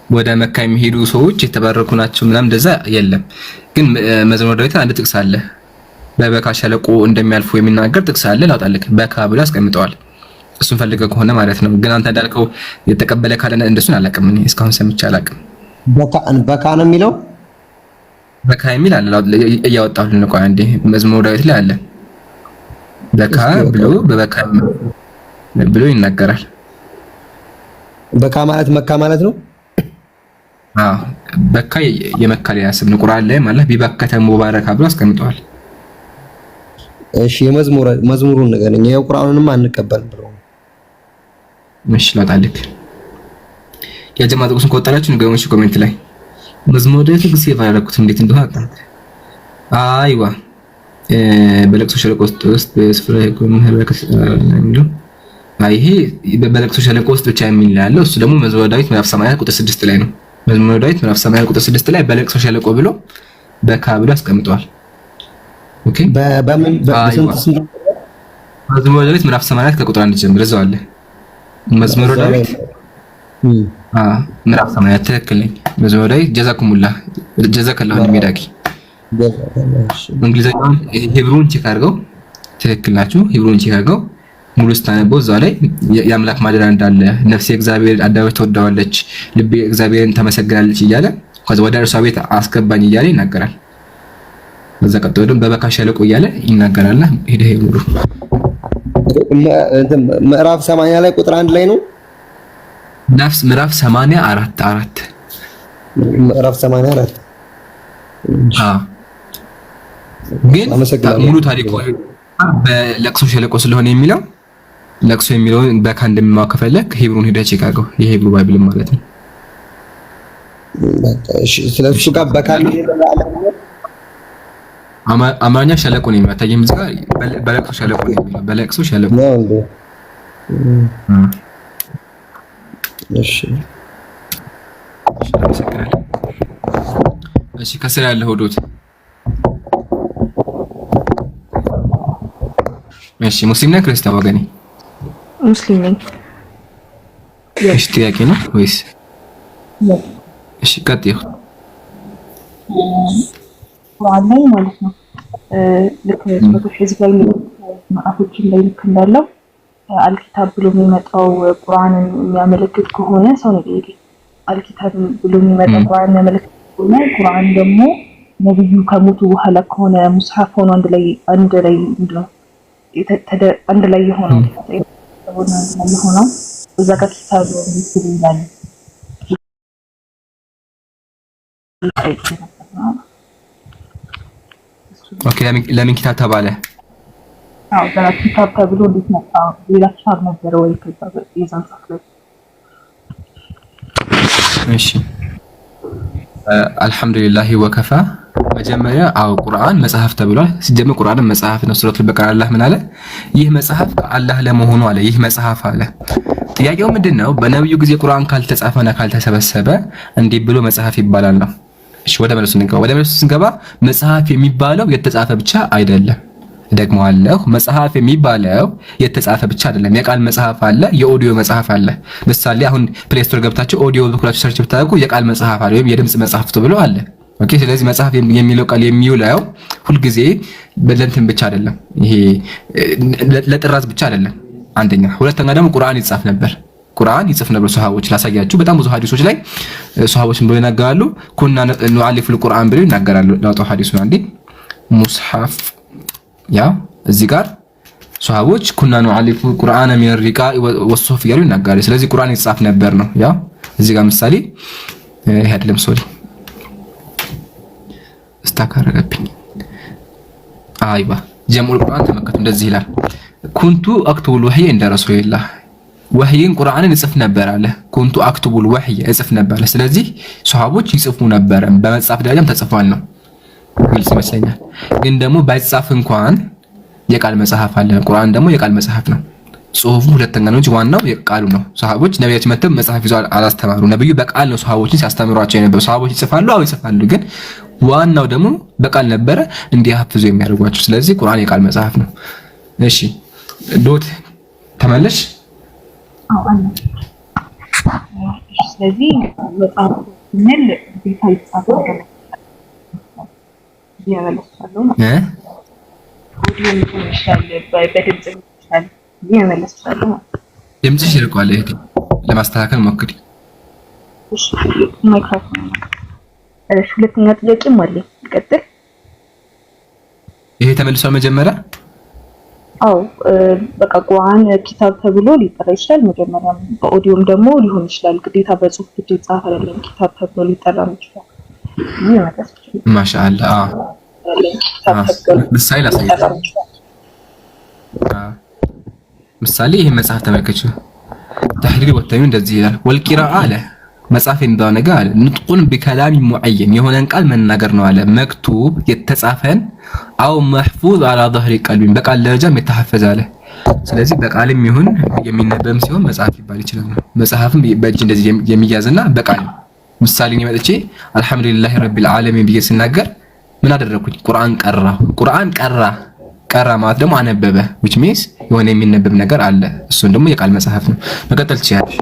ወደ መካ የሚሄዱ ሰዎች የተባረኩ ናቸው ምናምን እንደዛ የለም። ግን መዝሙረ ዳዊት አንድ ጥቅስ አለ፣ በበካ ሸለቆ እንደሚያልፉ የሚናገር ጥቅስ አለ። ላውጣልክ በካ ብሎ አስቀምጠዋል። እሱን ፈልገህ ከሆነ ማለት ነው። ግን አንተ እንዳልከው የተቀበለ ካለ እንደሱን አላውቅም። እኔ እስካሁን ሰምቼ አላውቅም። በካ ነው የሚለው በካ የሚል አለ። እያወጣሁልን ነው። ቆይ አንዴ መዝሙረ ዳዊት ላይ አለ በካ ብሎ በበካ ብሎ ይናገራል። በካ ማለት መካ ማለት ነው። በካ የመካ ሌላ ስም ነው። ቁርአን ላይ ማለት ቢበከተ ሙባረካ ብሎ አስቀምጠዋል። እሺ መዝሙሩን ንገረኝ። ያው ቁርአኑንም አንቀበልም ብሎ እሺ ላጣልክ የጀማ ጥቅሱን ከወጣላችሁ ንገሩኝ ኮሜንት ላይ። መዝሙረ ዳዊት ግስ ያደረኩት እንዴት እንደሆነ አጣንክ። አይዋ በለቅሶ ሸለቆ ውስጥ በስፍራ የቆመ በረከት ነው። ይሄ በለቅሶ ሸለቆ ውስጥ ብቻ የሚል ያለው እሱ ደግሞ መዝሙረ ዳዊት ምዕራፍ 80 ቁጥር 6 ላይ ነው። መዝሙረ ዳዊት ምዕራፍ 80 ቁጥር 6 ላይ በለቅሶ ሸለቆ ብሎ በካ ብሎ አስቀምጠዋል። ኦኬ በምን መዝሙረ ዳዊት ምዕራፍ 80 ከቁጥር 1 ጀምሮ እዛው አለ። መዝሙረ ዳዊት ምዕራፍ 80 ትክክል ነኝ። መዝሙረ ዳዊት ጀዛከላሁ ሚዳቂ እንግሊዘኛውን ሂብሩን ቼክ አድርገው ትክክል ናችሁ። ሂብሩን ቼክ አድርገው ሙሉ ስታነበው እዛው ላይ የአምላክ ማደሪያ እንዳለ ነፍሴ እግዚአብሔር አዳዊት ትወዳዋለች፣ ልቤ እግዚአብሔርን ተመሰግናለች እያለ ከዛ ወደ እርሷ ቤት አስገባኝ እያለ ይናገራል። በዛ ቀጥሎ ደግሞ በበካ ሸለቆ እያለ ይናገራል። ሄደህ ሙሉ ምዕራፍ 80 ላይ ቁጥር 1 ላይ ነው። ነፍስ ምዕራፍ 84 ምዕራፍ 84 ግን ሙሉ ታሪኩ በለቅሶ ሸለቆ ስለሆነ የሚለው ለቅሶ የሚለውን በካ እንደሚማው ከፈለክ ሂብሩን ሄደህ ቼክ አድርገው። የሂብሩ ባይብል ማለት ነው። እሺ ስለሱ ጋር በካ አማርኛ ሸለቆ ነው የሚያታየው። እዚህ ጋር በለቅሶ ሸለቆ ነው የሚለው። በለቅሶ ሸለቆ ነው እንዴ? እሺ እሺ ከስራ ያለው ሆዶት እሺ ሙስሊም ነህ ክርስቲያን ወገኔ? ሙስሊም ነኝ። እሺ ጥያቄ ነው ወይስ? እሺ ቀጥይ። ቁርአን ላይ ማለት ነው ልክ ሱረቱ ሕዝብ ላይ ምዕራፎችን ላይ ልክ እንዳለው አልኪታብ ብሎ የሚመጣው ቁርአንን የሚያመለክት ከሆነ ሰው ነው ይሄ አልኪታብ ብሎ የሚመጣው ቁርአን የሚያመለክት ከሆነ ቁርአን ደግሞ ነብዩ ከሞቱ በኋላ ከሆነ ሙስሐፍ ሆኖ አንድ ላይ ምንድነው አንድ ላይ የሆነው እዛ ጋር ኪታብ ይላል። ኦኬ ለምን ኪታብ ተባለ? ኪታብ ተብሎ እንዴት መጣ? ሌላ ኪታብ ነበር ወይ ከዛ የዛን ሰዓት ላይ? እሺ አልሐምዱሊላህ ወከፋ። መጀመሪያ ቁርአን መጽሐፍ ተብሏል። ሲጀመር ቁርአን መጽሐፍ ነው። ሱረቱል በቀራ አላህ ምን አለ? ይህ መጽሐፍ ከአላህ ለመሆኑ አለ። ይህ መጽሐፍ አለ። ጥያቄው ምንድነው? በነብዩ ጊዜ ቁርአን ካልተጻፈና ካልተሰበሰበ እንዲህ ብሎ መጽሐፍ ይባላል ነው። እሺ ወደ መልሱ ስንገባ መጽሐፍ የሚባለው የተጻፈ ብቻ አይደለም። ደግሞአለሁ፣ መጽሐፍ የሚባለው የተጻፈ ብቻ አይደለም። የቃል መጽሐፍ አለ፣ የኦዲዮ መጽሐፍ አለ። ምሳሌ አሁን ፕሌይ ስቶር ገብታችሁ ኦዲዮ ብላችሁ ሰርች ብታደርጉ የቃል መጽሐፍ አለ ወይም የድምጽ መጽሐፍ ብሎ አለ። ኦኬ ስለዚህ መጽሐፍ የሚለው ቃል የሚውለው ሁልጊዜ በለንትን ብቻ አይደለም። ይሄ ለጥራዝ ብቻ አይደለም። አንደኛ፣ ሁለተኛ ደግሞ ቁርአን ይጻፍ ነበር። ቁርአን ይጽፍ ነበር ሱሐቦች። ላሳያችሁ በጣም ብዙ ሐዲሶች ላይ ሱሐቦች ብለው ይናገራሉ። ኩና ኑዓሊፉል ቁርአን ብለው ይናገራሉ። ላውጣው ሐዲሱን አንዴ ሙስሐፍ ያ እዚህ ጋር ሱሐቦች ኩና ኑዓሊፉ ቁርአን ሚን ሪቃኢ ወሱፍ ያሉ ይናገራሉ። ስለዚህ ቁርአን ይጻፍ ነበር ነው። ያ እዚህ ጋር ምሳሌ ይሄ አይደለም ሶሪ ስታካረገብኝ አይባ ጀሙል ቁርአን ተመከቱ እንደዚህ ይላል። ኩንቱ አክቱቡል ወህይ እንደ ረሱልላህ ወህይን ቁርአንን እጽፍ ነበር አለ። ኩንቱ አክቱቡል ወህይ እጽፍ ነበር። ስለዚህ ሱሐቦች ይጽፉ ነበር። በመጽሐፍ ደረጃም ተጽፏል ነው። ግልጽ ይመስለኛል። ግን ደግሞ ባይጻፍ እንኳን የቃል መጽሐፍ አለ። ቁርአን ደግሞ የቃል መጽሐፍ ነው። ጽሁፉ ሁለተኛ ነው እንጂ ዋናው የቃሉ ነው። ሰሃቦች ነብያችን መተው መጽሐፍ ይዘው አላስተማሩ። ነብዩ በቃል ነው ሰሃቦችን ሲያስተምሯቸው የነበረው። ሰሃቦች ይጽፋሉ፣ አዎ ይጽፋሉ፣ ግን ዋናው ደግሞ በቃል ነበረ እንዲያፍዙ የሚያደርጓቸው። ስለዚህ ቁርአን የቃል መጽሐፍ ነው። እሺ ዶት ተመለሽ። ስለዚህ መጽሐፍ ምን ዲፋይ ጻፈው ያመለሳለሁ ድምፅሽ ይርቋል። እህቴ ለማስተካከል ሞክሪ። ሁለተኛ ጥያቄም አለኝ። ቀጥል። ይሄ ተመልሷል መጀመሪያ? አዎ በቃ ቁርአን ኪታብ ተብሎ ሊጠራ ይችላል። መጀመሪያም በኦዲዮም ደግሞ ሊሆን ይችላል። ግዴታ በጽሁፍ ብቻ የተጻፈ አይደለም። ኪታብ ተብሎ ሊጠራ ይችላል። ማሻአላ ምሳሌ ላሳያችሁ። ምሳሌ ይሄ መጽሐፍ ተመልከቹ። ተሕሪር ወተንዊን እንደዚህ ይላል። ወልቂራአ አለ መጽሐፍ የሚባለው ነገር አለ ንጥቁን ቢከላሚ ሙዐየን የሆነን ቃል መናገር ነው አለ። መክቱብ የተጻፈን አው መሕፉዝ አላ ظهر ቀልቢን በቃል ደረጃም የተሐፈዘ አለ። ስለዚህ በቃልም ይሁን የሚነበብም ሲሆን መጽሐፍ ይባል ይችላል። መጽሐፍም በእጅ እንደዚህ የሚያዝና በቃል ምሳሌ ነው መጥቼ አልሐምዱሊላሂ ረቢል ዓለሚን ብዬ ስናገር ምን አደረኩኝ? ቁርአን ቀራ ማለት ደግሞ አነበበ which means የሆነ የሚነበብ ነገር አለ። እሱን ደግሞ የቃል መጽሐፍ ነው። መቀጠል ትችላለሽ።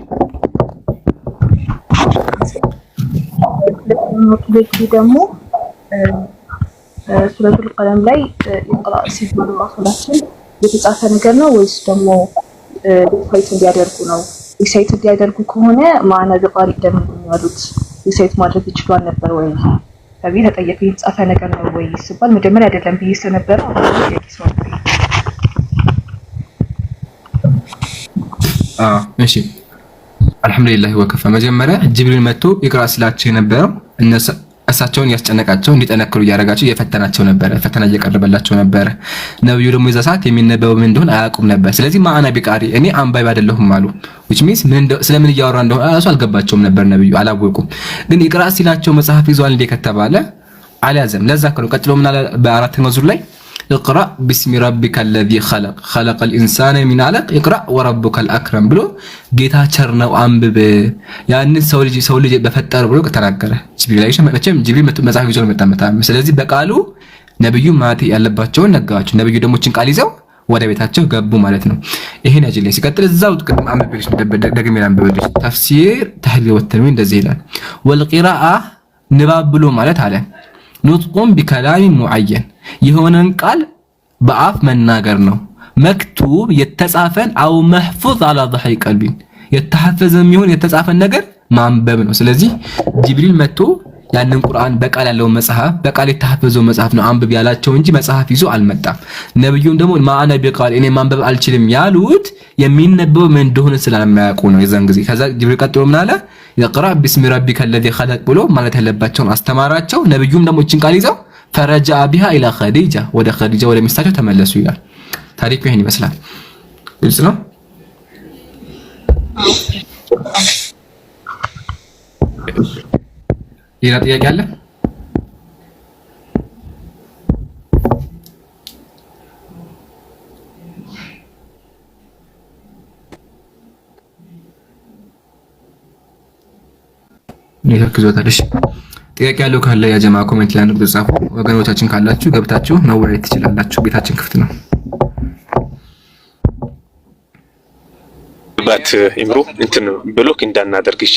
ደግሞ ሱረቱል ቀለም ላይ ይቅራ ሲባሉ ራሱላችን የተጻፈ ነገር ነው ወይስ ደግሞ ሪሳይት እንዲያደርጉ ነው? ሪሳይት እንዲያደርጉ ከሆነ ማዕና ቢቃሪ ለምን ያሉት ሪሳይት ማድረግ ይችላል ነበር ወይ ከዚህ ተጠየቀ። የተጻፈ ነገር ነው ወይ ሲባል መጀመሪያ አይደለም ብዬ ስለነበረ እሺ አልሐምዱሊላህ ወከፋ። መጀመሪያ ጅብሪል መጥቶ ይቅራ ስላቸው የነበረው እሳቸውን ያስጨነቃቸው እንዲጠነክሩ እያደረጋቸው እየፈተናቸው ነበረ። ፈተና እየቀረበላቸው ነበረ። ነብዩ ደግሞ የዛ ሰዓት የሚነበበው ምን እንደሆነ አያውቁም ነበር። ስለዚህ ማዕና ቢቃሪ እኔ አንባቢ አይደለሁም አሉ። which means ስለምን እያወራ እንደሆነ እራሱ አልገባቸውም ነበር። ነብዩ አላወቁም። ግን ይቅራ ሲላቸው መጽሐፍ ይዟል እንደ ከተባለ አልያዘም። ለዛ ከነው ቀጥሎ ምን አለ በአራተኛው ዙር ላይ اقرأ باسم ربك الذي خلق الإنسان من علق اقرأ وربك الأكرم ብሎ ጌታ ቸር ነው አንብብ ያንን ሰው ልጅ በፈጠረ ብሎ ተናገረ። ጅብሪል ላይ መቼም ጅብሪል መጽሐፍ ይዞ መጣ። ስለዚህ በቃሉ ነብዩ ማለት ያለባቸውን ነገራቸው። ነብዩ ደግሞ ችን ቃል ይዘው ወደ ቤታቸው ገቡ ማለት ነው። ይሄን ያጅልኝ ሲቀጥል እዛው ቅድም አንብብልሽ ደግሜ አንብብልሽ ተፍሲር ተሕሪር ወተንዊን እንደዚህ ይላል። ወልቂራአ ንባብ ብሎ ማለት አለ ኑጥቁን ቢከላሚ ሙዐየን የሆነን ቃል በአፍ መናገር ነው። መክቱብ የተጻፈን አው መሕፉዝ አላ ظهر ቀልቢን የተሐፈዘም ይሁን የተጻፈን ነገር ማንበብ ነው። ስለዚህ ጅብሪል መጥቶ ያንን ቁርአን በቃል ያለው መጽሐፍ በቃል የተሐፈዘው መጽሐፍ ነው አንብብ ያላቸው እንጂ መጽሐፍ ይዞ አልመጣም። ነብዩም ደግሞ ማዕና ቢቃል እኔ ማንበብ አልችልም ያሉት የሚነበበው ምን እንደሆነ ስለማያውቁ ነው የዛን ጊዜ። ከዛ ጅብሪል ቀጥሎ ምን አለ? ይቅራ ቢስሚ ረቢከ الذي خلق ብሎ ማለት ያለባቸውን አስተማራቸው። ነብዩም ደግሞ እችን ቃል ይዘው ፈረጃ ቢሃ ኢላ ኸዲጃ ወደ ኸዲጃ ወደ ሚስታቸው ተመለሱ ይላል። ታሪኩ ይሄን ይመስላል። ግልጽ ነው። ሌላ ጥያቄ አለ? ይተክዞታል። እሺ ጥያቄ ያለው ካለ ያ ጀማ ኮሜንት ላይ ነው ተጻፉ። ወገኖቻችን ካላችሁ ገብታችሁ መወያየት ትችላላችሁ። ቤታችን ክፍት ነው። ባት ኢምሩ እንትን ብሎክ እንዳናደርግ እሺ።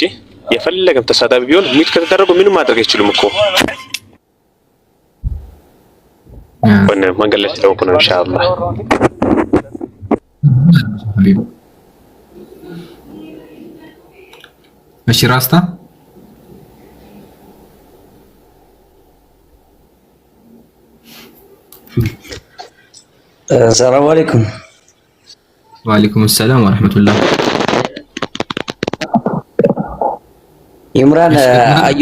የፈለገም ተሳዳቢ ቢሆን ሚት ከተደረገው ምንም ማድረግ አይችሉም እኮ ወነ መንገድ ላይ ተወኩ ነው ኢንሻአላህ። እሺ ራስታ ሰላም አለይኩም። ወአለይኩም ሰላም ወራህመቱላህ። ኢምራን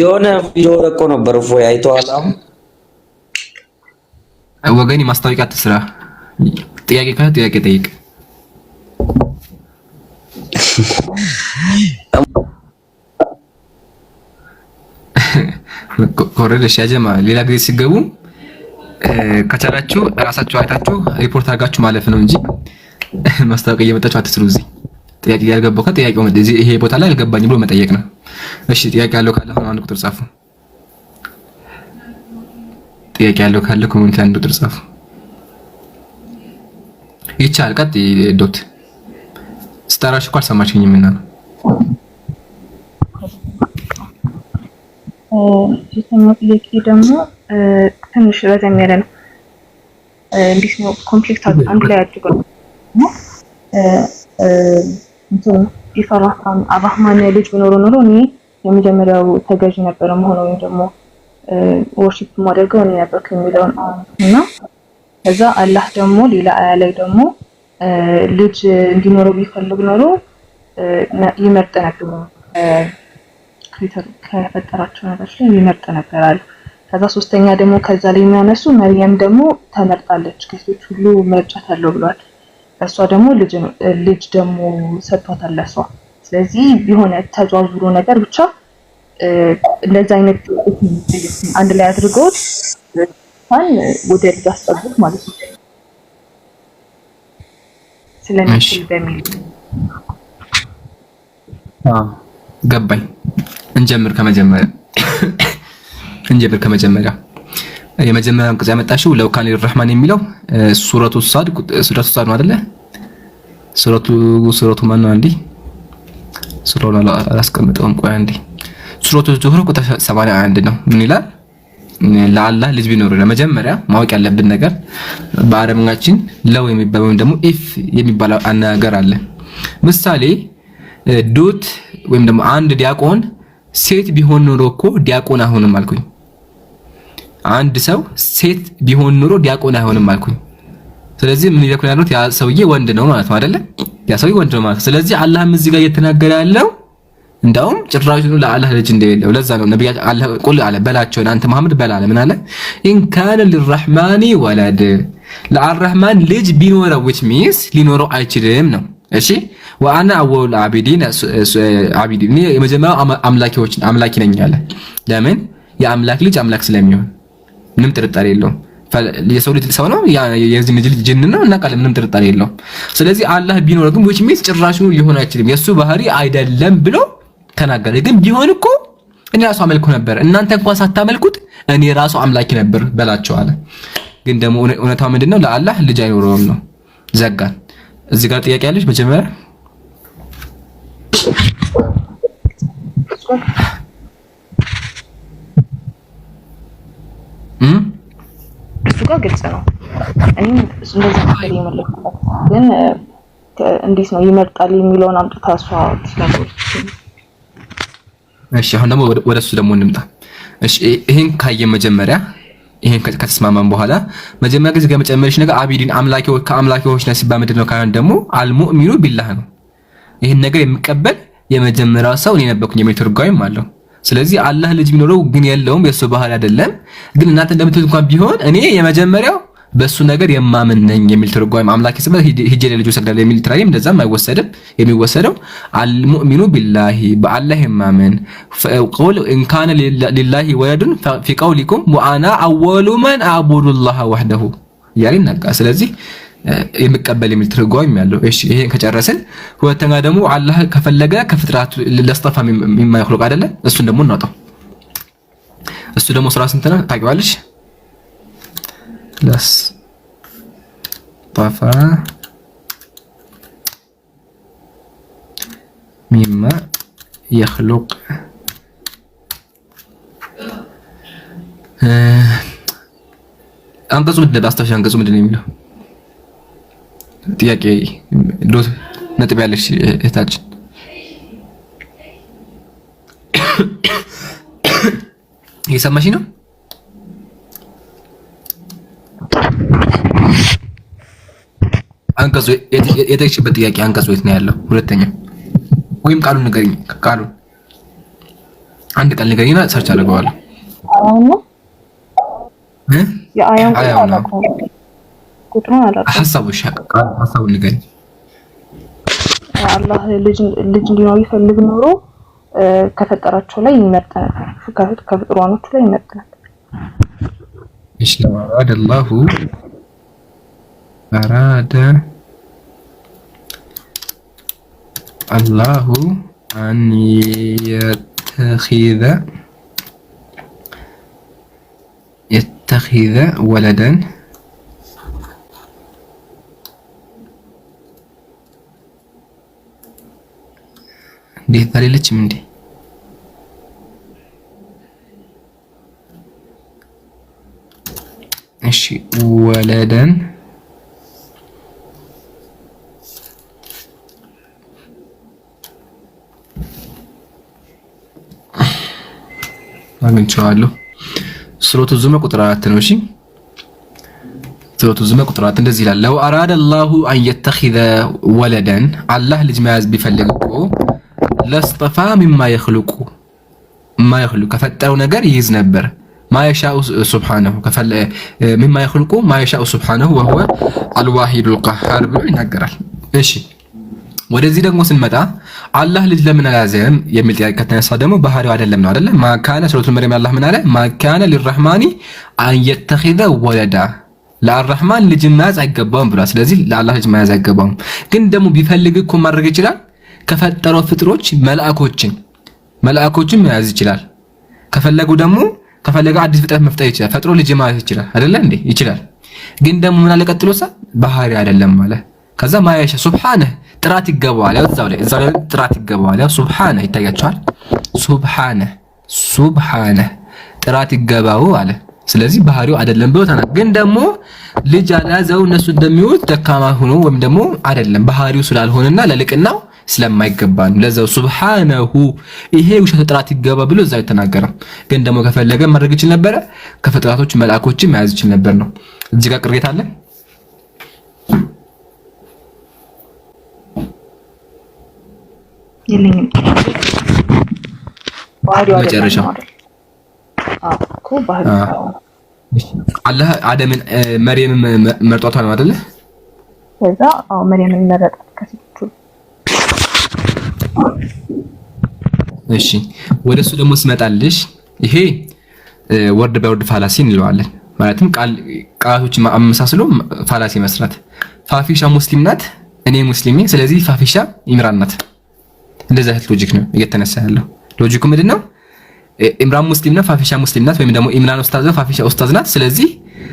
የሆነ ቪዲዮ ለቆ ነበር እፎይ አይተዋል? ወገኔ ማስታወቂያ ትስራ። ጥያቄ ካለ ጥያቄ ጠይቅ። ኮረደሽ ያ ጀማ ሌላ ጊዜ ሲገቡ ከቻላችሁ ራሳችሁ አይታችሁ ሪፖርት አድርጋችሁ ማለፍ ነው እንጂ ማስታወቂያ እየመጣችሁ አትስሩ። እዚህ ጥያቄ ያልገባው ከጥያቄው እዚህ ይሄ ቦታ ላይ አልገባኝም ብሎ መጠየቅ ነው። እሺ ጥያቄ ያለው ካለ አሁን አንድ ቁጥር ጻፉ። ጥያቄ ያለው ካለ ኮሜንት አንድ ቁጥር ጻፉ። ይቻል ቀጥ ዶት ስታራሽ እኮ አልሰማችኝም እና ነው። ሶስተኛው ጥያቄ ደግሞ ትንሽ ረዘም ያለ ነው። እንዴት ነው ኮምፕሌክስ አንድ ላይ አድርገው ነው እንትን ይፈራታም አባህማን ልጅ ቢኖር ኖሮ እኔ የመጀመሪያው ተገዥ ነበር መሆኑ ወይ ደግሞ ወርሺፕ ማድረገው እኔ ነበር ከሚለውን እና ከዛ አላህ ደግሞ ሌላ አያ ላይ ደግሞ ልጅ እንዲኖረው ቢፈልግ ኖሮ ይመርጥ ነበር ከፈጠራቸው ነገሮች ላይ ይመርጥ ነበር አለ። ከዛ ሶስተኛ ደግሞ ከዛ ላይ የሚያነሱ መርየም ደግሞ ተመርጣለች ከሴቶች ሁሉ መርጫት አለው ብሏል። እሷ ደግሞ ልጅ ደግሞ ሰጥቷታል ለሷ። ስለዚህ የሆነ ተዟዙሮ ነገር ብቻ እንደዛ አይነት አንድ ላይ አድርገውት ወደ ልጅ አስጠጉት ማለት ነው። ስለሚችል በሚል ገባኝ። እንጀምር ከመጀመሪያ የመጀመሪያው አንቀጽ ያመጣሽው ለው ካን ሊረህማን የሚለው ሱረቱ ሳድ ነው አይደለ? ሱረቱ ማን ነው? አንዴ ሱረቱን አላስቀምጠውም። ቆይ አንዴ ሱረቱ ዙህር ቁጥር 81 ነው። ምን ይላል? ለአላህ ልጅ ቢኖር ለመጀመሪያ ማወቅ ያለብን ነገር በአረብኛችን ለው የሚባለው ወይም ደግሞ ኢፍ የሚባለው አነጋገር አለ። ምሳሌ ዶት ወይም ደግሞ አንድ ዲያቆን ሴት ቢሆን ኖሮ እኮ ዲያቆን አይሆንም አልኩኝ። አንድ ሰው ሴት ቢሆን ኖሮ ዲያቆን አይሆንም አልኩኝ። ስለዚህ ምን ይለኩ ያሉት ያ ሰውዬ ወንድ ነው ማለት ነው አይደለ? ያ ሰውዬ ወንድ ነው ማለት። ስለዚህ አላህም እዚህ ጋር እየተናገረ ያለው እንደውም ጭራሹን ለአላህ ልጅ እንደሌለው ለዛ ነው ነብያችን አላህ ቁል አለ በላቸው አንተ መሐመድ በላለ ምን አለ? ኢን ካነ ሊርrahማኒ ወለድ ለአርrahማን ልጅ ቢኖረው which means ሊኖረው አይችልም ነው። እሺ ወአና አወል አቢዲን የመጀመሪያው አምላኪ ነኝ አለ። ለምን? የአምላክ ልጅ አምላክ ስለሚሆን ምንም ጥርጣሬ የለውም። የሰው ልጅ ሰው ነው፣ የዚህ ልጅ ጅን ነው እና ቃል ምንም ጥርጣሬ የለውም። ስለዚህ አላህ ቢኖር ግን which means ጭራሹን ሊሆን አይችልም የሱ ባህሪ አይደለም ብሎ ተናገረ። ግን ቢሆን እኮ እኔ ራሱ አመልኩ ነበር እናንተ እንኳን ሳታመልኩት እኔ ራሱ አምላኪ ነበር በላቸው አለ። ግን ደግሞ እውነታው ምንድነው? ለአላህ ልጅ አይኖረውም ነው። ዘጋን። እዚህ ጋር ጥያቄ ያለሽ መጀመሪያ እሱ ጋር ግልጽ ነው። እኔም እንደዛ ነገር የመለስኩት ግን እንዴት ነው ይመርጣል የሚለውን አምጥታ እሷ ስለሆነች። እሺ አሁን ደግሞ ወደሱ ደግሞ እንምጣ። እሺ ይሄን ካየ መጀመሪያ ይሄን ከተስማማን በኋላ መጀመሪያ ጊዜ ከመጨመርሽ ነገር አቢዲን አምላኪዎች ከአምላኪዎች ነው ሲባል ምንድነው ካን ደግሞ አልሙእሚኑ ቢላህ ነው። ይሄን ነገር የሚቀበል የመጀመሪያው ሰው እኔ ነበርኩኝ የሚል ትርጓሜም አለው። ስለዚህ አላህ ልጅ ቢኖረው ግን የለውም የሱ ባህሪ አይደለም። ግን እናንተ እንደምትሉት እንኳን ቢሆን እኔ የመጀመሪያው በሱ ነገር የማምን ነኝ የሚል ትርጓሜ አምላክ ሲባል ሂጄ ለልጁ ሰግዳለሁ የሚል ትራይም እንደዛም አይወሰድም። የሚወሰደው አልሙእሚኑ ቢላሂ በአላህ የማምን ፈቁል ኢን ካነ ሊላሂ ወለዱን ፊ ቀውሊኩም ወአና አወሉ መን አዕቡዱላህ ወህደሁ ያለኝ ነቃ። ስለዚህ የሚቀበል የሚል ትርጓሜ ያለው። እሺ ይሄን ከጨረስን ሁለተኛ ደግሞ አላህ ከፈለገ ከፍጥራቱ ለስተፋ የማይخلق አይደለ? እሱን ደግሞ እናውጣው። እሱ ደግሞ ስራ ስንት ነው ታውቂዋለሽ? ለስ طفا مما يخلق አንቀጹ ምንድን ነው? አስታውሽ አንቀጹ ምንድን ነው የሚለው ጥያቄ ዶት ነጥብ ያለሽ እህታችን እየሰማሽ ነው? አንቀጹ የጠየቅሽበት ጥያቄ አንቀጹ የት ነው ያለው? ሁለተኛው ወይም ቃሉን ንገሪኝ። ቃሉን አንድ ቃል ንገሪኝና ሰርች አደርገዋለሁ። አያው ነው ቁጥሩን አላውቅም። ሐሳቡን ንገሪኝ። አላህ ልጅ እንዲኖር ይፈልግ ኖሮ ከፈጠራቸው ላይ ይመርጥ ነበር፣ ከፍጥሯኖቹ ላይ ይመርጥ ነበር። እሺ አራደ አላሁ አን የተኺዘ ወለደን እንዴት ታለችም እንዴ? እሺ ወለደን አግኝቼዋለሁ። ሱረቱ ዙመር ቁጥር 4 ነው። እሺ ሱረቱ ዙመር ቁጥር 4 እንደዚህ ይላል። ለው አራደ አላሁ አን የተኺዘ ወለደን አላህ ልጅ መያዝ ቢፈልግ እኮ ለስጠፋ ሚማ የኽሉቁ ከፈጠረው ነገር ይይዝ ነበር። ማየሻኡ ሱብሓነሁ ሚማ የኽሉቁ ማየሻኡ ሱብሓነሁ ወሁወ አልዋሂዱል ቀሃር ብሎ ይናገራል። እሺ ወደዚህ ደግሞ ስንመጣ አላህ ልጅ ለምን አልያዘም የሚል ጥያቄ ከተነሳ ደግሞ ባህሪው አይደለም ነው አይደለ? ማካነ ሱረቱል መርየም አላህ ምን አለ? ማካነ ሊረህማኒ አን የተኺዘ ወለዳ ለአርረህማን ልጅ መያዝ አይገባውም ብሏል። ስለዚህ ለአላህ ልጅ መያዝ አይገባውም። ግን ደግሞ ቢፈልግ እኮ ማድረግ ይችላል። ከፈጠረው ፍጥሮች መላእኮችን መያዝ ይችላል። ከፈለገ አዲስ ፍጥረት መፍጠር ይችላል። ፈጥሮ ልጅ ማለት ይችላል አይደለ እንዴ? ይችላል። ግን ደግሞ ምን አለ ቀጥሎሳ? ባህሪ አይደለም ማለት ከዛ ማየሻ ሱብሃነህ ጥራት ይገባዋል። እዛው ላይ ጥራት ይገባዋል። ሱብሃነህ ይታያቸዋል። ሱብሃነህ ጥራት ይገባው አለ። ስለዚህ ባህሪው አይደለም ብሎ ተናገረ። ግን ደግሞ ልጅ አልያዘው እነሱ እንደሚሉት ደካማ ሆኖ ወይም ደግሞ አይደለም ባህሪው ስላልሆነና ለልቅናው ስለማይገባ ነው። ለዛው ሱብሃነሁ ይሄ ውሸት ጥራት ይገባ ብሎ እዛው ተናገረ። ግን ደግሞ ከፈለገ ማድረግ ይችል ነበር። ከፍጥረቶች መላእኮችን መያዝ ይችል ነበር ነው። እዚህ ጋር ቅሬታ አለ። የለኝም። መጨረሻ አላህ አደምን መርየምን መርጧታል ነው አይደለ? ከዛ መርየምን መረጣት ከሴቶቹ። እሺ ወደሱ ደግሞ ስመጣልሽ ይሄ ወርድ በወርድ ፋላሲ እንለዋለን። ማለትም ቃላቶችን አመሳስሎ ፋላሲ መስራት። ፋፊሻ ሙስሊም ናት፣ እኔ ሙስሊም ነኝ፣ ስለዚህ ፋፊሻ ኢምራን ናት። እንደዛ አይነት ሎጂክ ነው እየተነሳ ያለው። ሎጂኩ ምንድነው? ኢምራን ሙስሊም ነው፣ ፋፊሻ ሙስሊም ናት፣ ወይም ደግሞ ኢምራን ኡስታዝ ነው፣ ፋፊሻ ኡስታዝ ናት፣ ስለዚህ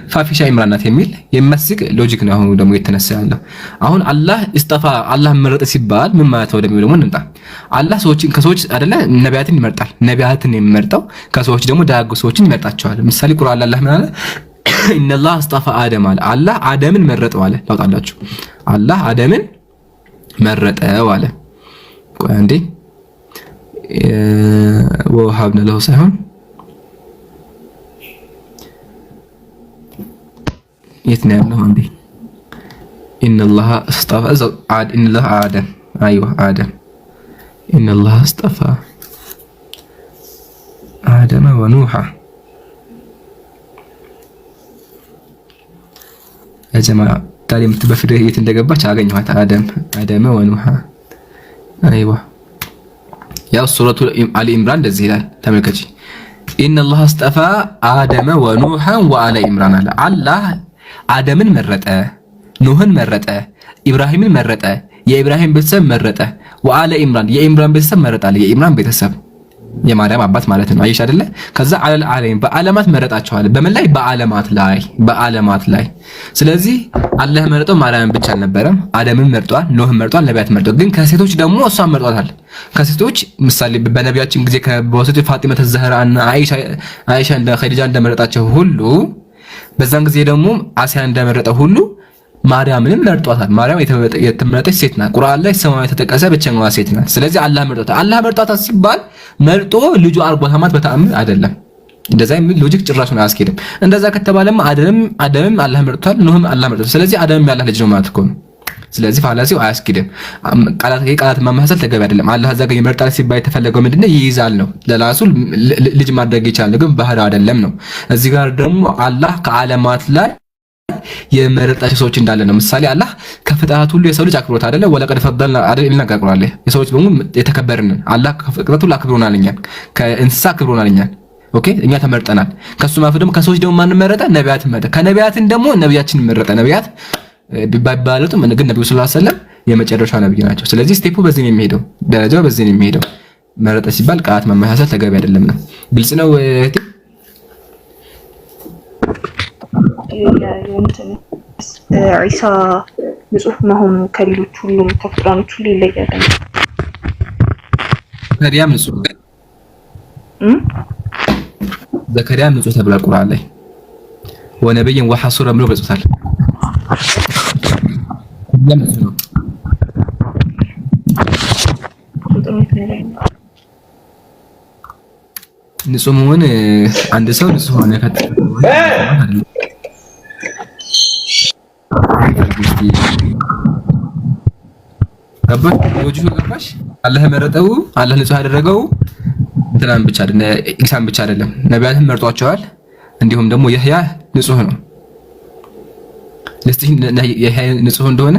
ፋፊሻ ኢምራን ናት የሚል የሚመስል ሎጂክ ነው አሁን ደግሞ እየተነሳ ያለው። አሁን አላህ ኢስጠፋ አላህ መረጠ ሲባል ምን ማለት ነው ወደሚለው ደግሞ እንምጣ። አላህ ከሰዎች አይደለ ነቢያትን ይመርጣል። ነቢያትን የሚመርጠው ከሰዎች ደግሞ ደጋግ ሰዎችን ይመርጣቸዋል። ምሳሌ ቁርአን ላይ አላህ ምን አለ? ኢነላህ አስጠፋ አደም አለ። አላህ አደምን መረጠው አለ። ታውቃላችሁ አላህ አደምን መረጠው አለ። ቆይ አንዴ ወሃብነ ለሁ ሳይሆን የት ነው ያለው? አንዴ ኢነላህ አስጠፋ ኢነላህ አደም አይዋ አደም ኢነላህ አስጠፋ አደም ወኑሃ የጀማዓ ታዲያ የምትበፍደ የት እንደገባች አገኘኋት። አደም ወኑሃ አይዋ ያው ሱረቱ አሊ ኢምራን እንደዚህ ይላል። ተመልከቺ ኢነላህ አስጠፋ አደመ ወኑሃን ወአለ ኢምራን አለ። አላህ አደምን መረጠ፣ ኑህን መረጠ፣ ኢብራሂምን መረጠ፣ የኢብራሂም ቤተሰብ መረጠ፣ ወአለ ኢምራን የኢምራን ቤተሰብ መረጠ አለ። የኢምራን ቤተሰብ የማርያም አባት ማለት ነው። አይሽ አይደለ? ከዛ አለል ዓለም በዓለማት መረጣቸዋል። በምን ላይ? በዓለማት ላይ። ስለዚህ አላህ መረጠው ማርያምን ብቻ አልነበረም፣ አደምን መርጧል፣ ኖህን መርጧል፣ ነቢያት መርጧል። ግን ከሴቶች ደግሞ እሷን መርጧታል። ከሴቶች ምሳሌ በነቢያችን ጊዜ ከበወሰቱ ፋጢማ ተዘህራ እና አይሻ እንደ ኸዲጃ እንደመረጣቸው ሁሉ በዛን ጊዜ ደግሞ አሲያ እንደመረጠ ሁሉ ማርያምንም መርጧታል። ማርያም የተመረጠች ሴት ናት። ቁርአን ላይ ስሟ የተጠቀሰ ብቸኛዋ ሴት ናት። ስለዚህ አላህ መርጧታል። አላህ መርጧታል ሲባል መርጦ ልጁ አርጓታል ማለት በተአምር አይደለም። እንደዛ የሚል ሎጂክ ጭራሹን አያስኬድም። እንደዛ ከተባለማ አደምም አላህ መርጧታል፣ ኑህም አላህ መርጧታል። ስለዚህ አደምም ያላህ ልጅ ነው ማለት እኮ ነው። ስለዚህ ፋላሲው አያስኬድም። ቃላት ማመሳሰል ተገቢ አይደለም። አላህ እዛ ጋር ይመርጣል ሲባል የተፈለገው ምንድነው? ይይዛል ነው። ለራሱ ልጅ ማድረግ ይችላል፣ ግን ባህሪ አይደለም ነው። እዚህ ጋር ደግሞ አላህ ከዓለማት ላይ የመረጣቸው ሰዎች እንዳለ ነው። ምሳሌ አላህ ከፍጥረት ሁሉ የሰው ልጅ አክብሮት አይደለ? ወለቀድ ፈደልና አይደል ይናገራል። የሰዎች በሙሉ የተከበርን አላህ ከፍጥረት ሁሉ አክብሮናል፣ እኛን ከእንስሳ አክብሮናል እኛን። ኦኬ እኛ ተመርጠናል። ከሱ ማፍ ደግሞ ከሰዎች ደግሞ ማን መረጠ? ነቢያት መረጠ። ከነቢያትን ደግሞ ነቢያችን መረጠ። ነቢያት ቢባሉትም ግን ነብዩ ሰለላሁ ዐለይሂ ወሰለም የመጨረሻ ነብይ ናቸው። ስለዚህ ስቴፑ በዚህ ነው የሚሄደው፣ ደረጃው በዚህ ነው የሚሄደው። መረጠ ሲባል ቃላት ማመሳሰል ተገቢ አይደለም ነው። ግልጽ ነው እህቴ? ዒሳ ንጹህ መሆኑ ከሌሎች ሁሉም ከቁርአኖች ሁሉ ይለያል። ዘከሪያም ንጹህ ዘከሪያም ንጹህ ተብሏል ቁርአን ላይ ወነብይን ወሐሱረ ብሎ ገልጾታል። ንጹህ ነው። ንጹህ መሆን አንድ ሰው ንጹህ ሆነ ገባሽ? አላህ መረጠው፣ አላህ ንጹህ ያደረገው እንትናን ብቻ አይደለም፣ ኢሳን ብቻ አይደለም፣ ነቢያትን መርጧቸዋል። እንዲሁም ደግሞ የህያ ንጹህ ነው። ለዚህ የህያ ንጹህ እንደሆነ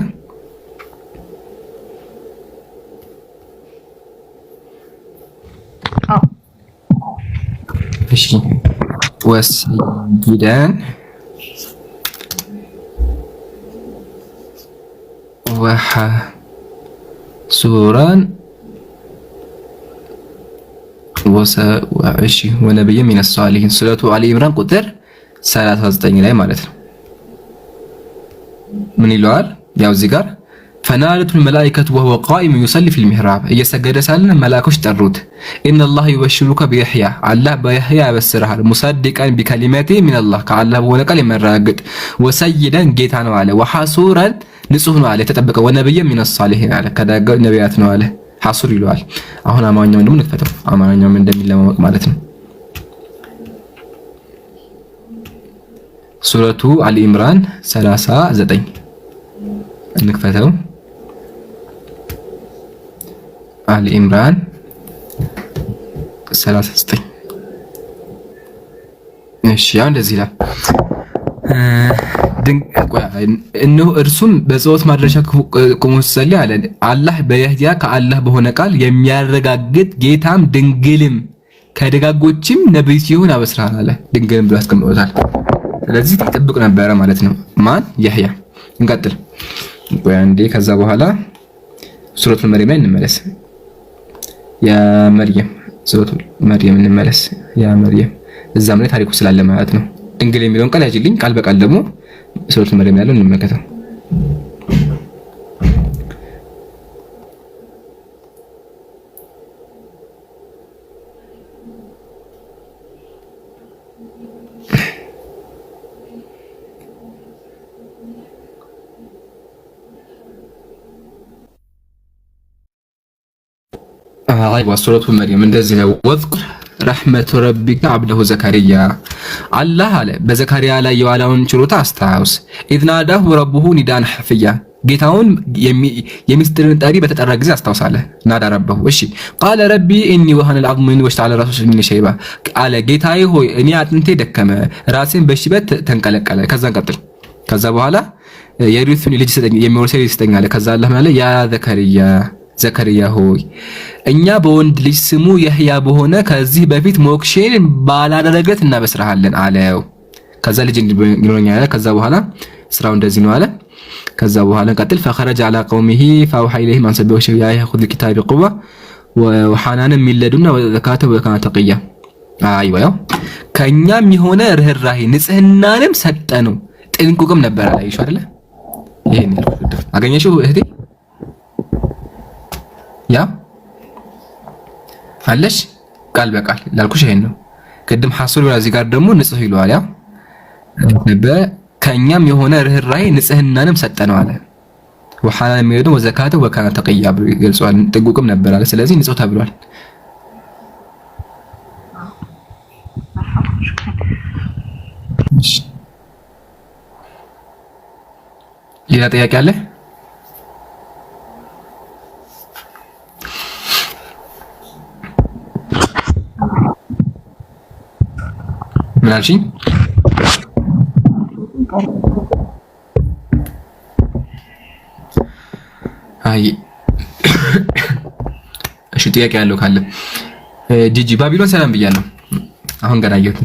እሺ ወስይደን ወሐሱራን ወነብይ ሚነ ሷሊሂን ሱረቱ አሊ ኢምራን ቁጥር 39 ላይ ማለት ነው። ምን ይለዋል? ያው እዚህ ጋር ፈናለቱል መላኢከቱ ወሁወ ቃኢም ዩሰሊ ፊል ሚህራብ እየሰገደ ሳለ መላእክቶች ጠሩት። ኢነላህ ዩበሽሩከ ቢየሕያ አላህ በየሕያ ያበስርሃል፣ ሙሰዲቀን ቢከሊመቲ ሚነላህ ከአላህ በሆነ ቃል የሚያረጋግጥ፣ ወሰይደን ጌታ ነው አለ፣ ወሐሱረን ንጹህ ነው አለ፣ የተጠበቀ፣ ወነብይ ሚነ ሷሊሂን አለ፣ ከደጋግ ነቢያት ነው አለ። ሐሱር ይለዋል። አሁን አማርኛውን ደግሞ እንክፈተው፣ አማርኛውን እንደሚል ለማወቅ ማለት ነው። ሱረቱ አሊ ኢምራን 39 እንክፈተው። አሊ ኢምራን 39 እሺ፣ ያው እንደዚህ ይላል። እነሆ እርሱም በጸሎት ማድረሻ ቆሞ ሲጸልይ አለ አላህ በየህያ ከአላህ በሆነ ቃል የሚያረጋግጥ ጌታም ድንግልም ከደጋጎችም ነብይ ሲሆን አበስራል አለ። ድንግልም ብሎ አስቀምጦታል። ስለዚህ ተጠብቅ ነበረ ማለት ነው። ማን? የህያ። እንቀጥል ቆይ አንዴ። ከዛ በኋላ ሱረቱል መርየም ላይ እንመለስ። ያ መርየም ሱረቱል መርየም እንመለስ። ያ መርየም እዛም ላይ ታሪኩ ስላለ ማለት ነው። ድንግል የሚለውን ቃል ያጅልኝ፣ ቃል በቃል ደግሞ ሱረቱል መርየም ያለው እንመለከተው። ሱረቱል መርየም እንደዚህ ነው። ወዝኩር ረሕመቱ ረቢከ አብደሁ ዘከሪያ አላህ አለ በዘከሪያ ላይ የዋለውን ችሎታ አስታውስ። ኢዝ ናዳሁ ረቡሁ ኒዳን ሐፍያ ጌታውን የሚስጥርን ጠሪ በተጠራ ጊዜ አስታውሳለህ። ናዳ ረበሁ። እሺ ቃለ ረቢ ኢኒ ወሀነ አልዐዝሙ ሚኒ ወሽተዐለ ራሱ ሚኒ ሸይባ አለ ጌታዬ ሆይ እኔ አጥንቴ ደከመ፣ ራሴን በሽበት ተንቀለቀለ። ከዛ እንቀጥል። ከዛ በኋላ የሪቱኒ ልጅ ሰጠኝ፣ የሚወርሰኝ ልጅ ሰጠኝ አለ። ከዛ አላህ ማለት ያ ዘከሪያ ሆይ እኛ በወንድ ልጅ ስሙ የህያ በሆነ ከዚህ በፊት ሞክሼን ባላደረገት እናበስራለን አለው። ከዛ ልጅ እንዲኖረኛል አለ። ከዛ በኋላ ስራው እንደዚህ ነው አለ። ከዛ በኋላ ቀጥል ፈኸረጀ ዐላ ቀውሚሂ ፈአውሐ ኢለይሂም አን ሰቢሑ ያ ያኹዙ ኪታቢ ቁዋ ወሐናን ሚለዱና ወዘካተ ወካነ ተቅያ። አይዋ ያው ከኛም የሆነ ርህራሄ ንጽህናንም ሰጠነው ጥንቁቅም ነበር አለ። አይሽ አይደለ? ይሄን አገኘሽው እህቴ? ያ አለሽ ቃል በቃል ላልኩሽ ይሄን ነው። ቅድም ሐሱር ወላ እዚህ ጋር ደግሞ ንጹህ ይለዋል። ያ ነበር ከኛም የሆነ ርህራሄ ንጽህናንም ሰጠነው አለ። ወሐናን የሚሄዱ ወዘካተ ወካነ ተቅያ ገልጿል። ጥንቁቅም ነበር አለ። ስለዚህ ንጹህ ተብሏል። ሌላ ጥያቄ አለ? ምን አልሽኝ? አይ እሺ ጥያቄ ያለው ካለ ጂጂ ባቢሎን ሰላም ብያለሁ። አሁን ገና አየሁት።